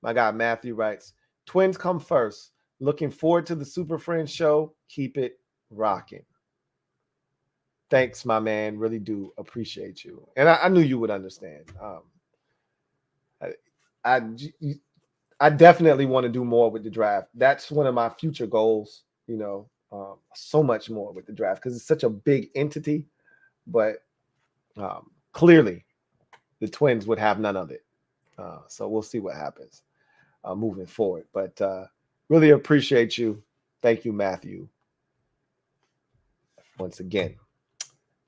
My guy Matthew writes, Twins come first. Looking forward to the Super Friends show. Keep it rocking. Thanks, my man. Really do appreciate you. And I knew you would understand. I definitely want to do more with the draft. That's one of my future goals, you know, so much more with the draft, because it's such a big entity. But clearly, the Twins would have none of it. So we'll see what happens moving forward. But really appreciate you. Thank you, Matthew. Once again.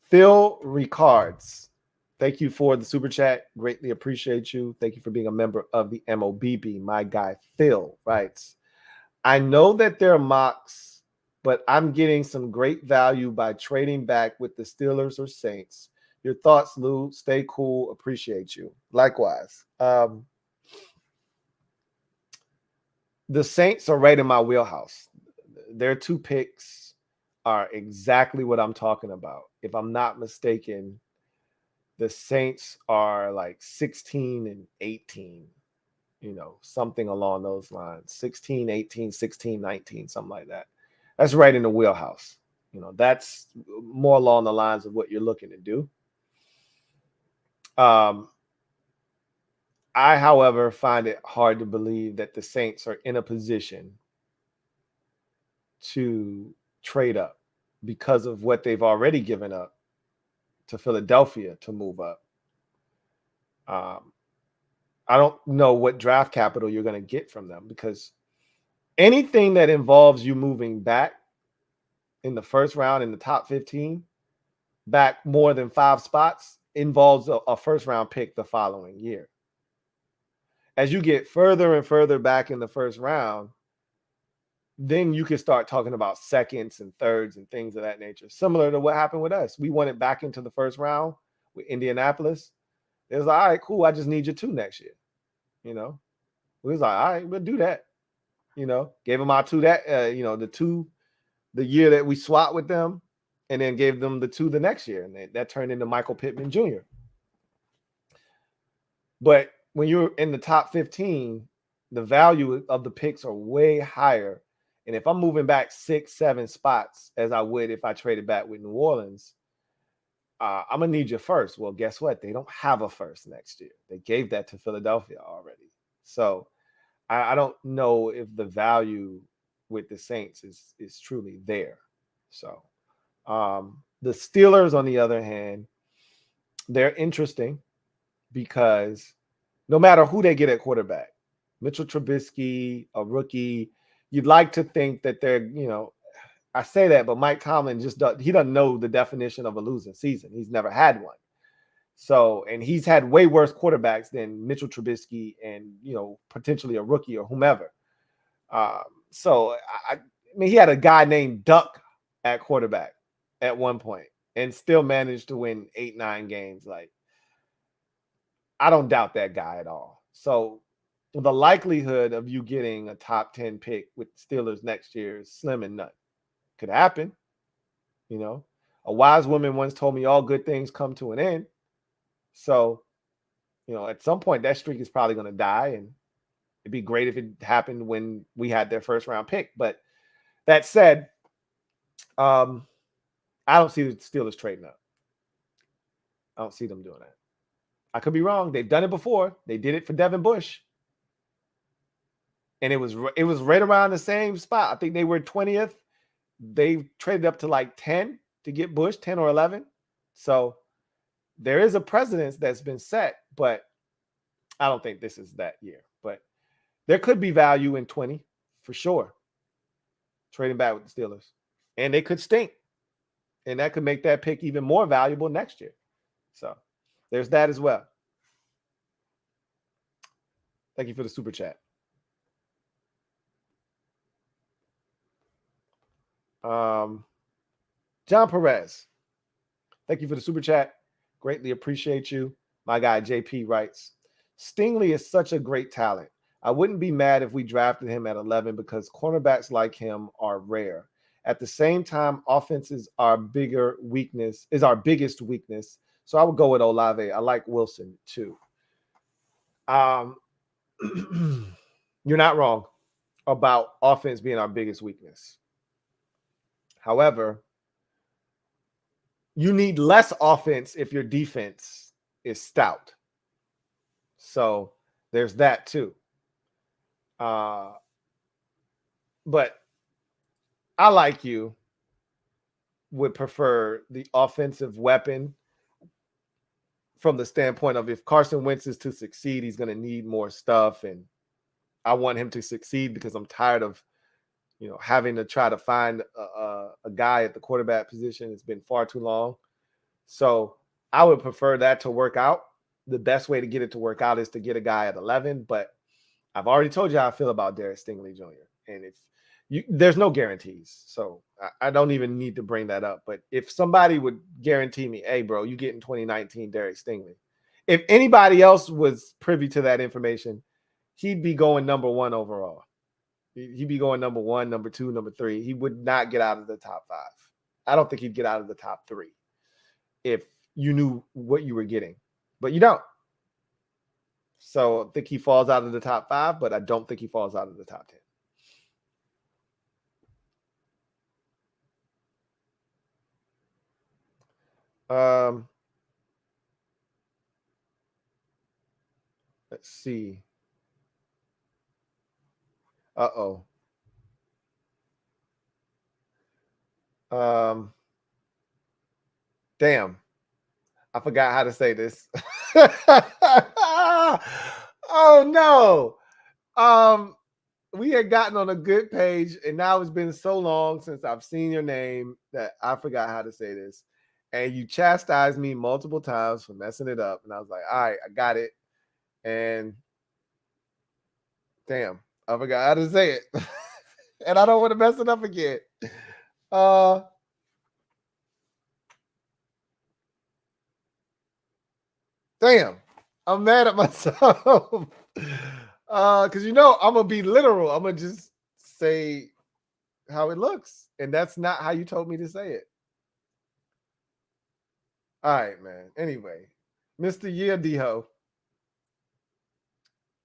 Phil Ricards, thank you for the super chat. Greatly appreciate you. Thank you for being a member of the MOBB. My guy Phil writes, I know that they're mocks, but I'm getting some great value by trading back with the Steelers or Saints. Your thoughts, Lou? Stay cool. Appreciate you. Likewise. The Saints are right in my wheelhouse. Their two picks are exactly what I'm talking about. If I'm not mistaken, the Saints are like 16 and 18. something along those lines. 16, 18, 16, 19, something like that. That's right in the wheelhouse. That's more along the lines of what you're looking to do. I, however, find it hard to believe that the Saints are in a position to trade up because of what they've already given up to Philadelphia to move up. I don't know what draft capital you're going to get from them, because anything that involves you moving back in the first round in the top 15, back more than 5 spots, involves a first round pick the following year. As you get further and further back in the first round, then you can start talking about seconds and thirds and things of that nature. Similar to what happened with us. We went back into the first round with Indianapolis. It was like, all right, cool. I just need you 2 next year. We was like, all right, we'll do that. Gave them our 2 that, the year that we swapped with them, and then gave them the 2 the next year. And that turned into Michael Pittman Jr. But when you're in the top 15, the value of the picks are way higher. And if I'm moving back 6, 7 spots, as I would if I traded back with New Orleans, I'm going to need your first. Well, guess what? They don't have a first next year. They gave that to Philadelphia already. So I don't know if the value with the Saints is truly there. So the Steelers, on the other hand, they're interesting because no matter who they get at quarterback, Mitchell Trubisky, a rookie, you'd like to think that they're, I say that, but Mike Tomlin he doesn't know the definition of a losing season. He's never had one. So, and he's had way worse quarterbacks than Mitchell Trubisky and, potentially a rookie or whomever. So, I mean, he had a guy named Duck at quarterback at one point and still managed to win 8, 9 games. Like, I don't doubt that guy at all. So, the likelihood of you getting a top 10 pick with the Steelers next year is slim and none. Could happen. A wise woman once told me all good things come to an end. So, at some point that streak is probably going to die, and it'd be great if it happened when we had their first round pick. But that said, I don't see the Steelers trading up. I don't see them doing that. I could be wrong. They've done it before. They did it for Devin Bush. And it was right around the same spot. I think they were 20th. They traded up to like 10 to get Bush, 10 or 11. So there is a precedence that's been set, but I don't think this is that year. But there could be value in 20 for sure, trading back with the Steelers. And they could stink. And that could make that pick even more valuable next year. So there's that as well. Thank you for the super chat. John Perez, thank you for the super chat. Greatly appreciate you. My guy JP writes, Stingley is such a great talent. I wouldn't be mad if we drafted him at 11 because cornerbacks like him are rare. At the same time, offenses are bigger weakness, is our biggest weakness. So I would go with Olave. I like Wilson too. You're not wrong about offense being our biggest weakness. However, you need less offense if your defense is stout. So there's that too. But I, like you, would prefer the offensive weapon from the standpoint of if Carson Wentz is to succeed, he's going to need more stuff. And I want him to succeed because I'm tired of having to try to find a guy at the quarterback position. It's been far too long. So I would prefer that to work out. The best way to get it to work out is to get a guy at 11. But I've already told you how I feel about Derek Stingley Jr. And there's no guarantees. So I don't even need to bring that up. But if somebody would guarantee me, hey, bro, you get in 2019 Derek Stingley. If anybody else was privy to that information, he'd be going number 1 overall. He'd be going number 1, number 2, number 3. He would not get out of the top 5. I don't think he'd get out of the top 3 if you knew what you were getting. But you don't. So I think he falls out of the top 5, but I don't think he falls out of the top 10. Let's see. Uh-oh. Damn. I forgot how to say this. Oh no. We had gotten on a good page, and now it's been so long since I've seen your name that I forgot how to say this. And you chastised me multiple times for messing it up. And I was like, all right, I got it. And damn, I forgot how to say it. And I don't want to mess it up again. Damn, I'm mad at myself. Because I'm gonna be literal. I'm gonna just say how it looks, and that's not how you told me to say it. All right, man. Anyway, Mr. Yeardiho.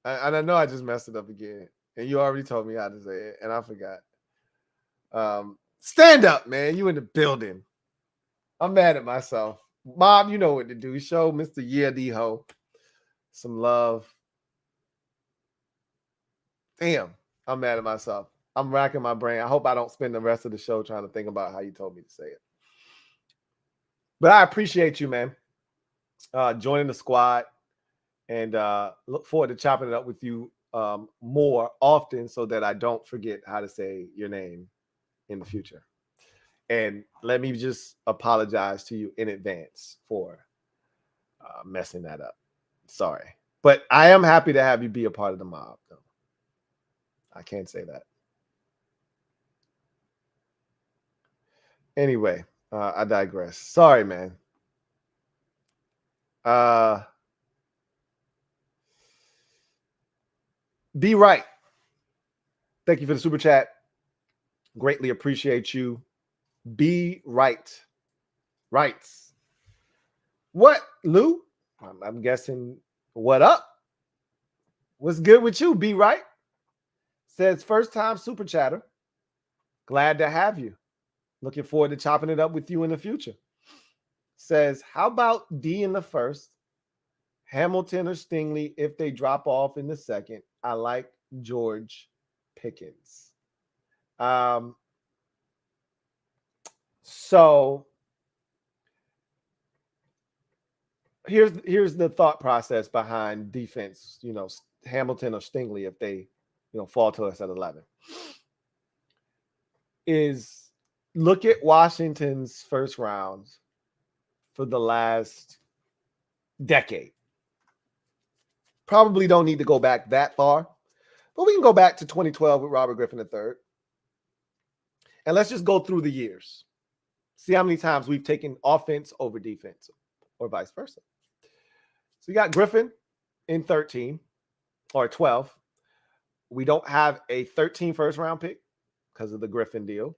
And I know I just messed it up again, and you already told me how to say it, and I forgot. Stand up, man. You in the building. I'm mad at myself. Mom, you know what to do. Show Mr. Yeardiho some love. Damn, I'm mad at myself. I'm racking my brain. I hope I don't spend the rest of the show trying to think about how you told me to say it. But I appreciate you, man, joining the squad, and look forward to chopping it up with you more often so that I don't forget how to say your name in the future. And let me just apologize to you in advance for messing that up. Sorry. But I am happy to have you be a part of the mob, though. I can't say that. Anyway, I digress. Sorry, man. Be right. Thank you for the super chat. Greatly appreciate you. Be right. Rights. What, Lou? I'm guessing what up? What's good with you? Be right. Says first time super chatter. Glad to have you. Looking forward to chopping it up with you in the future. Says, how about D in the first? Hamilton or Stingley if they drop off in the second. I like George Pickens. So here's the thought process behind defense, Hamilton or Stingley if they, fall to us at 11. Is look at Washington's first rounds for the last decade. Probably don't need to go back that far, but we can go back to 2012 with Robert Griffin III. And let's just go through the years. See how many times we've taken offense over defense or vice versa. So you got Griffin in 13 or 12. We don't have a 13 first round pick because of the Griffin deal.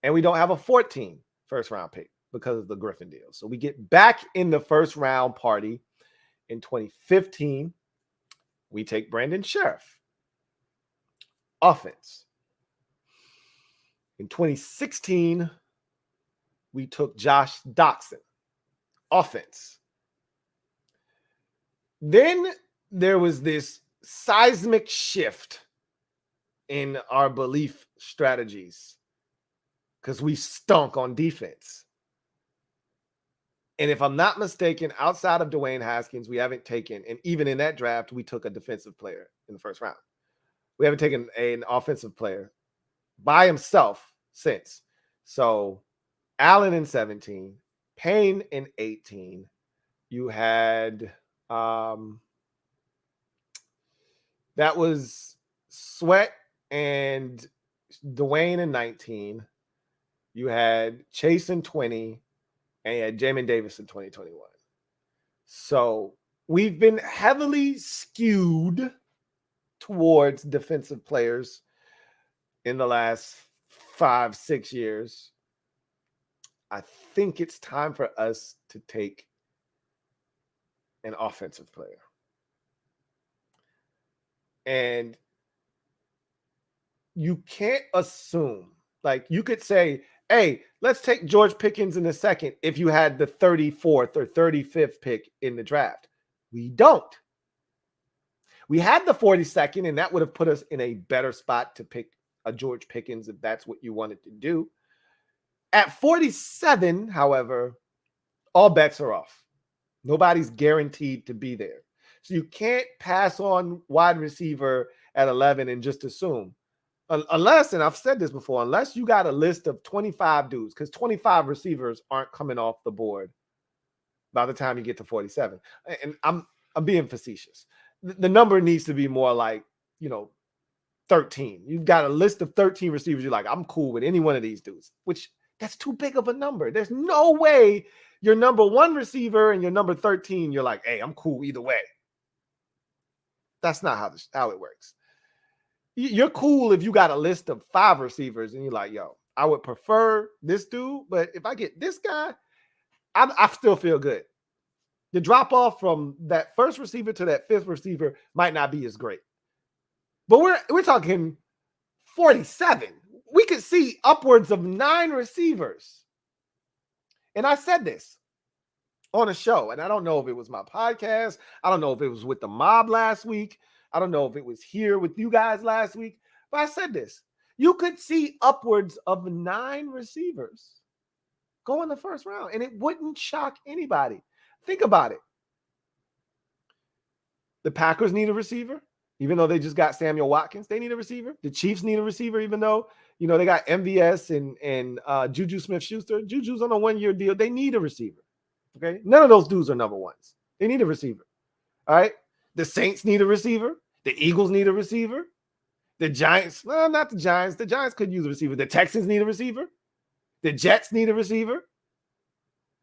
And we don't have a 14 first round pick because of the Griffin deal. So we get back in the first round party in 2015. We take Brandon Sheriff. Offense. In 2016, we took Josh Doxson. Offense. Then there was this seismic shift in our belief strategies because we stunk on defense. And if I'm not mistaken, outside of Dwayne Haskins, we haven't taken, and even in that draft, we took a defensive player in the first round. We haven't taken an offensive player by himself since. So Allen in 17, Payne in 18. You had that was Sweat and Dwayne in 19. You had Chase in 20, and you had Jamin Davis in 2021. So we've been heavily skewed towards defensive players in the last 5-6 years. I think it's time for us to take an offensive player. And you can't assume, like you could say, hey, let's take George Pickens in the second if you had the 34th or 35th pick in the draft. We don't. We had the 42nd, and that would have put us in a better spot to pick a George Pickens if that's what you wanted to do. At 47, however, all bets are off. Nobody's guaranteed to be there. So you can't pass on wide receiver at 11 and just assume. Unless, and I've said this before, unless you got a list of 25 dudes, because 25 receivers aren't coming off the board by the time you get to 47. And I'm being facetious. The number needs to be more like, 13. You've got a list of 13 receivers. You're like, I'm cool with any one of these dudes, which that's too big of a number. There's no way your number 1 receiver and your number 13, you're like, hey, I'm cool either way. That's not how it works. You're cool if you got a list of 5 receivers and you're like, yo, I would prefer this dude, but if I get this guy, I still feel good. The drop off from that first receiver to that 5th receiver might not be as great. But we're talking 47. We could see upwards of 9 receivers. And I said this on a show, and I don't know if it was my podcast. I don't know if it was with the mob last week. I don't know if it was here with you guys last week. But I said this. You could see upwards of 9 receivers go in the first round, and it wouldn't shock anybody. Think about it. The Packers need a receiver. Even though they just got Samuel Watkins, they need a receiver. The Chiefs need a receiver, even though, they got MVS and Juju Smith-Schuster. Juju's on a 1-year deal. They need a receiver, okay? None of those dudes are number 1s. They need a receiver, all right? The Saints need a receiver. The Eagles need a receiver. The Giants, well, not the Giants. The Giants could use a receiver. The Texans need a receiver. The Jets need a receiver.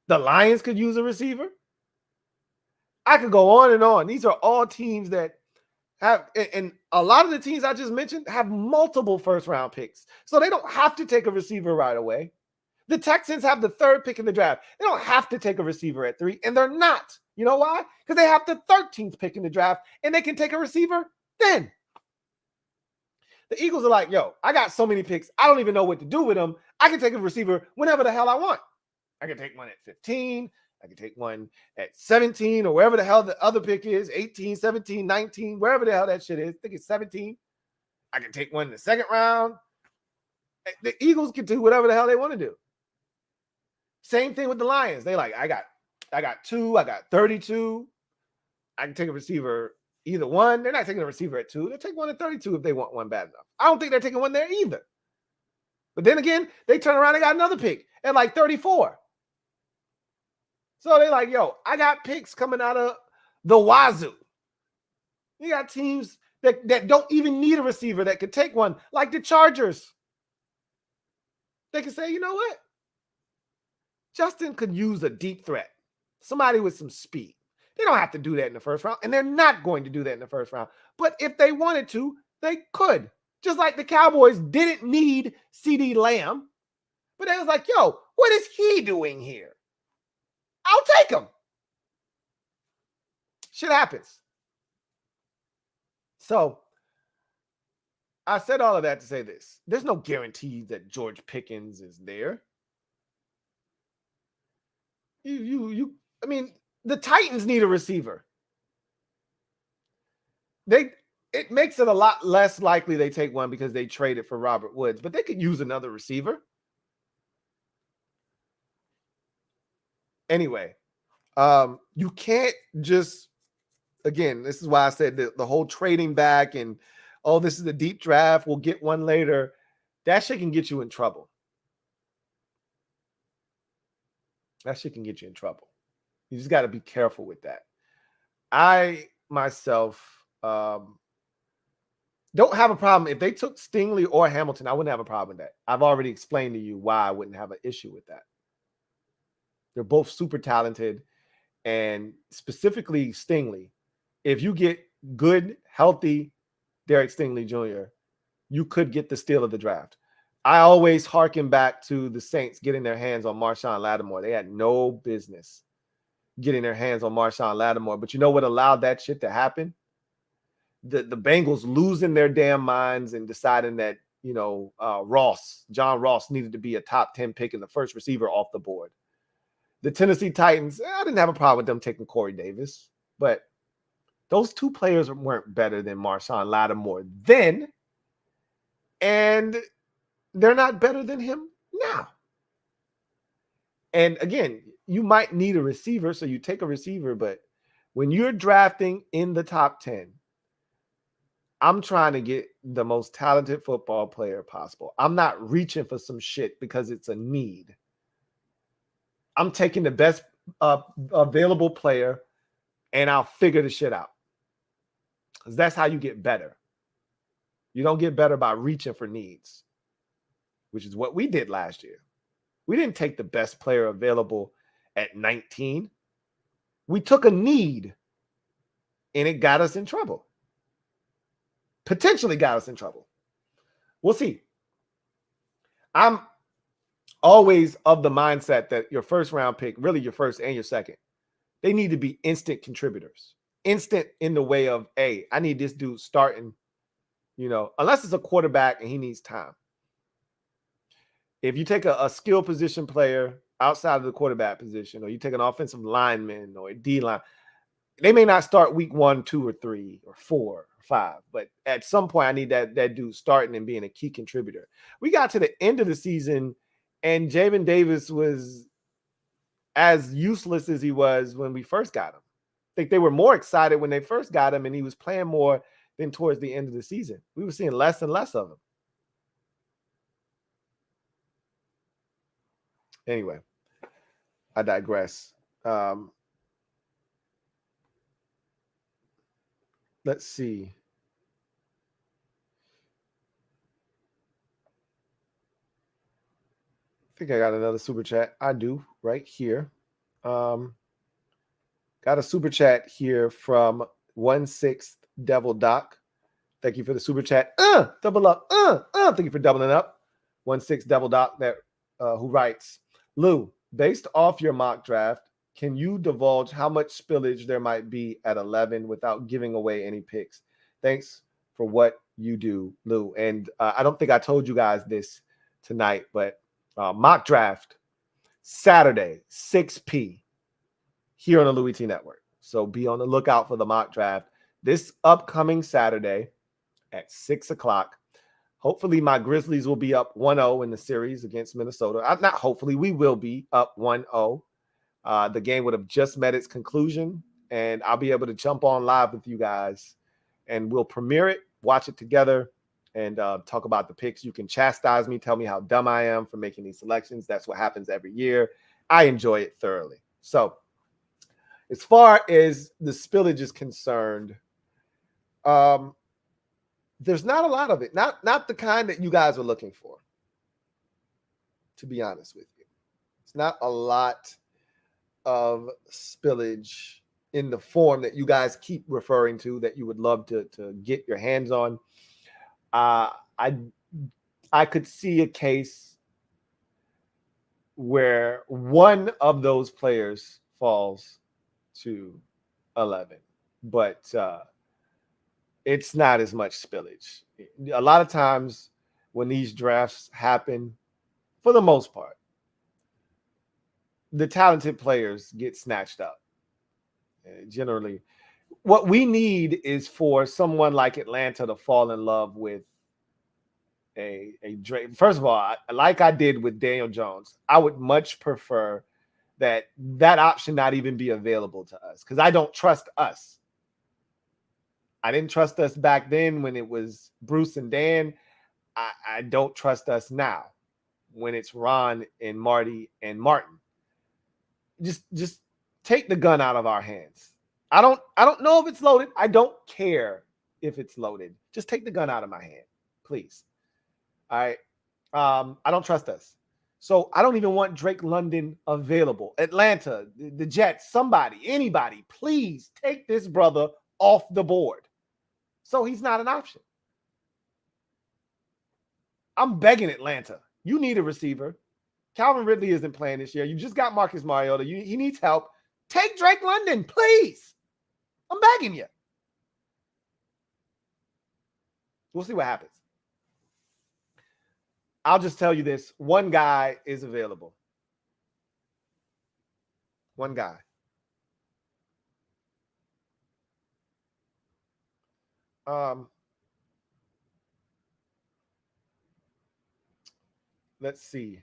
The Lions could use a receiver. I could go on and on. These are all teams that have, and a lot of the teams I just mentioned have multiple first-round picks. So they don't have to take a receiver right away. The Texans have the 3rd pick in the draft. They don't have to take a receiver at 3, and they're not. You know why? Because they have the 13th pick in the draft, and they can take a receiver then. The Eagles are like, yo, I got so many picks, I don't even know what to do with them. I can take a receiver whenever the hell I want. I can take one at 15. I can take one at 17 or wherever the hell the other pick is, 18, 17, 19, wherever the hell that shit is. I think it's 17. I can take one in the 2nd round. The Eagles can do whatever the hell they want to do. Same thing with the Lions. They like, I got 2, I got 32. I can take a receiver either one. They're not taking a receiver at 2. They'll take one at 32 if they want one bad enough. I don't think they're taking one there either. But then again, they turn around and got another pick at like 34. So they're like, yo, I got picks coming out of the wazoo. You got teams that don't even need a receiver that could take one, like the Chargers. They can say, you know what? Justin could use a deep threat, somebody with some speed. They don't have to do that in the first round, and they're not going to do that in the first round. But if they wanted to, they could. Just like the Cowboys didn't need CeeDee Lamb, but they was like, yo, what is he doing here? I'll take him. Shit happens. So I said all of that to say this. There's no guarantee that George Pickens is there. I mean, the Titans need a receiver. It makes it a lot less likely they take one because they traded for Robert Woods, but they could use another receiver. Anyway, you can't just, again, this is why I said the whole trading back and, oh, this is a deep draft, we'll get one later. That shit can get you in trouble. That shit can get you in trouble. You just got to be careful with that. I, myself, don't have a problem. If they took Stingley or Hamilton, I wouldn't have a problem with that. I've already explained to you why I wouldn't have an issue with that. They're both super talented, and specifically Stingley. If you get good, healthy Derek Stingley Jr., you could get the steal of the draft. I always harken back to the Saints getting their hands on Marshawn Lattimore. They had no business getting their hands on Marshawn Lattimore. But you know what allowed that shit to happen? the Bengals losing their damn minds and deciding that, John Ross needed to be a top 10 pick and the first receiver off the board. The Tennessee Titans, I didn't have a problem with them taking Corey Davis, but those two players weren't better than Marshawn Lattimore then, and they're not better than him now. And again, you might need a receiver, so you take a receiver, but when you're drafting in the top 10, I'm trying to get the most talented football player possible. I'm not reaching for some shit because it's a need. I'm taking the best available player, and I'll figure the shit out. Because that's how you get better. You don't get better by reaching for needs, which is what we did last year. We didn't take the best player available at 19. We took a need, and it got us in trouble. Potentially got us in trouble. We'll see. I'm always of the mindset that your first round pick, really your first and your second, they need to be instant contributors. Instant in the way of, hey, I need this dude starting, unless it's a quarterback and he needs time. If you take a skill position player outside of the quarterback position, or you take an offensive lineman or a D line, they may not start week 1, 2, or 3, or 4, or 5, but at some point I need that dude starting and being a key contributor. We got to the end of the season, and Jamin Davis was as useless as he was when we first got him. I think they were more excited when they first got him, and he was playing more than towards the end of the season. We were seeing less and less of him. Anyway, I digress. Let's see. I think I got another super chat. I do right here. Got a super chat here from 1/6 Devil Doc. Thank you for the super chat. Double up. Thank you for doubling up. 1/6 Devil Doc that who writes, Lou, based off your mock draft, can you divulge how much spillage there might be at 11 without giving away any picks? Thanks for what you do, Lou. And I don't think I told you guys this tonight, but mock draft Saturday, 6 p.m. here on the Louie T Network. So be on the lookout for the mock draft this upcoming Saturday at 6 o'clock. Hopefully my Grizzlies will be up 1-0 in the series against Minnesota. Not hopefully, we will be up 1-0. The game would have just met its conclusion, and I'll be able to jump on live with you guys, and we'll premiere it, watch it together, and talk about the picks. You can chastise me, tell me how dumb I am for making these selections. That's what happens every year. I enjoy it thoroughly. So as far as the spillage is concerned, there's not a lot of it. Not the kind that you guys are looking for, to be honest with you. It's not a lot of spillage in the form that you guys keep referring to that you would love to get your hands on. I could see a case where one of those players falls to 11, but it's not as much spillage. A lot of times when these drafts happen, for the most part, the talented players get snatched up. Generally, what we need is for someone like Atlanta to fall in love with a Drake. First of all, like I did with Daniel Jones, I would much prefer that option not even be available to us, because I don't trust us. I didn't trust us back then when it was Bruce and Dan. I don't trust us now when it's Ron and Marty and Martin. Just take the gun out of our hands. I don't know if it's loaded. I don't care if it's loaded. Just take the gun out of my hand, please. All right. I don't trust us. So I don't even want Drake London available. Atlanta, the Jets, somebody, anybody, please take this brother off the board. So he's not an option. I'm begging Atlanta. You need a receiver. Calvin Ridley isn't playing this year. You just got Marcus Mariota. He needs help. Take Drake London, please. I'm begging you. We'll see what happens. I'll just tell you this. One guy is available. One guy. Let's see.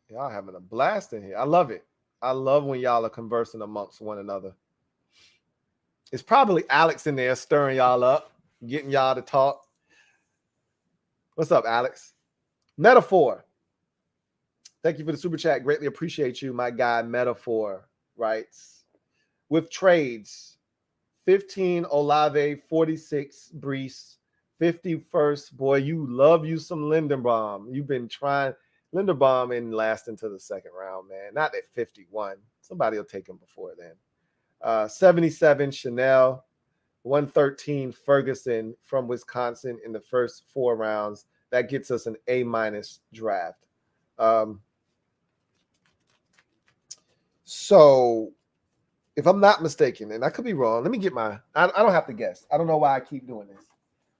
Y'all having a blast in here. I love it. I love when y'all are conversing amongst one another. It's probably Alex in there stirring y'all up, getting y'all to talk. What's up, Alex? Metaphor. Thank you for the super chat. Greatly appreciate you. My guy, Metaphor, writes, with trades, 15 Olave, 46 Brees, 51st. Boy, you love you some Linderbaum. You've been trying. Linderbaum in last into the second round, man. Not at 51. Somebody will take him before then. 77 Chanel, 113 Ferguson from Wisconsin in the first 4 rounds. That gets us an A- draft. So if I'm not mistaken, and I could be wrong, let me get my, I don't have to guess. I don't know why I keep doing this.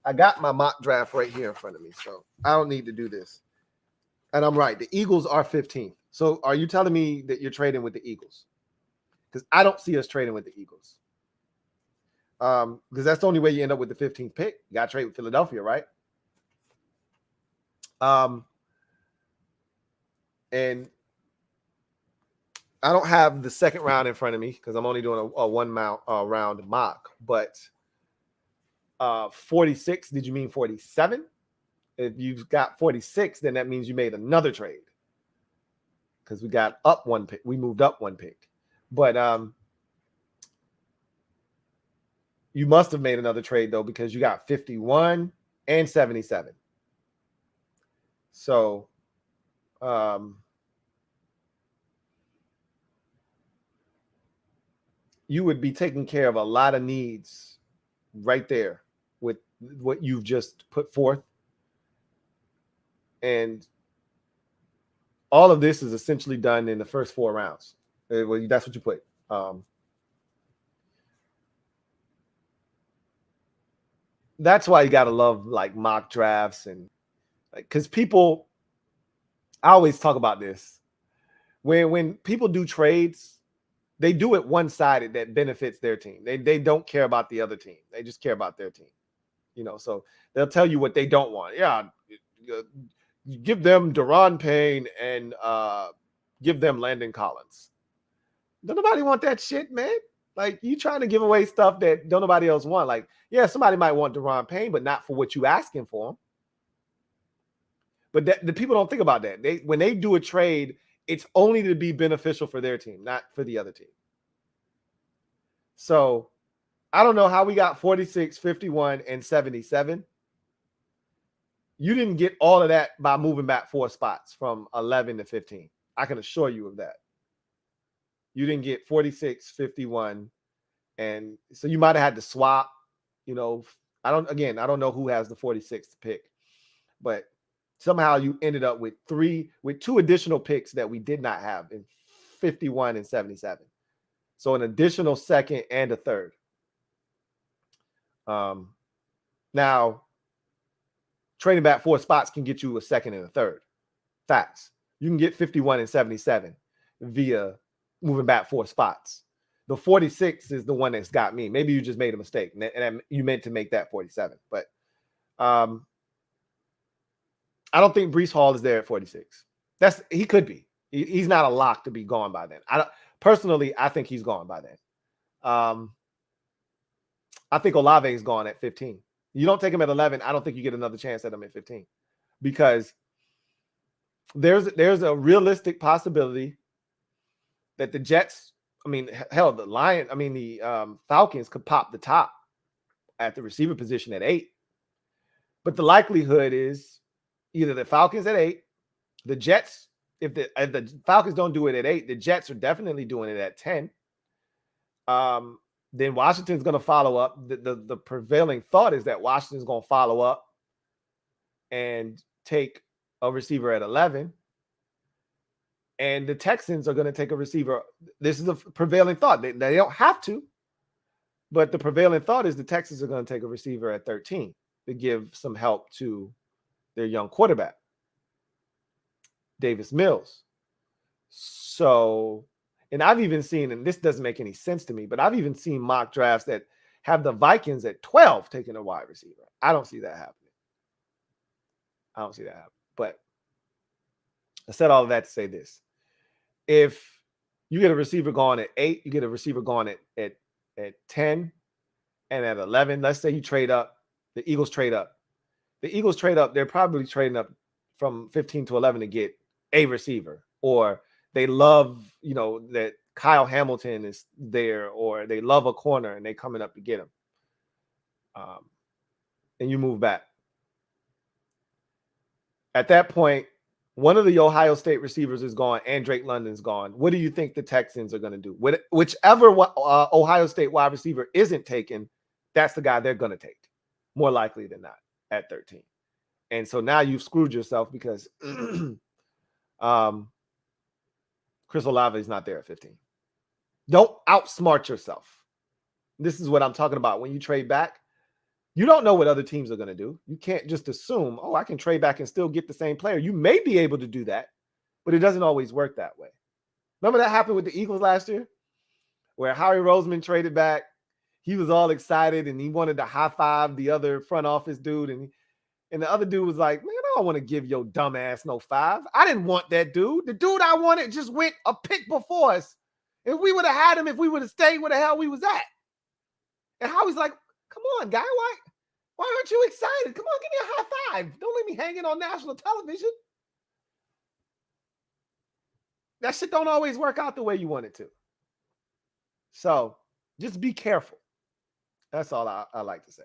I got my mock draft right here in front of me, so I don't need to do this. And I'm right. The Eagles are 15th. So are you telling me that you're trading with the Eagles? Because I don't see us trading with the Eagles. Because that's the only way you end up with the 15th pick. You got to trade with Philadelphia, right? And I don't have the second round in front of me because I'm only doing a round mock. But 46, did you mean 47? If you've got 46, then that means you made another trade. Because we got up 1 pick. We moved up 1 pick. But you must have made another trade, though, because you got 51 and 77. So you would be taking care of a lot of needs right there with what you've just put forth. And all of this is essentially done in the first 4 rounds. Well, that's what you put. That's why you got to love like mock drafts and like, because people, I always talk about this. When people do trades, they do it one-sided that benefits their team. They don't care about the other team. They just care about their team. So they'll tell you what they don't want. Yeah, give them Deron Payne and give them Landon Collins. Don't nobody want that shit, man. Like, you trying to give away stuff that don't nobody else want. Like, yeah, somebody might want Deron Payne, but not for what you asking for him. But the people don't think about that. When they do a trade, it's only to be beneficial for their team, not for the other team. So I don't know how we got 46, 51, and 77. You didn't get all of that by moving back 4 spots from 11 to 15. I can assure you of that. You didn't get 46, 51. And so you might have had to swap, I don't know who has the 46th pick, but somehow you ended up with 2 additional picks that we did not have in 51 and 77. So an additional second and a third. Now, trading back 4 spots can get you a second and a third. Facts. You can get 51 and 77 via moving back 4 spots. The 46 is the one that's got me. Maybe you just made a mistake and you meant to make that 47. But I don't think Breece Hall is there at 46. He could be. He's not a lock to be gone by then. I think he's gone by then. I think Olave is gone at 15. You don't take him at 11. I don't think you get another chance at him at 15 because there's a realistic possibility that the Jets, the Falcons could pop the top at the receiver position at 8. But the likelihood is either the Falcons at 8, the Jets, if the Falcons don't do it at 8, the Jets are definitely doing it at 10. Then Washington's going to follow up. The prevailing thought is that Washington's going to follow up and take a receiver at 11. And the Texans are going to take a receiver. This is a prevailing thought. They don't have to, but the prevailing thought is the Texans are going to take a receiver at 13 to give some help to their young quarterback, Davis Mills. So, and I've even seen, and this doesn't make any sense to me, but I've even seen mock drafts that have the Vikings at 12 taking a wide receiver. I don't see that happening. But I said all of that to say this. If you get a receiver going at 8, you get a receiver going at 10 and at 11, let's say you trade up, the Eagles trade up. The Eagles trade up, they're probably trading up from 15 to 11 to get a receiver, or they love, that Kyle Hamilton is there, or they love a corner and they coming up to get him. And you move back. At that point, one of the Ohio State receivers is gone and Drake London's gone. What do you think the Texans are going to do? Whichever Ohio State wide receiver isn't taken, that's the guy they're going to take, more likely than not, at 13. And so now you've screwed yourself because Chris Olave is not there at 15. Don't outsmart yourself. This is what I'm talking about. When you trade back, you don't know what other teams are going to do. You can't just assume, I can trade back and still get the same player. You may be able to do that, but it doesn't always work that way. Remember that happened with the Eagles last year, where Howie Roseman traded back. He was all excited and he wanted to high five the other front office dude. And the other dude was like, man, I don't want to give your dumb ass no 5. I didn't want that dude. The dude I wanted just went a pick before us. If we would have had him, if we would have stayed where the hell we was at. And Howie's like, come on, guy. Why aren't you excited? Come on, give me a high five. Don't leave me hanging on national television. That shit don't always work out the way you want it to. So just be careful. That's all I like to say.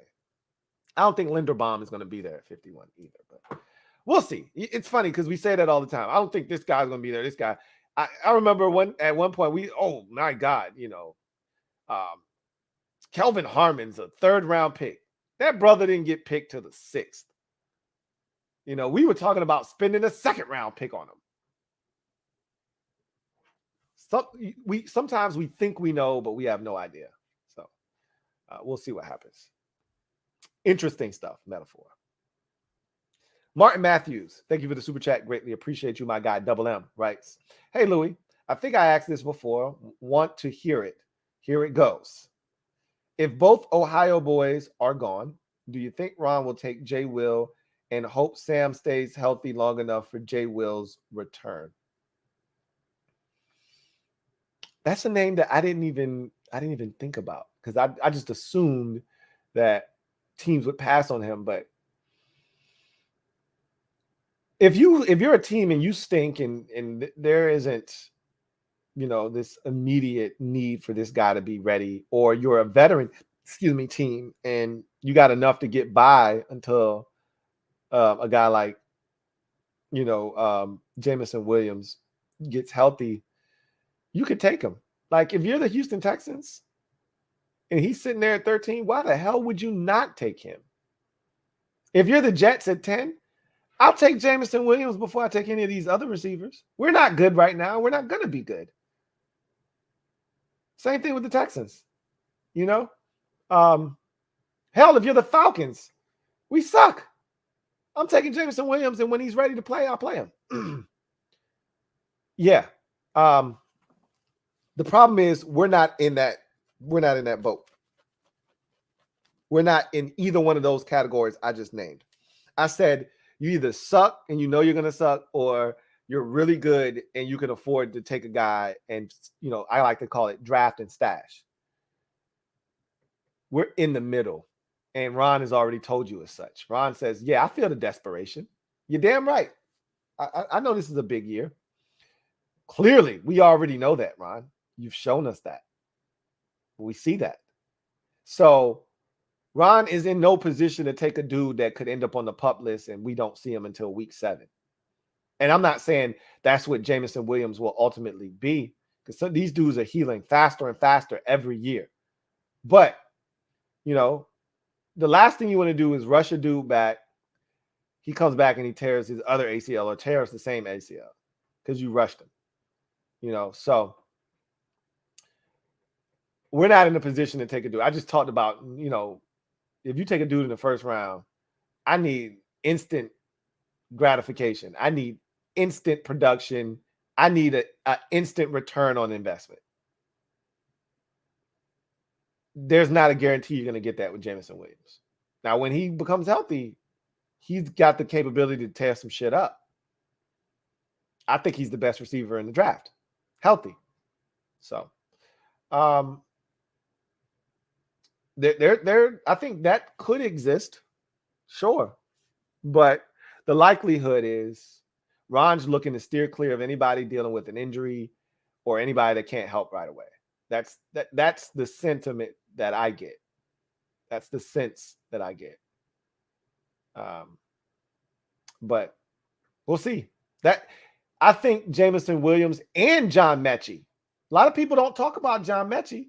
I don't think Linderbaum is going to be there at 51 either, but we'll see. It's funny because we say that all the time. I don't think this guy's going to be there. This guy. I remember at one point oh my God, Kelvin Harmon's a 3rd round pick. That brother didn't get picked till the 6th. We were talking about spending a 2nd round pick on him. Sometimes we think we know, but we have no idea. So we'll see what happens. Interesting stuff, metaphor. Martin Matthews, thank you for the super chat. Greatly appreciate you, my guy. Double M writes, hey, Louie, I think I asked this before. Want to hear it. Here it goes. If both Ohio boys are gone, do you think Ron will take Jay Will and hope Sam stays healthy long enough for Jay Will's return? That's a name that I didn't even think about because I just assumed that teams would pass on him. But if you're a team and you stink and there isn't, this immediate need for this guy to be ready, or you're a veteran, team, and you got enough to get by until a guy like, Jameson Williams gets healthy, you could take him. Like if you're the Houston Texans and he's sitting there at 13, why the hell would you not take him? If you're the Jets at 10, I'll take Jameson Williams before I take any of these other receivers. We're not good right now. We're not going to be good. Same thing with the Texans. Hell, if you're the Falcons, we suck. I'm taking Jameson Williams, and when he's ready to play, I'll play him. Yeah. The problem is we're not in that boat. We're not in either one of those categories I just named. I said you either suck and you're going to suck, or you're really good and you can afford to take a guy and, I like to call it draft and stash. We're in the middle, and Ron has already told you as such. Ron says, yeah, I feel the desperation. You're damn right. I know this is a big year. Clearly, we already know that, Ron. You've shown us that. We see that. So Ron is in no position to take a dude that could end up on the PUP list and we don't see him until week 7. And I'm not saying that's what Jameson Williams will ultimately be, because these dudes are healing faster and faster every year. But, the last thing you want to do is rush a dude back. He comes back and he tears his other ACL or tears the same ACL because you rushed him. So we're not in a position to take a dude. I just talked about, if you take a dude in the first round, I need instant gratification. I need instant production. I need an instant return on investment. There's not a guarantee you're going to get that with Jameson Williams. Now, when he becomes healthy, he's got the capability to tear some shit up. I think he's the best receiver in the draft, healthy. So, I think that could exist, sure, but the likelihood is Ron's looking to steer clear of anybody dealing with an injury or anybody that can't help right away. That's the sentiment that I get. That's the sense that I get. But we'll see. That I think Jameson Williams and John Mechie. A lot of people don't talk about John Mechie.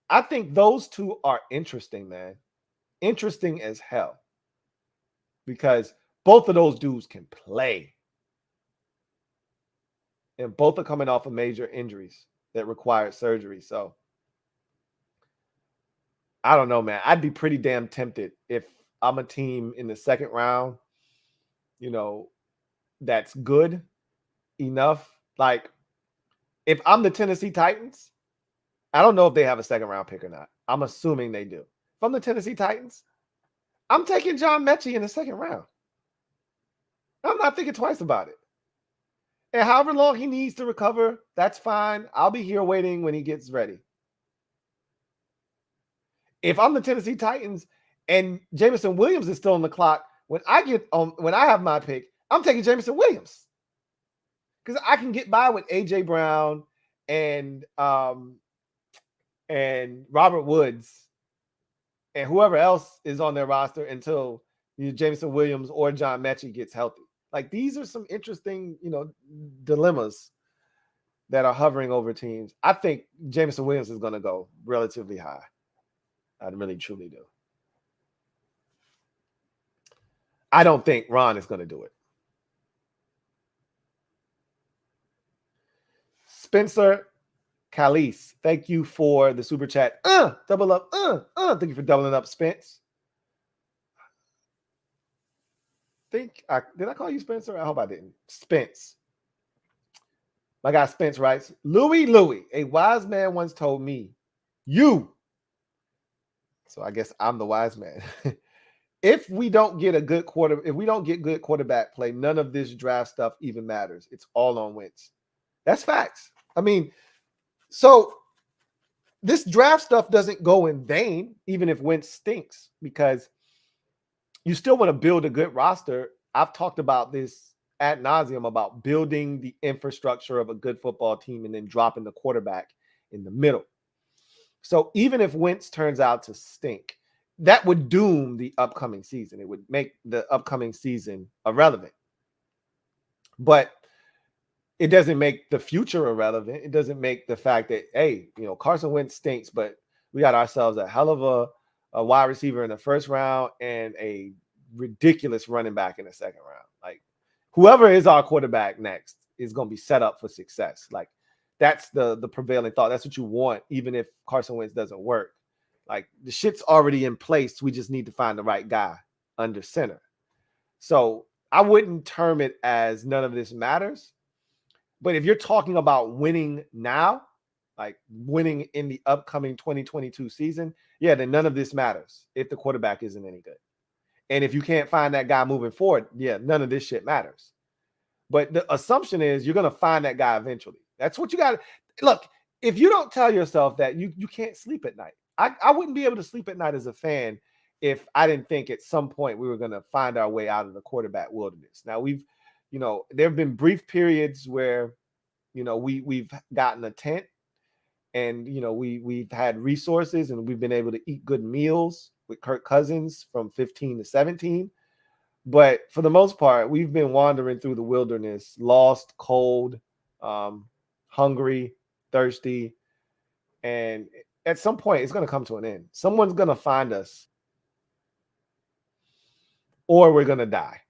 I think those two are interesting, man. Interesting as hell. Because both of those dudes can play. And both are coming off of major injuries that required surgery. So I don't know, man. I'd be pretty damn tempted if I'm a team in the second round, that's good enough. Like, if I'm the Tennessee Titans, I don't know if they have a second round pick or not. I'm assuming they do. If I'm the Tennessee Titans, I'm taking John Mechie in the second round. I'm not thinking twice about it. And however long he needs to recover, that's fine. I'll be here waiting when he gets ready. If I'm the Tennessee Titans and Jameson Williams is still on the clock, when I have my pick, I'm taking Jameson Williams. Because I can get by with A.J. Brown and Robert Woods and whoever else is on their roster until Jameson Williams or John Mechie gets healthy. Like, these are some interesting, dilemmas that are hovering over teams. I think Jameson Williams is going to go relatively high. I really, truly do. I don't think Ron is going to do it. Spencer Calise, thank you for the super chat. Double up. Thank you for doubling up, Spence. Did I call you Spencer? I hope I didn't. Spence. My guy Spence writes, Louie, a wise man once told me, so I guess I'm the wise man. If we don't get good quarterback play, none of this draft stuff even matters. It's all on Wentz. That's facts. I mean, so this draft stuff doesn't go in vain, even if Wentz stinks, because you still want to build a good roster. I've talked about this ad nauseum about building the infrastructure of a good football team and then dropping the quarterback in the middle. So even if Wentz turns out to stink, that would doom the upcoming season. It would make the upcoming season irrelevant. But it doesn't make the future irrelevant. It doesn't make the fact that, hey, Carson Wentz stinks, but we got ourselves a hell of a wide receiver in the first round and a ridiculous running back in the second round. Like, whoever is our quarterback next is going to be set up for success. Like, that's the prevailing thought. That's what you want, even if Carson Wentz doesn't work. Like, the shit's already in place. We just need to find the right guy under center. So I wouldn't term it as none of this matters. But if you're talking about winning now, like winning in the upcoming 2022 season, yeah, then none of this matters if the quarterback isn't any good. And if you can't find that guy moving forward, yeah, none of this shit matters. But the assumption is you're going to find that guy eventually. That's what you got to look. If you don't tell yourself that, you can't sleep at night. I wouldn't be able to sleep at night as a fan if I didn't think at some point we were going to find our way out of the quarterback wilderness. Now there have been brief periods where, we've gotten a tent and, we've had resources and we've been able to eat good meals with Kirk Cousins from 15 to 17. But for the most part, we've been wandering through the wilderness, lost, cold, hungry, thirsty. And at some point, it's going to come to an end. Someone's going to find us or we're going to die.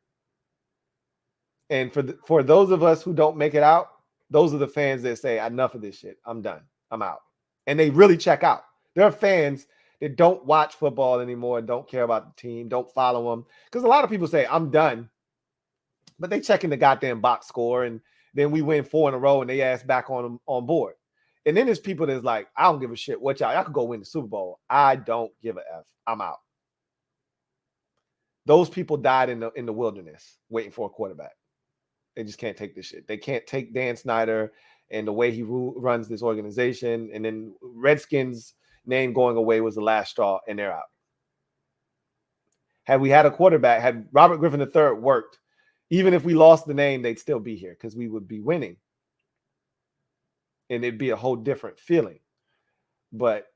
And for those of us who don't make it out, those are the fans that say, enough of this shit. I'm done. I'm out. And they really check out. There are fans that don't watch football anymore, don't care about the team, don't follow them. Because a lot of people say, I'm done. But they checking the goddamn box score, and then we win 4 in a row, and they ass back on board. And then there's people that's like, I don't give a shit what y'all could go win the Super Bowl. I don't give a F. I'm out. Those people died in the wilderness waiting for a quarterback. They just can't take this shit. They can't take Dan Snyder and the way he runs this organization. And then Redskins' name going away was the last straw, and they're out. Had we had a quarterback, had Robert Griffin III worked, even if we lost the name, they'd still be here because we would be winning. And it'd be a whole different feeling. But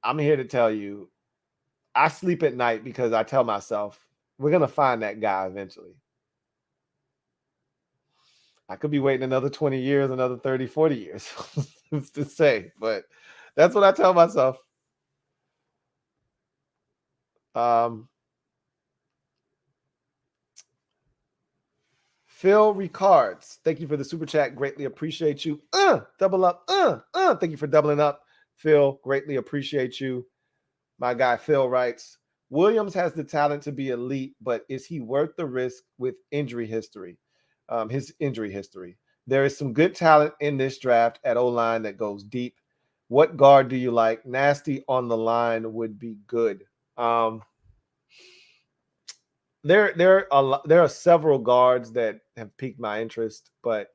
I'm here to tell you, I sleep at night because I tell myself, we're going to find that guy eventually. I could be waiting another 20 years, another 30, 40 years to say, but that's what I tell myself. Phil Ricards, thank you for the super chat. Greatly appreciate you. Double up. Thank you for doubling up. Phil, greatly appreciate you. My guy Phil writes, Williams has the talent to be elite, but is he worth the risk with injury history? His injury history. There is some good talent in this draft at O-line that goes deep. What guard do you like? Nasty on the line would be good. There are several guards that have piqued my interest, but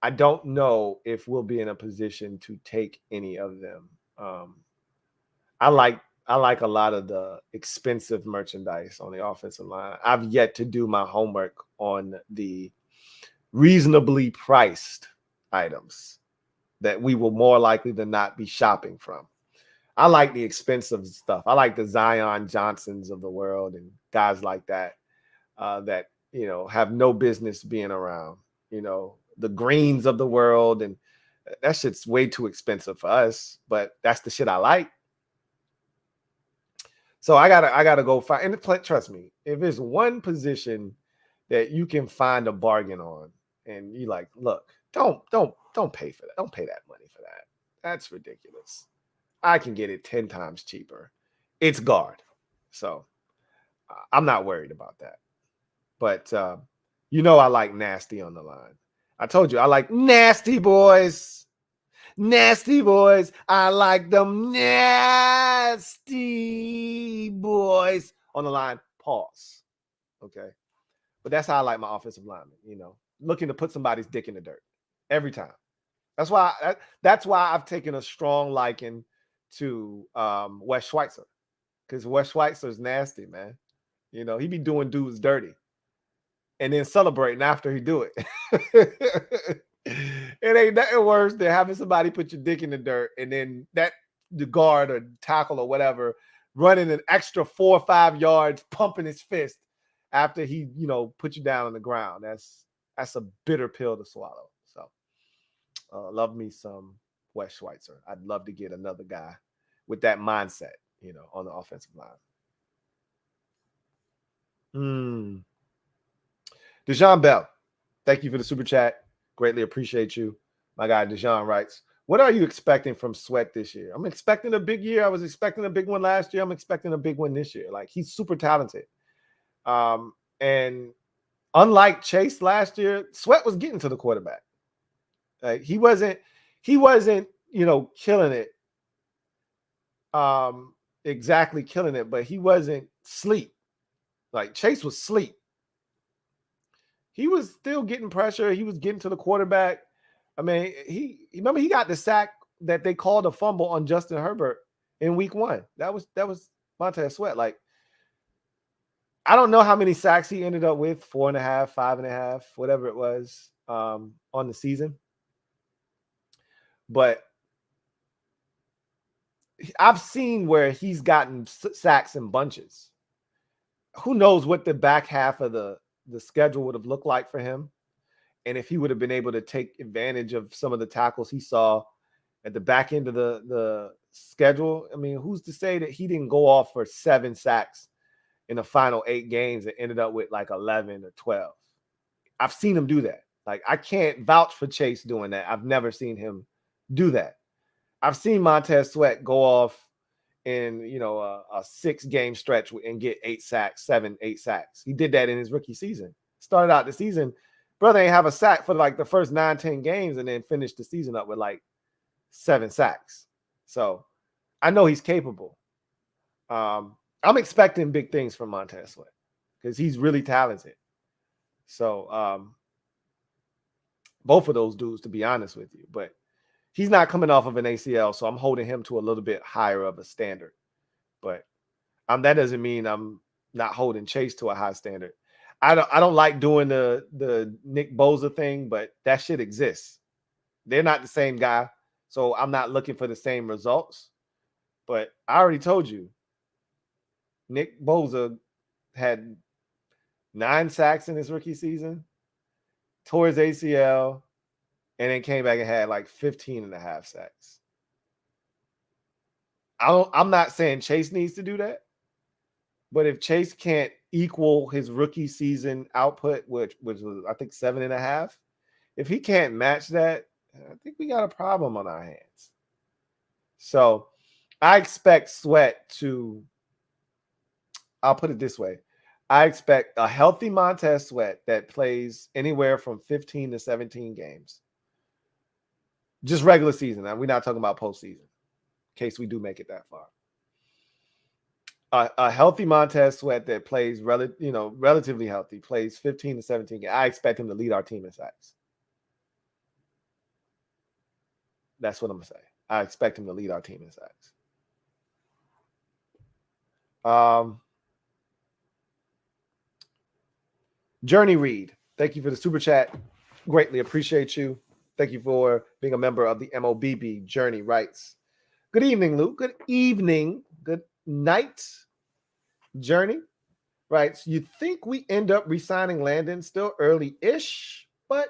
I don't know if we'll be in a position to take any of them. I like a lot of the expensive merchandise on the offensive line. I've yet to do my homework on the reasonably priced items that we will more likely than not be shopping from. I like the expensive stuff. I like the Zion Johnsons of the world and guys like that, that, have no business being around, the Greens of the world. And that shit's way too expensive for us, but that's the shit I like. So I gotta go find, and trust me, if there's one position that you can find a bargain on and you like, look, don't pay for that. Don't pay that money for that. That's ridiculous. I can get it 10 times cheaper. It's guard. So I'm not worried about that. But, I like nasty on the line. I told you, I like nasty boys. Nasty boys. I like them nasty boys on the line. Pause. Okay. But that's how I like my offensive lineman, looking to put somebody's dick in the dirt every time. That's why I've taken a strong liking to Wes Schweitzer, because Wes Schweitzer's nasty, man. He be doing dudes dirty and then celebrating after he do it. It ain't nothing worse than having somebody put your dick in the dirt and then the guard or tackle or whatever running an extra 4 or 5 yards, pumping his fist after he, put you down on the ground. That's a bitter pill to swallow. So love me some Wes Schweitzer. I'd love to get another guy with that mindset, on the offensive line. Dejan Bell, thank you for the super chat. Greatly appreciate you. My guy Dejan writes, what are you expecting from Sweat this year? I'm expecting a big year. I was expecting a big one last year. I'm expecting a big one this year. Like, he's super talented. And unlike Chase last year, Sweat was getting to the quarterback. Like, he wasn't, killing it. Exactly killing it, but he wasn't sleep. Like, Chase was sleep. He was still getting pressure. He was getting to the quarterback. I mean, remember he got the sack that they called a fumble on Justin Herbert in week 1. That was Montez Sweat. Like, I don't know how many sacks he ended up with, 4.5, 5.5, whatever it was, on the season. But I've seen where he's gotten sacks in bunches. Who knows what the back half of the schedule would have looked like for him, and if he would have been able to take advantage of some of the tackles he saw at the back end of the schedule. I mean, who's to say that he didn't go off for 7 sacks in the final 8 games and ended up with like 11 or 12? I've seen him do that. Like, I can't vouch for Chase doing that. I've never seen him do that. I've seen Montez Sweat go off in, a 6-game stretch and get 8 sacks, 8 sacks. He did that in his rookie season. Started out the season, brother ain't have a sack for like the first 9, 10 games and then finished the season up with like 7 sacks. So I know he's capable. I'm expecting big things from Montez Sweat because he's really talented. So both of those dudes, to be honest with you, but he's not coming off of an ACL, so I'm holding him to a little bit higher of a standard. But that doesn't mean I'm not holding Chase to a high standard. I don't like doing the Nick Bosa thing, but that shit exists. They're not the same guy, so I'm not looking for the same results. But I already told you, Nick Bosa had 9 sacks in his rookie season, tore his ACL, and then came back and had like 15.5 sacks. I'm not saying Chase needs to do that, but if Chase can't equal his rookie season output, which was, I think, 7.5, if he can't match that, I think we got a problem on our hands. So I expect Sweat to, I'll put it this way. I expect a healthy Montez Sweat that plays anywhere from 15 to 17 games. Just regular season. Now, we're not talking about postseason, in case we do make it that far. A healthy Montez Sweat that plays relatively healthy, plays 15 to 17 games. I expect him to lead our team in sacks. That's what I'm going to say. I expect him to lead our team in sacks. Journey Reed, thank you for the super chat. Greatly appreciate you. Thank you for being a member of the MOBB. Journey writes, good evening, Lou. Good evening. Good night, Journey writes, you think we end up re-signing Landon? Still early-ish, but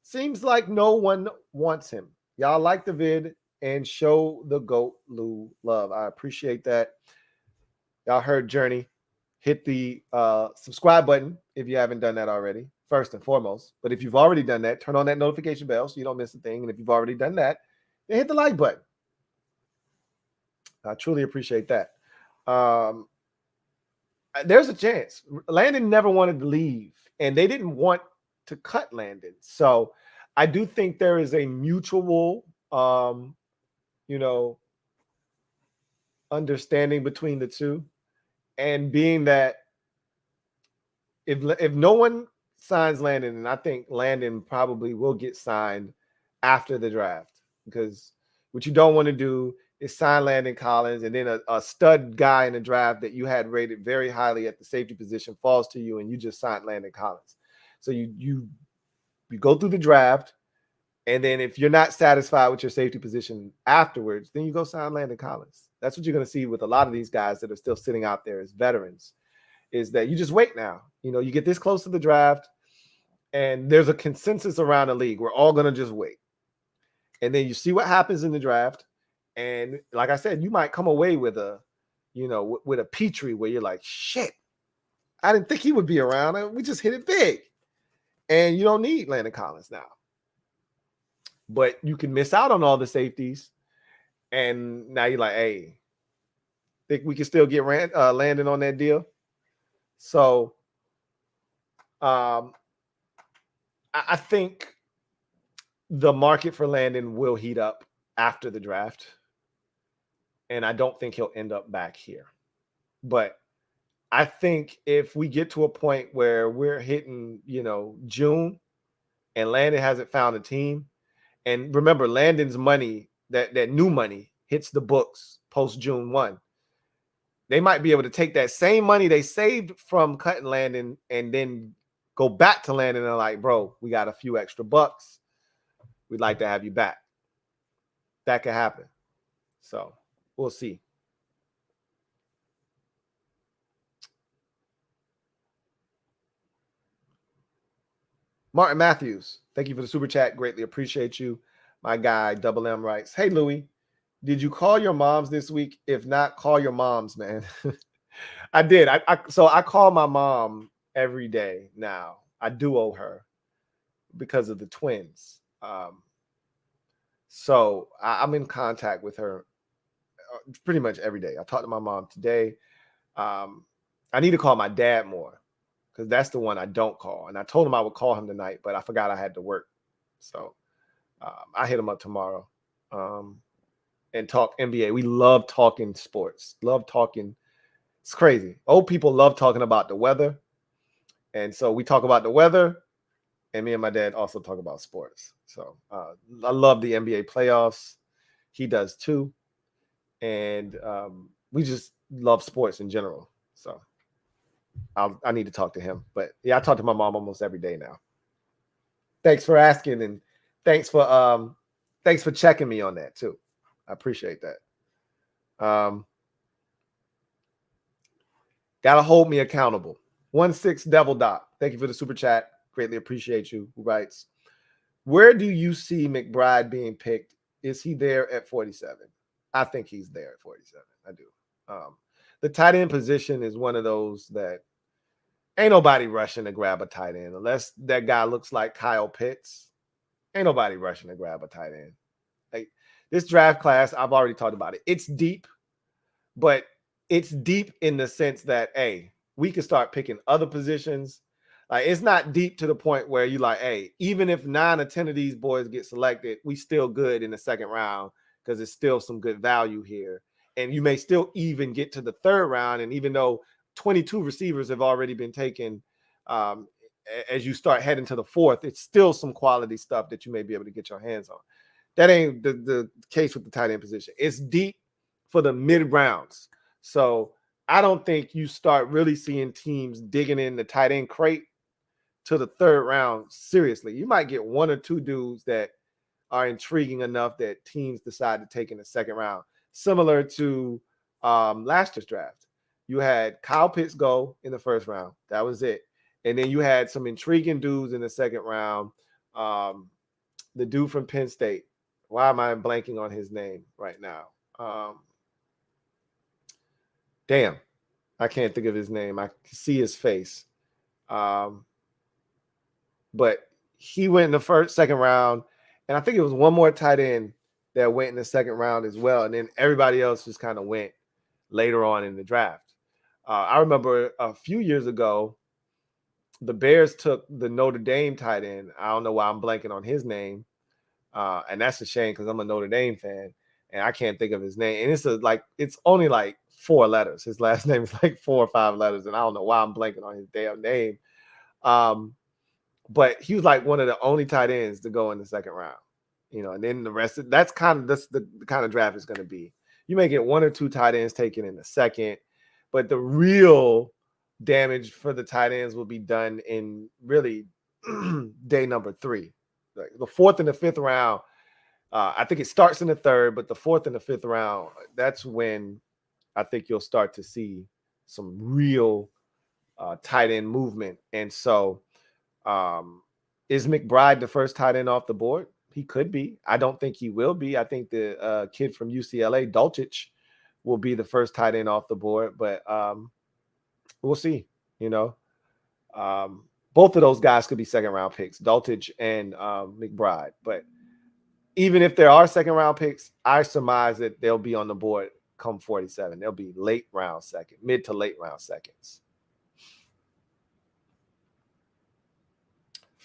seems like no one wants him. Y'all like the vid and show the GOAT Lou love. I appreciate that. Y'all heard Journey. Hit the subscribe button if you haven't done that already, first and foremost. But if you've already done that, turn on that notification bell so you don't miss a thing. And if you've already done that, then hit the like button. I truly appreciate that. There's a chance. Landon never wanted to leave, and they didn't want to cut Landon. So I do think there is a mutual, understanding between the two. And being that if no one signs Landon, and I think Landon probably will get signed after the draft, because what you don't want to do is sign Landon Collins and then a stud guy in the draft that you had rated very highly at the safety position falls to you and you just signed Landon Collins. So you go through the draft, and then if you're not satisfied with your safety position afterwards, then you go sign Landon Collins. That's what you're going to see with a lot of these guys that are still sitting out there as veterans, is that you just wait now. You get this close to the draft, and there's a consensus around the league. We're all going to just wait. And then you see what happens in the draft. And like I said, you might come away with with a Petrie where you're like, shit, I didn't think he would be around. And we just hit it big. And you don't need Landon Collins now. But you can miss out on all the safeties. And now you're like, hey, think we can still get Landon on that deal? So I think the market for Landon will heat up after the draft. And I don't think he'll end up back here. But I think if we get to a point where we're hitting, June and Landon hasn't found a team, and remember, Landon's money, that new money hits the books post June 1. They might be able to take that same money they saved from cutting Landon and then go back to Landon and like, bro, we got a few extra bucks. We'd like to have you back. That could happen. So we'll see. Martin Matthews, thank you for the super chat. Greatly appreciate you. My guy, Double M writes, hey, Louie, did you call your moms this week? If not, call your moms, man. I did. So I call my mom every day now. I do owe her. because of the twins. So I'm in contact with her pretty much every day. I talked to my mom today. I need to call my dad more because that's the one I don't call. And I told him I would call him tonight, but I forgot I had to work. So I hit him up tomorrow and talk NBA. We love talking sports, love talking. It's crazy. Old people love talking about the weather. And so we talk about the weather, and me and my dad also talk about sports. So I love the NBA playoffs. He does too. And we just love sports in general. So I need to talk to him. But yeah, I talk to my mom almost every day now. Thanks for asking, and thanks for checking me on that too. I appreciate that. Gotta hold me accountable. 16 Devil Doc. Thank you for the super chat. Greatly appreciate you. Who writes, where do you see McBride being picked? Is he there at 47? I think he's there at 47. I do. The tight end position is one of those that ain't nobody rushing to grab a tight end unless that guy looks like Kyle Pitts. Ain't nobody rushing to grab a tight end. Like this draft class, I've already talked about it. It's deep, but it's deep in the sense that, hey, we can start picking other positions. Like it's not deep to the point where you like, hey, even if 9 or 10 of these boys get selected, we still good in the second round because there's still some good value here. And you may still even get to the third round. And even though 22 receivers have already been taken, as you start heading to the fourth, it's still some quality stuff that you may be able to get your hands on. That ain't the case with the tight end position. It's deep for the mid rounds. So I don't think you start really seeing teams digging in the tight end crate to the third round. Seriously, you might get 1 or 2 dudes that are intriguing enough that teams decide to take in the second round. Similar to last year's draft. You had Kyle Pitts go in the first round. That was it. And then you had some intriguing dudes in the second round. The dude from Penn State. Why am I blanking on his name right now? Damn. I can't think of his name. I can see his face. But he went in the second round. And I think it was one more tight end that went in the second round as well. And then everybody else just kind of went later on in the draft. I remember a few years ago, the Bears took the Notre Dame tight end. I don't know why I'm blanking on his name. And that's a shame because I'm a Notre Dame fan and I can't think of his name. And it's only like 4 letters. His last name is like 4 or 5 letters. And I don't know why I'm blanking on his damn name. But he was like one of the only tight ends to go in the second round. And then the rest of that's the kind of draft it's going to be. You may get 1 or 2 tight ends taken in the second, but the real damage for the tight ends will be done in really day number 3. Like the 4th and the 5th round. I think it starts in the 3rd, but the 4th and the 5th round, that's when I think you'll start to see some real tight end movement. And so is McBride the first tight end off the board? He could be. I don't think he will be. I think the kid from UCLA, Dulcich, will be the first tight end off the board, but we'll see. Both of those guys could be second-round picks, Dulcich and McBride. But even if there are second-round picks, I surmise that they'll be on the board come 47. They'll be mid to late round seconds.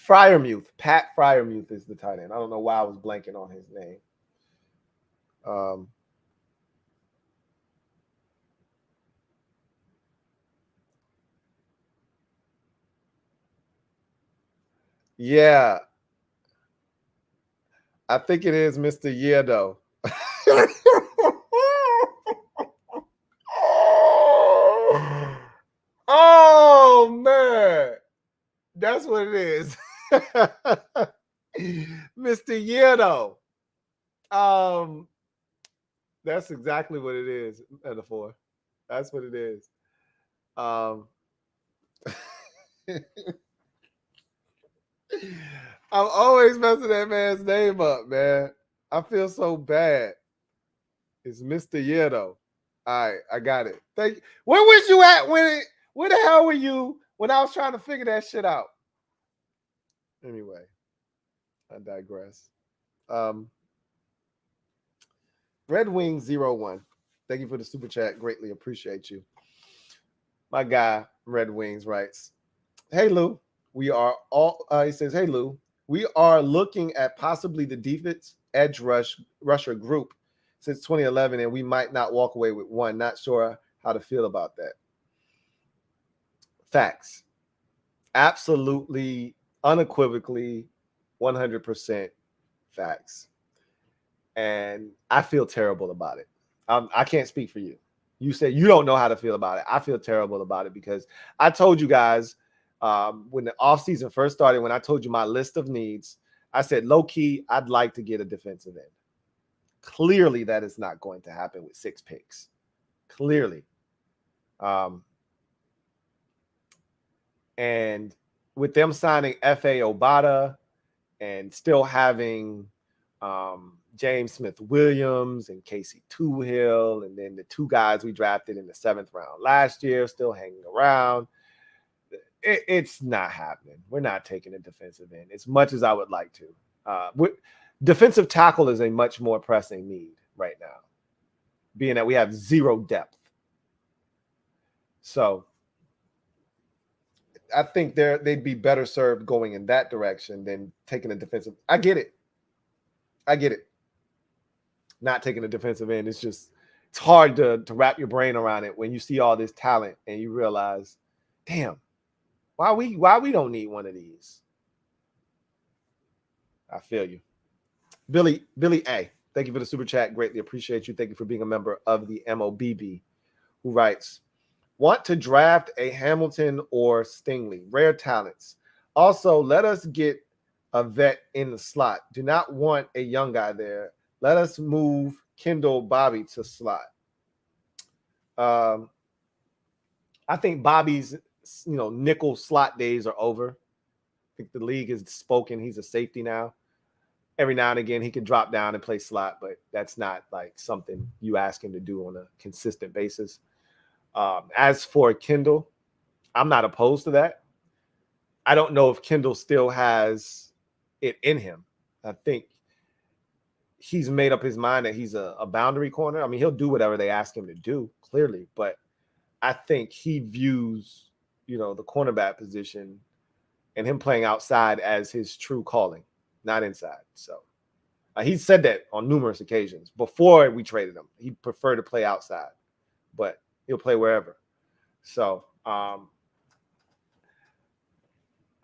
Pat Fryermuth is the tight end. I don't know why I was blanking on his name. Yeah. I think it is Mr. Yeardo. Oh, man. That's what it is. Mr. Yeardo. That's exactly what it is, metaphor. That's what it is. I'm always messing that man's name up, man. I feel so bad. It's Mr. Yeardo. All right, I got it. Thank you. Where was you at where the hell were you when I was trying to figure that shit out? Anyway. I digress. Red Wing 01. Thank you for the super chat. Greatly appreciate you. My guy, Red Wings, writes, "Hey, Lou, we are all," he says, "Hey, Lou, we are looking at possibly the defense edge rusher group since 2011, and we might not walk away with one. Not sure how to feel about that." Facts. Absolutely, unequivocally, 100% facts. And I feel terrible about it. I can't speak for you. You said you don't know how to feel about it. I feel terrible about it because I told you guys when the offseason first started, when I told you my list of needs, I said, low key, I'd like to get a defensive end. Clearly, that is not going to happen with 6 picks. Clearly. And with them signing F.A. Obata and still having James Smith-Williams and Casey Toohill, and then the 2 guys we drafted in the 7th round last year still hanging around, it's not happening. We're not taking a defensive end as much as I would like to. Defensive tackle is a much more pressing need right now, being that we have 0 depth. So I think they'd be better served going in that direction than taking a defensive. I get it. Not taking a defensive end. It's hard to wrap your brain around it when you see all this talent and you realize, damn, why we don't need one of these. I feel you. Billy A, thank you for the super chat. Greatly appreciate you. Thank you for being a member of the MOBB, who writes, "Want to draft a Hamilton or Stingley, rare talents. Also, let us get a vet in the slot. Do not want a young guy there. Let us move Kendall Bobby to slot." I think Bobby's nickel slot days are over. I think the league has spoken. He's a safety now. Every now and again, he can drop down and play slot, but that's not like something you ask him to do on a consistent basis. As for Kendall, I'm not opposed to that. I don't know if Kendall still has it in him. I think he's made up his mind that he's a boundary corner. I mean, he'll do whatever they ask him to do, clearly, but I think he views, the cornerback position and him playing outside as his true calling, not inside. So he said that on numerous occasions. Before we traded him, he preferred to play outside, but he'll play wherever. So I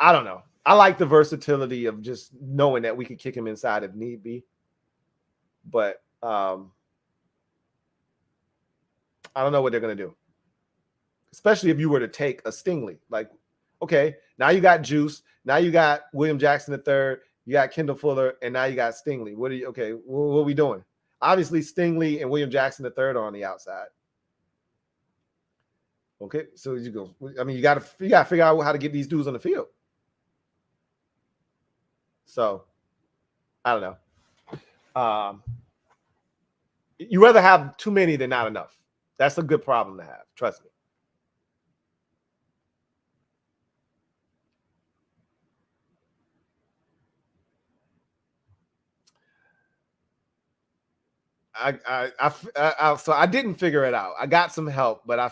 don't know. I like the versatility of just knowing that we could kick him inside if need be. But I don't know what they're going to do. Especially if you were to take a Stingley. Like, okay, now you got Juice. Now you got William Jackson III. You got Kendall Fuller. And now you got Stingley. What are we doing? Obviously, Stingley and William Jackson III are on the outside. Okay, so you go. I mean, you got to figure out how to get these dudes on the field. So, I don't know. You rather have too many than not enough. That's a good problem to have. Trust me. So I didn't figure it out. I got some help, but I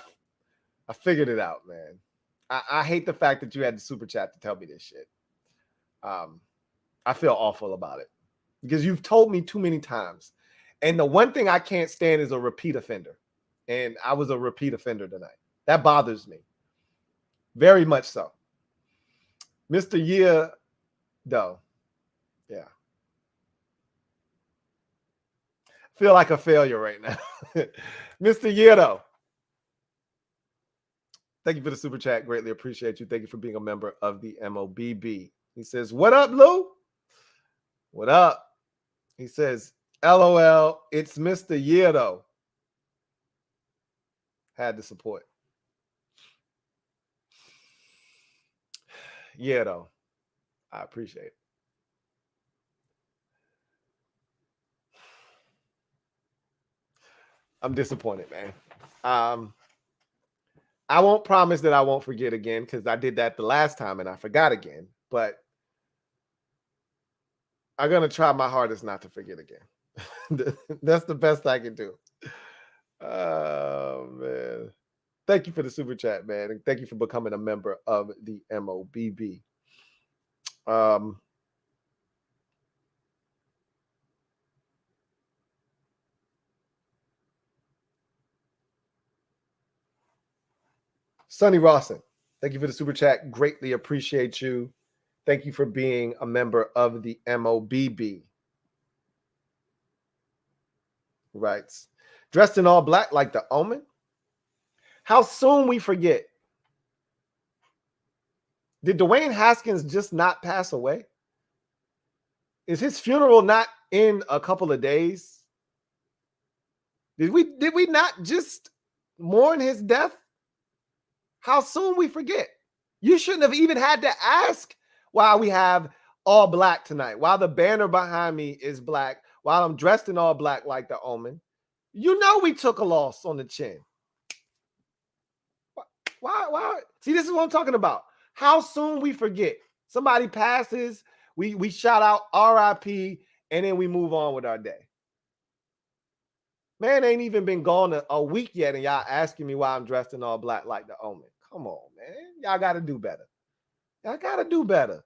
figured it out, man. I hate the fact that you had the super chat to tell me this shit. I feel awful about it because you've told me too many times. And the one thing I can't stand is a repeat offender. And I was a repeat offender tonight. That bothers me. Very much so. Mr. Year, though. Yeah. Feel like a failure right now. Mr. Year, though. Thank you for the super chat. Greatly appreciate you. Thank you for being a member of the MOBB. He says, "What up, Lou? What up?" He says, "LOL, it's Mr. Year, though." Had the support. Yeah, though. I appreciate it. I'm disappointed, man. I won't promise that I won't forget again because I did that the last time and I forgot again. But I'm going to try my hardest not to forget again. That's the best I can do. Oh, man. Thank you for the super chat, man. And thank you for becoming a member of the MOBB. Sonny Rawson, thank you for the super chat. Greatly appreciate you. Thank you for being a member of the MOBB. Right. Dressed in all black like the Omen. How soon we forget. Did Dwayne Haskins just not pass away? Is his funeral not in a couple of days? Did we not just mourn his death? How soon we forget? You shouldn't have even had to ask why we have all black tonight, while the banner behind me is black, while I'm dressed in all black like the Omen. You know we took a loss on the chin. Why? See, this is what I'm talking about. How soon we forget. Somebody passes, we shout out RIP, and then we move on with our day. Man ain't even been gone a week yet, and y'all asking me why I'm dressed in all black like the Omen. Come on, man. Y'all got to do better. Y'all got to do better.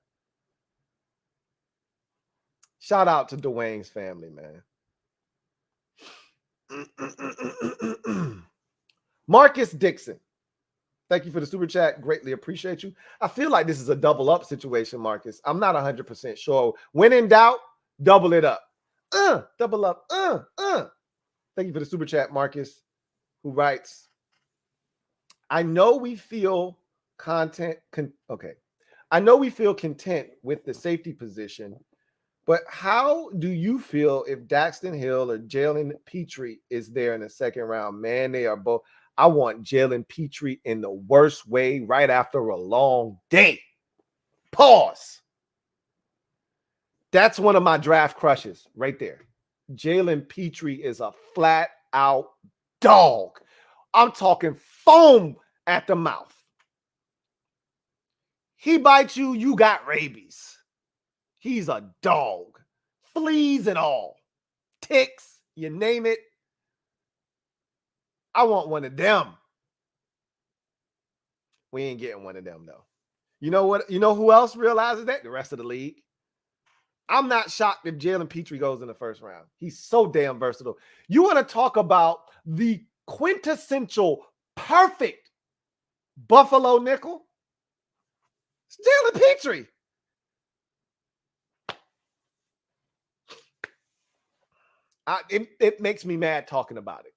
Shout out to Dwayne's family, man. Marcus Dixon. Thank you for the super chat. Greatly appreciate you. I feel like this is a double up situation, Marcus. I'm not 100% sure. When in doubt, double it up. Double up. Thank you for the super chat, Marcus, who writes, I know we feel content. I know we feel content with the safety position, but how do you feel if Daxton Hill or Jalen Petrie is there in the second round? Man, they are both. I want Jalen Petrie in the worst way right after a long day. Pause. That's one of my draft crushes right there. Jalen Petrie is a flat out dog. I'm talking foam at the mouth. He bites you, you got rabies. He's a dog. Fleas and all. Ticks, you name it. I want one of them. We ain't getting one of them, though. You know what? You know who else realizes that? The rest of the league. I'm not shocked if Jalen Petrie goes in the first round. He's so damn versatile. You want to talk about the quintessential perfect Buffalo nickel? It's Jalen Petrie. It makes me mad talking about it.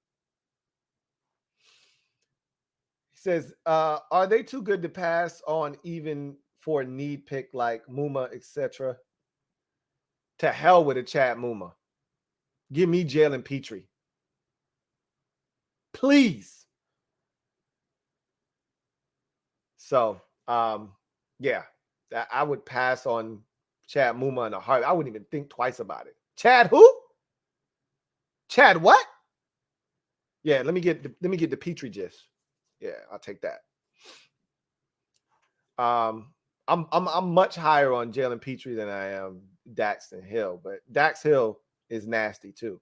He says, are they too good to pass on even for a need pick like Muma, etc.? To hell with a Chad Muma. Give me Jalen Petrie. Please. So, yeah, I would pass on Chad Muma in a heart. I wouldn't even think twice about it. Chad who? Chad what? Yeah, let me get the Petrie gist. Yeah, I'll take that. I'm much higher on Jalen Petrie than I am Daxton Hill, but Dax Hill is nasty too.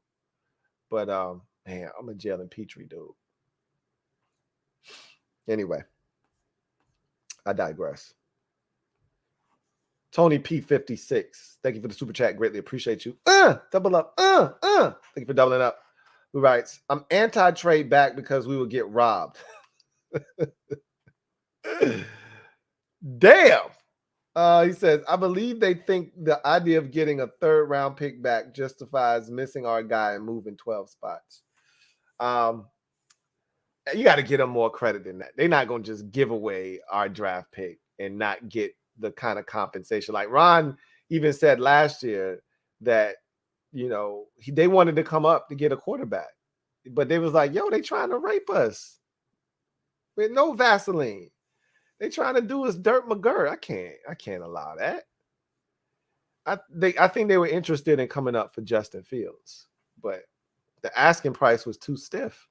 But man, I'm a Jalen Petrie dude. Anyway, I digress. Tony P56, thank you for the super chat. Greatly appreciate you. Double up. Thank you for doubling up. Who writes, I'm anti-trade back because we will get robbed. Damn. He says, I believe they think the idea of getting a third round pick back justifies missing our guy and moving 12 spots. You got to give them more credit than that. They're not going to just give away our draft pick and not get the kind of compensation. Like Ron even said last year that, you know, they wanted to come up to get a quarterback, but they was like, yo, they trying to rape us with no Vaseline. They trying to do us Dirt McGurk. I can't allow that. I think they were interested in coming up for Justin Fields, but the asking price was too stiff.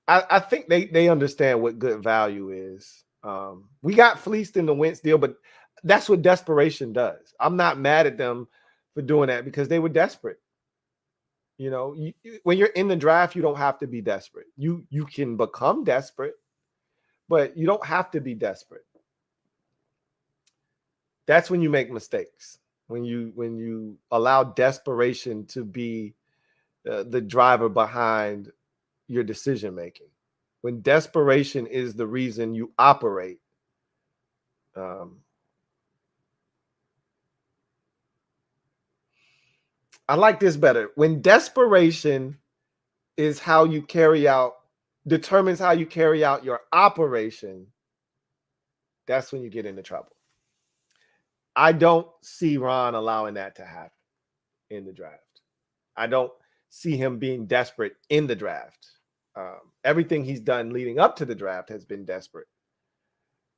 I think they understand what good value is. We got fleeced in the Wentz deal, but that's what desperation does. I'm not mad at them for doing that because they were desperate. You know, when you're in the draft, you don't have to be desperate. You can become desperate, but you don't have to be desperate. That's when you make mistakes. When you allow desperation to be the driver behind your decision making. When desperation is the reason you operate. I like this better. When desperation is how you determines how you carry out your operation, that's when you get into trouble. I don't see Ron allowing that to happen in the draft. I don't see him being desperate in the draft. Everything he's done leading up to the draft has been desperate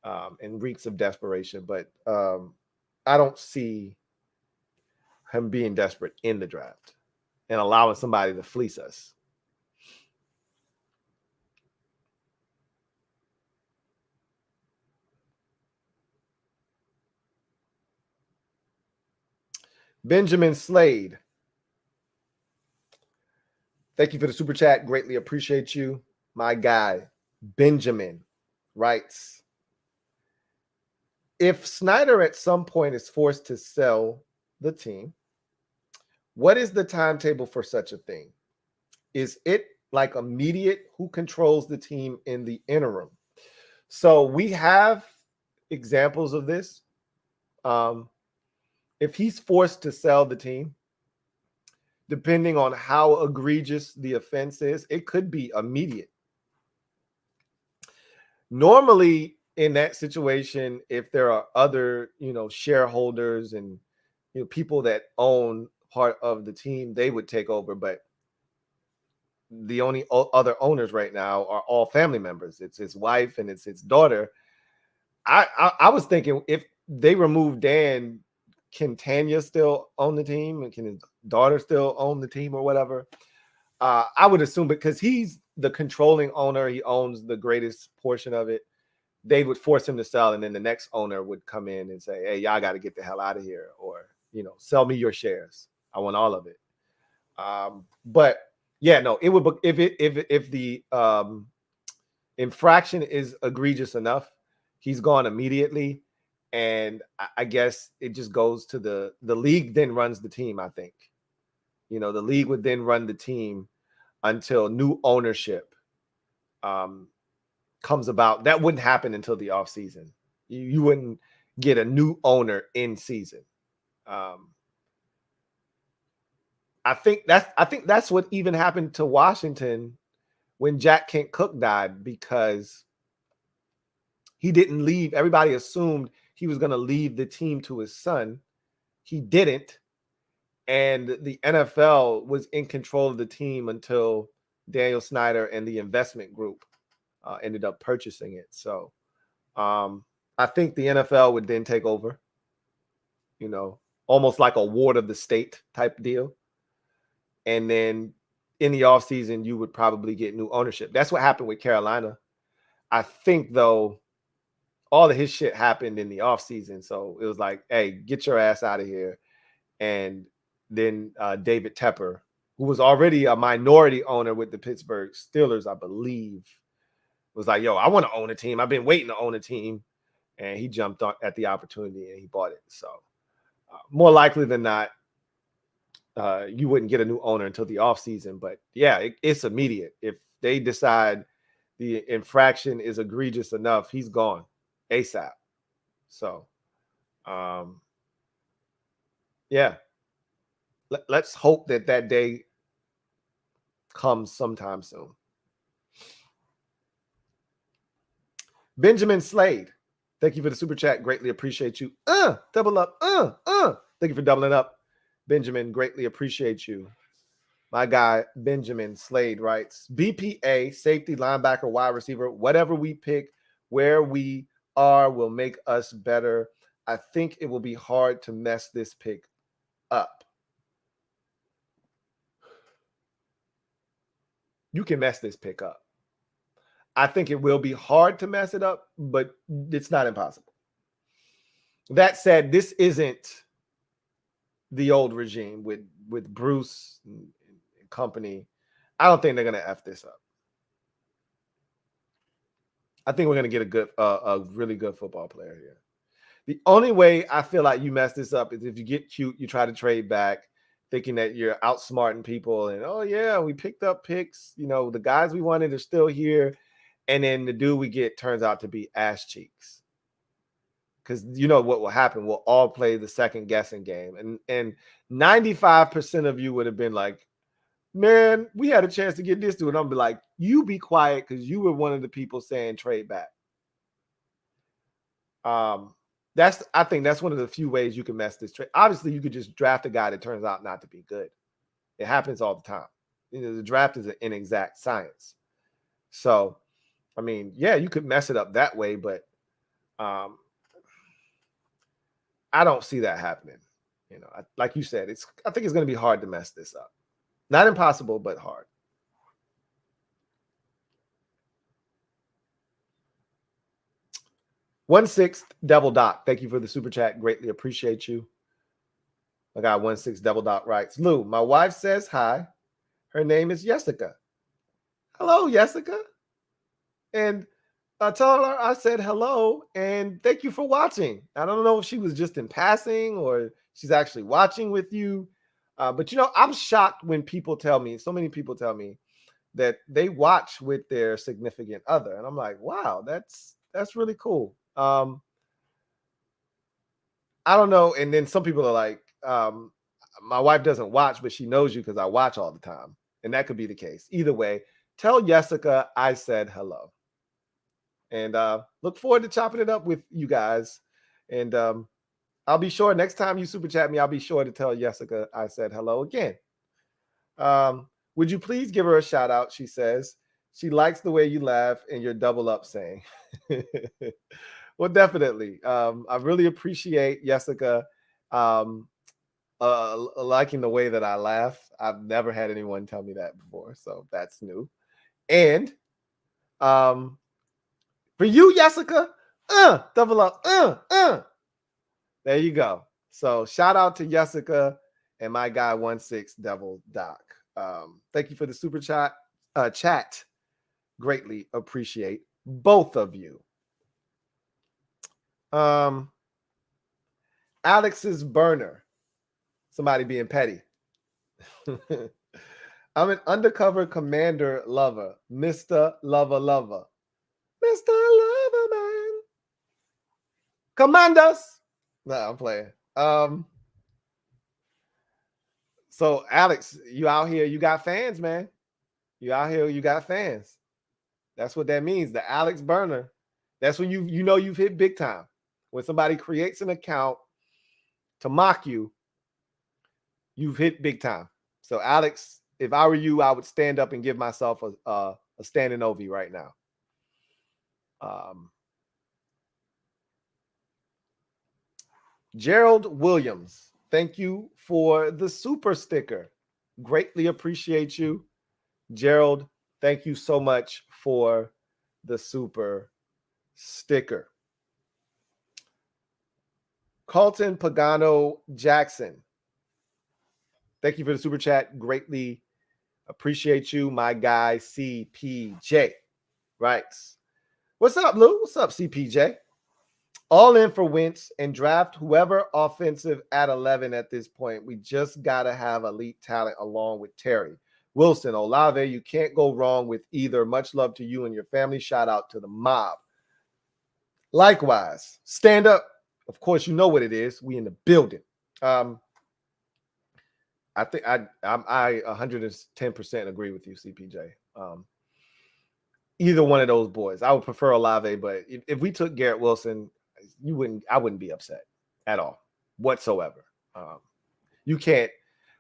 and reeks of desperation, but I don't see him being desperate in the draft and allowing somebody to fleece us. Benjamin Slade. Thank you for the super chat. Greatly appreciate you. My guy, Benjamin, writes, if Snyder at some point is forced to sell the team, what is the timetable for such a thing? Is it like immediate? Who controls the team in the interim? So we have examples of this. If he's forced to sell the team, depending on how egregious the offense is, it could be immediate. Normally, in that situation, if there are other, shareholders and people that own part of the team, they would take over. But the only other owners right now are all family members. It's his wife and it's his daughter. I was thinking if they remove Dan, can Tanya still own the team and can his daughter still own the team or whatever? I would assume because he's the controlling owner, he owns the greatest portion of it. They would force him to sell, and then the next owner would come in and say, "Hey, y'all got to get the hell out of here," or sell me your shares. I want all of it. But yeah, no, it would if the infraction is egregious enough, he's gone immediately, and I guess it just goes to the league. Then runs the team. I think, the league would then run the team until new ownership comes about. That wouldn't happen until the off season. You wouldn't get a new owner in season. I think that's what even happened to Washington when Jack Kent Cook died, because he didn't leave. Everybody assumed he was going to leave the team to his son. He didn't. And the NFL was in control of the team until Daniel Snyder and the investment group ended up purchasing it. So I think the NFL would then take over, almost like a ward of the state type deal. And then in the offseason, you would probably get new ownership. That's what happened with Carolina. I think, though, all of his shit happened in the offseason. So it was like, hey, get your ass out of here. And then David Tepper, who was already a minority owner with the Pittsburgh Steelers, I believe, was like, yo, I want to own a team. I've been waiting to own a team. And he jumped on at the opportunity and he bought it. So more likely than not, you wouldn't get a new owner until the offseason. But yeah, it's immediate. If they decide the infraction is egregious enough, he's gone ASAP. So, yeah, let's hope that day comes sometime soon. Benjamin Slade, thank you for the super chat. Greatly appreciate you. Double up. Thank you for doubling up. Benjamin, greatly appreciate you. My guy, Benjamin Slade, writes, BPA, safety, linebacker, wide receiver, whatever we pick, where we are will make us better. I think it will be hard to mess this pick up. You can mess this pick up. I think it will be hard to mess it up, but it's not impossible. That said, this isn't the old regime with Bruce and company. I don't think they're gonna F this up. I think we're gonna get a really good football player here. The only way I feel like you mess this up is if you get cute, you try to trade back, thinking that you're outsmarting people, and oh yeah, we picked up picks. You know, the guys we wanted are still here, and then the dude we get turns out to be ass cheeks. Because you know what will happen? We'll all play the second guessing game, and 95% of you would have been like, man, we had a chance to get this dude. And I'm be like, you be quiet because you were one of the people saying trade back. I think that's one of the few ways you can mess this trade. Obviously, you could just draft a guy that turns out not to be good. It happens all the time. You know, the draft is an inexact science. So, I mean, yeah, you could mess it up that way, but I don't see that happening. You know, like you said, I think it's going to be hard to mess this up. Not impossible, but hard. 1/6 Devil Doc. Thank you for the super chat. Greatly appreciate you. I got 1/6 Devil Doc writes, Lou, my wife says hi. Her name is Jessica. Hello, Jessica. And I told her I said hello and thank you for watching. I don't know if she was just in passing or she's actually watching with you. But, you know, I'm shocked when people tell me, so many people tell me that they watch with their significant other. And I'm like, wow, that's really cool. I don't know. And then some people are like, my wife doesn't watch, but she knows you because I watch all the time. And that could be the case. Either way, tell Jessica I said hello. And look forward to chopping it up with you guys. And I'll be sure next time you super chat me, I'll be sure to tell Jessica I said hello again. Would you please give her a shout out? She says she likes the way you laugh and your double up saying. Well, definitely. I really appreciate Jessica liking the way that I laugh. I've never had anyone tell me that before, so that's new. And for you, Jessica, double up, there you go. So shout out to Jessica and my guy 1/6 Devil Doc. Thank you for the super chat. Greatly appreciate both of you. Alex's burner. Somebody being petty. I'm an undercover commander lover. Mr. Lover. Mr. Lover Man. Commanders. No, I'm playing. So Alex, you out here, you got fans, man. You out here, you got fans. That's what that means. The Alex burner. That's when you know you've hit big time. When somebody creates an account to mock you, you've hit big time. So Alex, if I were you, I would stand up and give myself a standing ovation right now. Gerald Williams, thank you for the super sticker. Greatly appreciate you. Gerald, thank you so much for the super sticker. Carlton Pagano Jackson, thank you for the super chat. Greatly appreciate you, my guy CPJ. Right. What's up, Lou? What's up, CPJ? All in for Wentz and draft whoever offensive at 11 at this point. We just got to have elite talent along with Terry. Wilson, Olave, you can't go wrong with either. Much love to you and your family. Shout out to the mob. Likewise, stand up. Of course, you know what it is. We in the building. I think I 110% agree with you, CPJ. Either one of those boys. I would prefer Olave, but if we took Garrett Wilson, I wouldn't be upset at all whatsoever. You can't.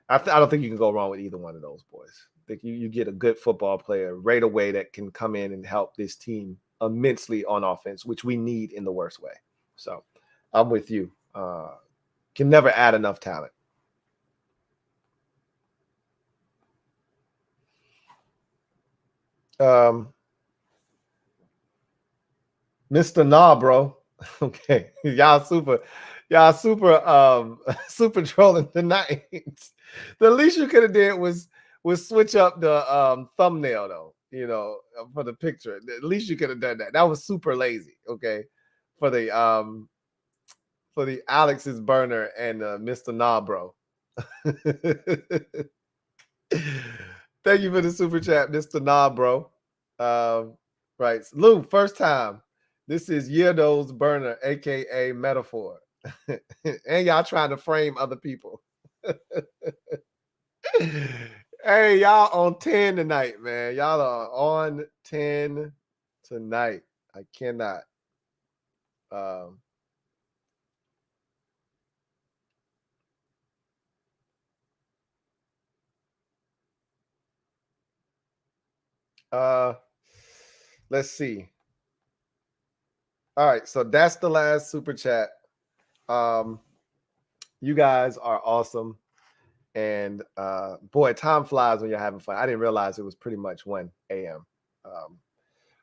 I don't think you can go wrong with either one of those boys. I think you get a good football player right away that can come in and help this team immensely on offense, which we need in the worst way. So I'm with you. Can never add enough talent. Mr. Nah, bro. Okay. Y'all super Y'all super trolling tonight. The least you could have did was switch up the thumbnail though, for the picture. At least you could have done that. That was super lazy, okay? For the Alex's burner and Mr. Nah Bro. Thank you for the super chat, Mr. Nah Bro. Right. Lou, first time. This is Yeardo's burner, aka Metaphor. And y'all trying to frame other people. Hey, y'all on 10 tonight, man. Y'all are on 10 tonight. I cannot. Let's see. All right, so that's the last super chat. You guys are awesome. And boy, time flies when you're having fun. I didn't realize it was pretty much 1 a.m.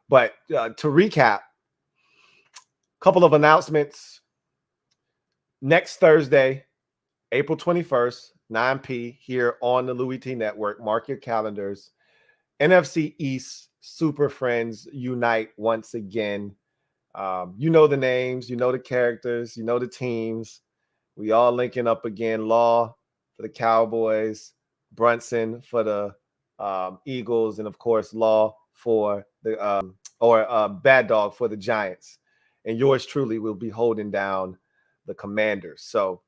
But to recap, a couple of announcements. Next Thursday, April 21st, 9 p. here on the Louie T Network. Mark your calendars. NFC East Super Friends unite once again. You know the names, you know the characters, you know the teams. We all linking up again. Law for the Cowboys, Brunson for the Eagles, and of course Law for the Bad Dog for the Giants. And yours truly will be holding down the Commanders. So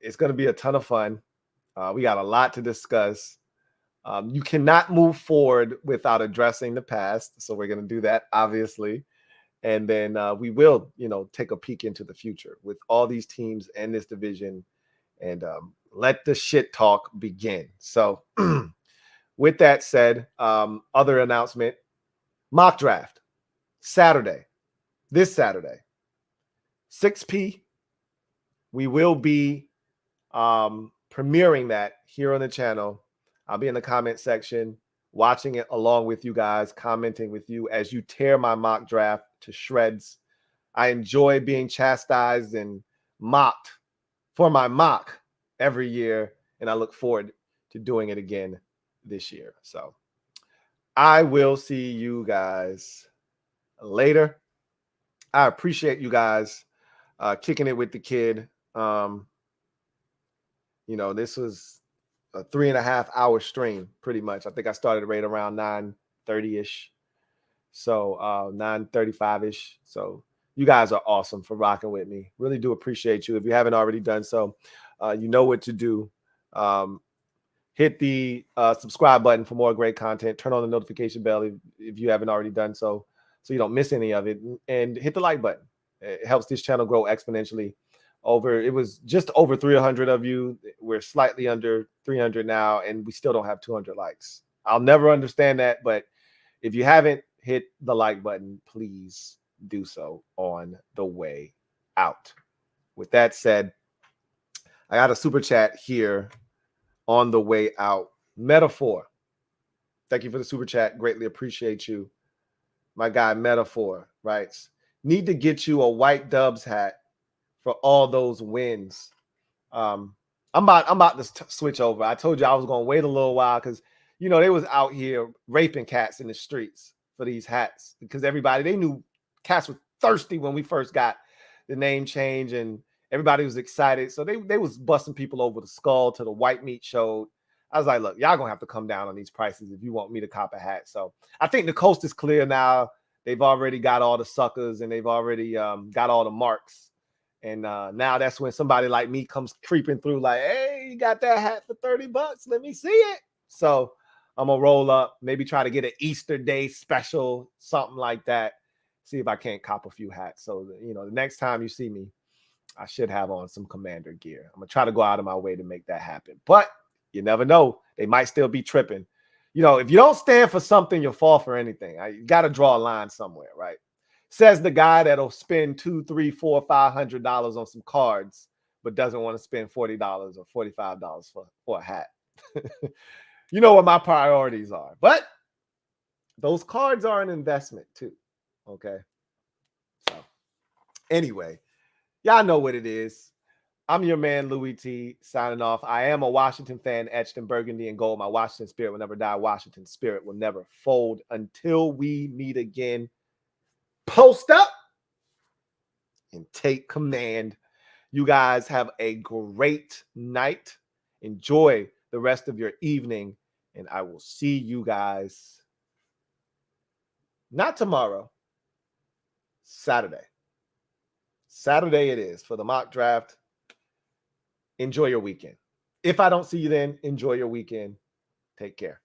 it's going to be a ton of fun. We got a lot to discuss. You cannot move forward without addressing the past. So we're going to do that, obviously. And then we will, take a peek into the future with all these teams and this division, and let the shit talk begin. So with that said, other announcement, mock draft, this Saturday, 6 p. We will be premiering that here on the channel. I'll be in the comment section, watching it along with you guys, commenting with you as you tear my mock draft to shreds. I enjoy being chastised and mocked for my mock every year, and I look forward to doing it again this year. So I will see you guys later. I appreciate you guys kicking it with the kid. This was a 3.5 hour stream, pretty much. I think I started right around 9:30-ish. So 9:35-ish. So you guys are awesome for rocking with me. Really do appreciate you. If you haven't already done so, you know what to do. Hit the subscribe button for more great content. Turn on the notification bell if you haven't already done so you don't miss any of it. And hit the like button. It helps this channel grow exponentially. It was just over 300 of you. We're slightly under 300 now, and we still don't have 200 likes. I'll never understand that, but if you haven't hit the like button, please do so on the way out. With that said, I got a super chat here on the way out. Metaphor. Thank you for the super chat. Greatly appreciate you. My guy Metaphor writes, need to get you a white Dubs hat for all those wins. I'm about to switch over. I told you I was going to wait a little while because, they was out here raping cats in the streets for these hats because they knew cats were thirsty when we first got the name change, and everybody was excited. So they was busting people over the skull till the white meat showed. I was like, look, y'all going to have to come down on these prices if you want me to cop a hat. So I think the coast is clear now. They've already got all the suckers, and they've already got all the marks. And now that's when somebody like me comes creeping through like, hey, you got that hat for $30? Let me see it. So I'm going to roll up, maybe try to get an Easter Day special, something like that. See if I can't cop a few hats. So, the next time you see me, I should have on some Commander gear. I'm going to try to go out of my way to make that happen. But you never know. They might still be tripping. If you don't stand for something, you'll fall for anything. You got to draw a line somewhere, right? Says the guy that'll spend $200, $300, $400, $500 on some cards, but doesn't want to spend $40 or $45 for a hat. You know what my priorities are. But those cards are an investment too. Okay. So anyway, Y'all know what it is. I'm your man, Louie T, signing off. I am a Washington fan, etched in burgundy and gold. My Washington spirit will never die. Washington spirit will never fold. Until we meet again, post up and take command. You guys have a great night. Enjoy the rest of your evening, and I will see you guys not tomorrow, Saturday. Saturday it is for the mock draft. Enjoy your weekend. If I don't see you then, enjoy your weekend. Take care.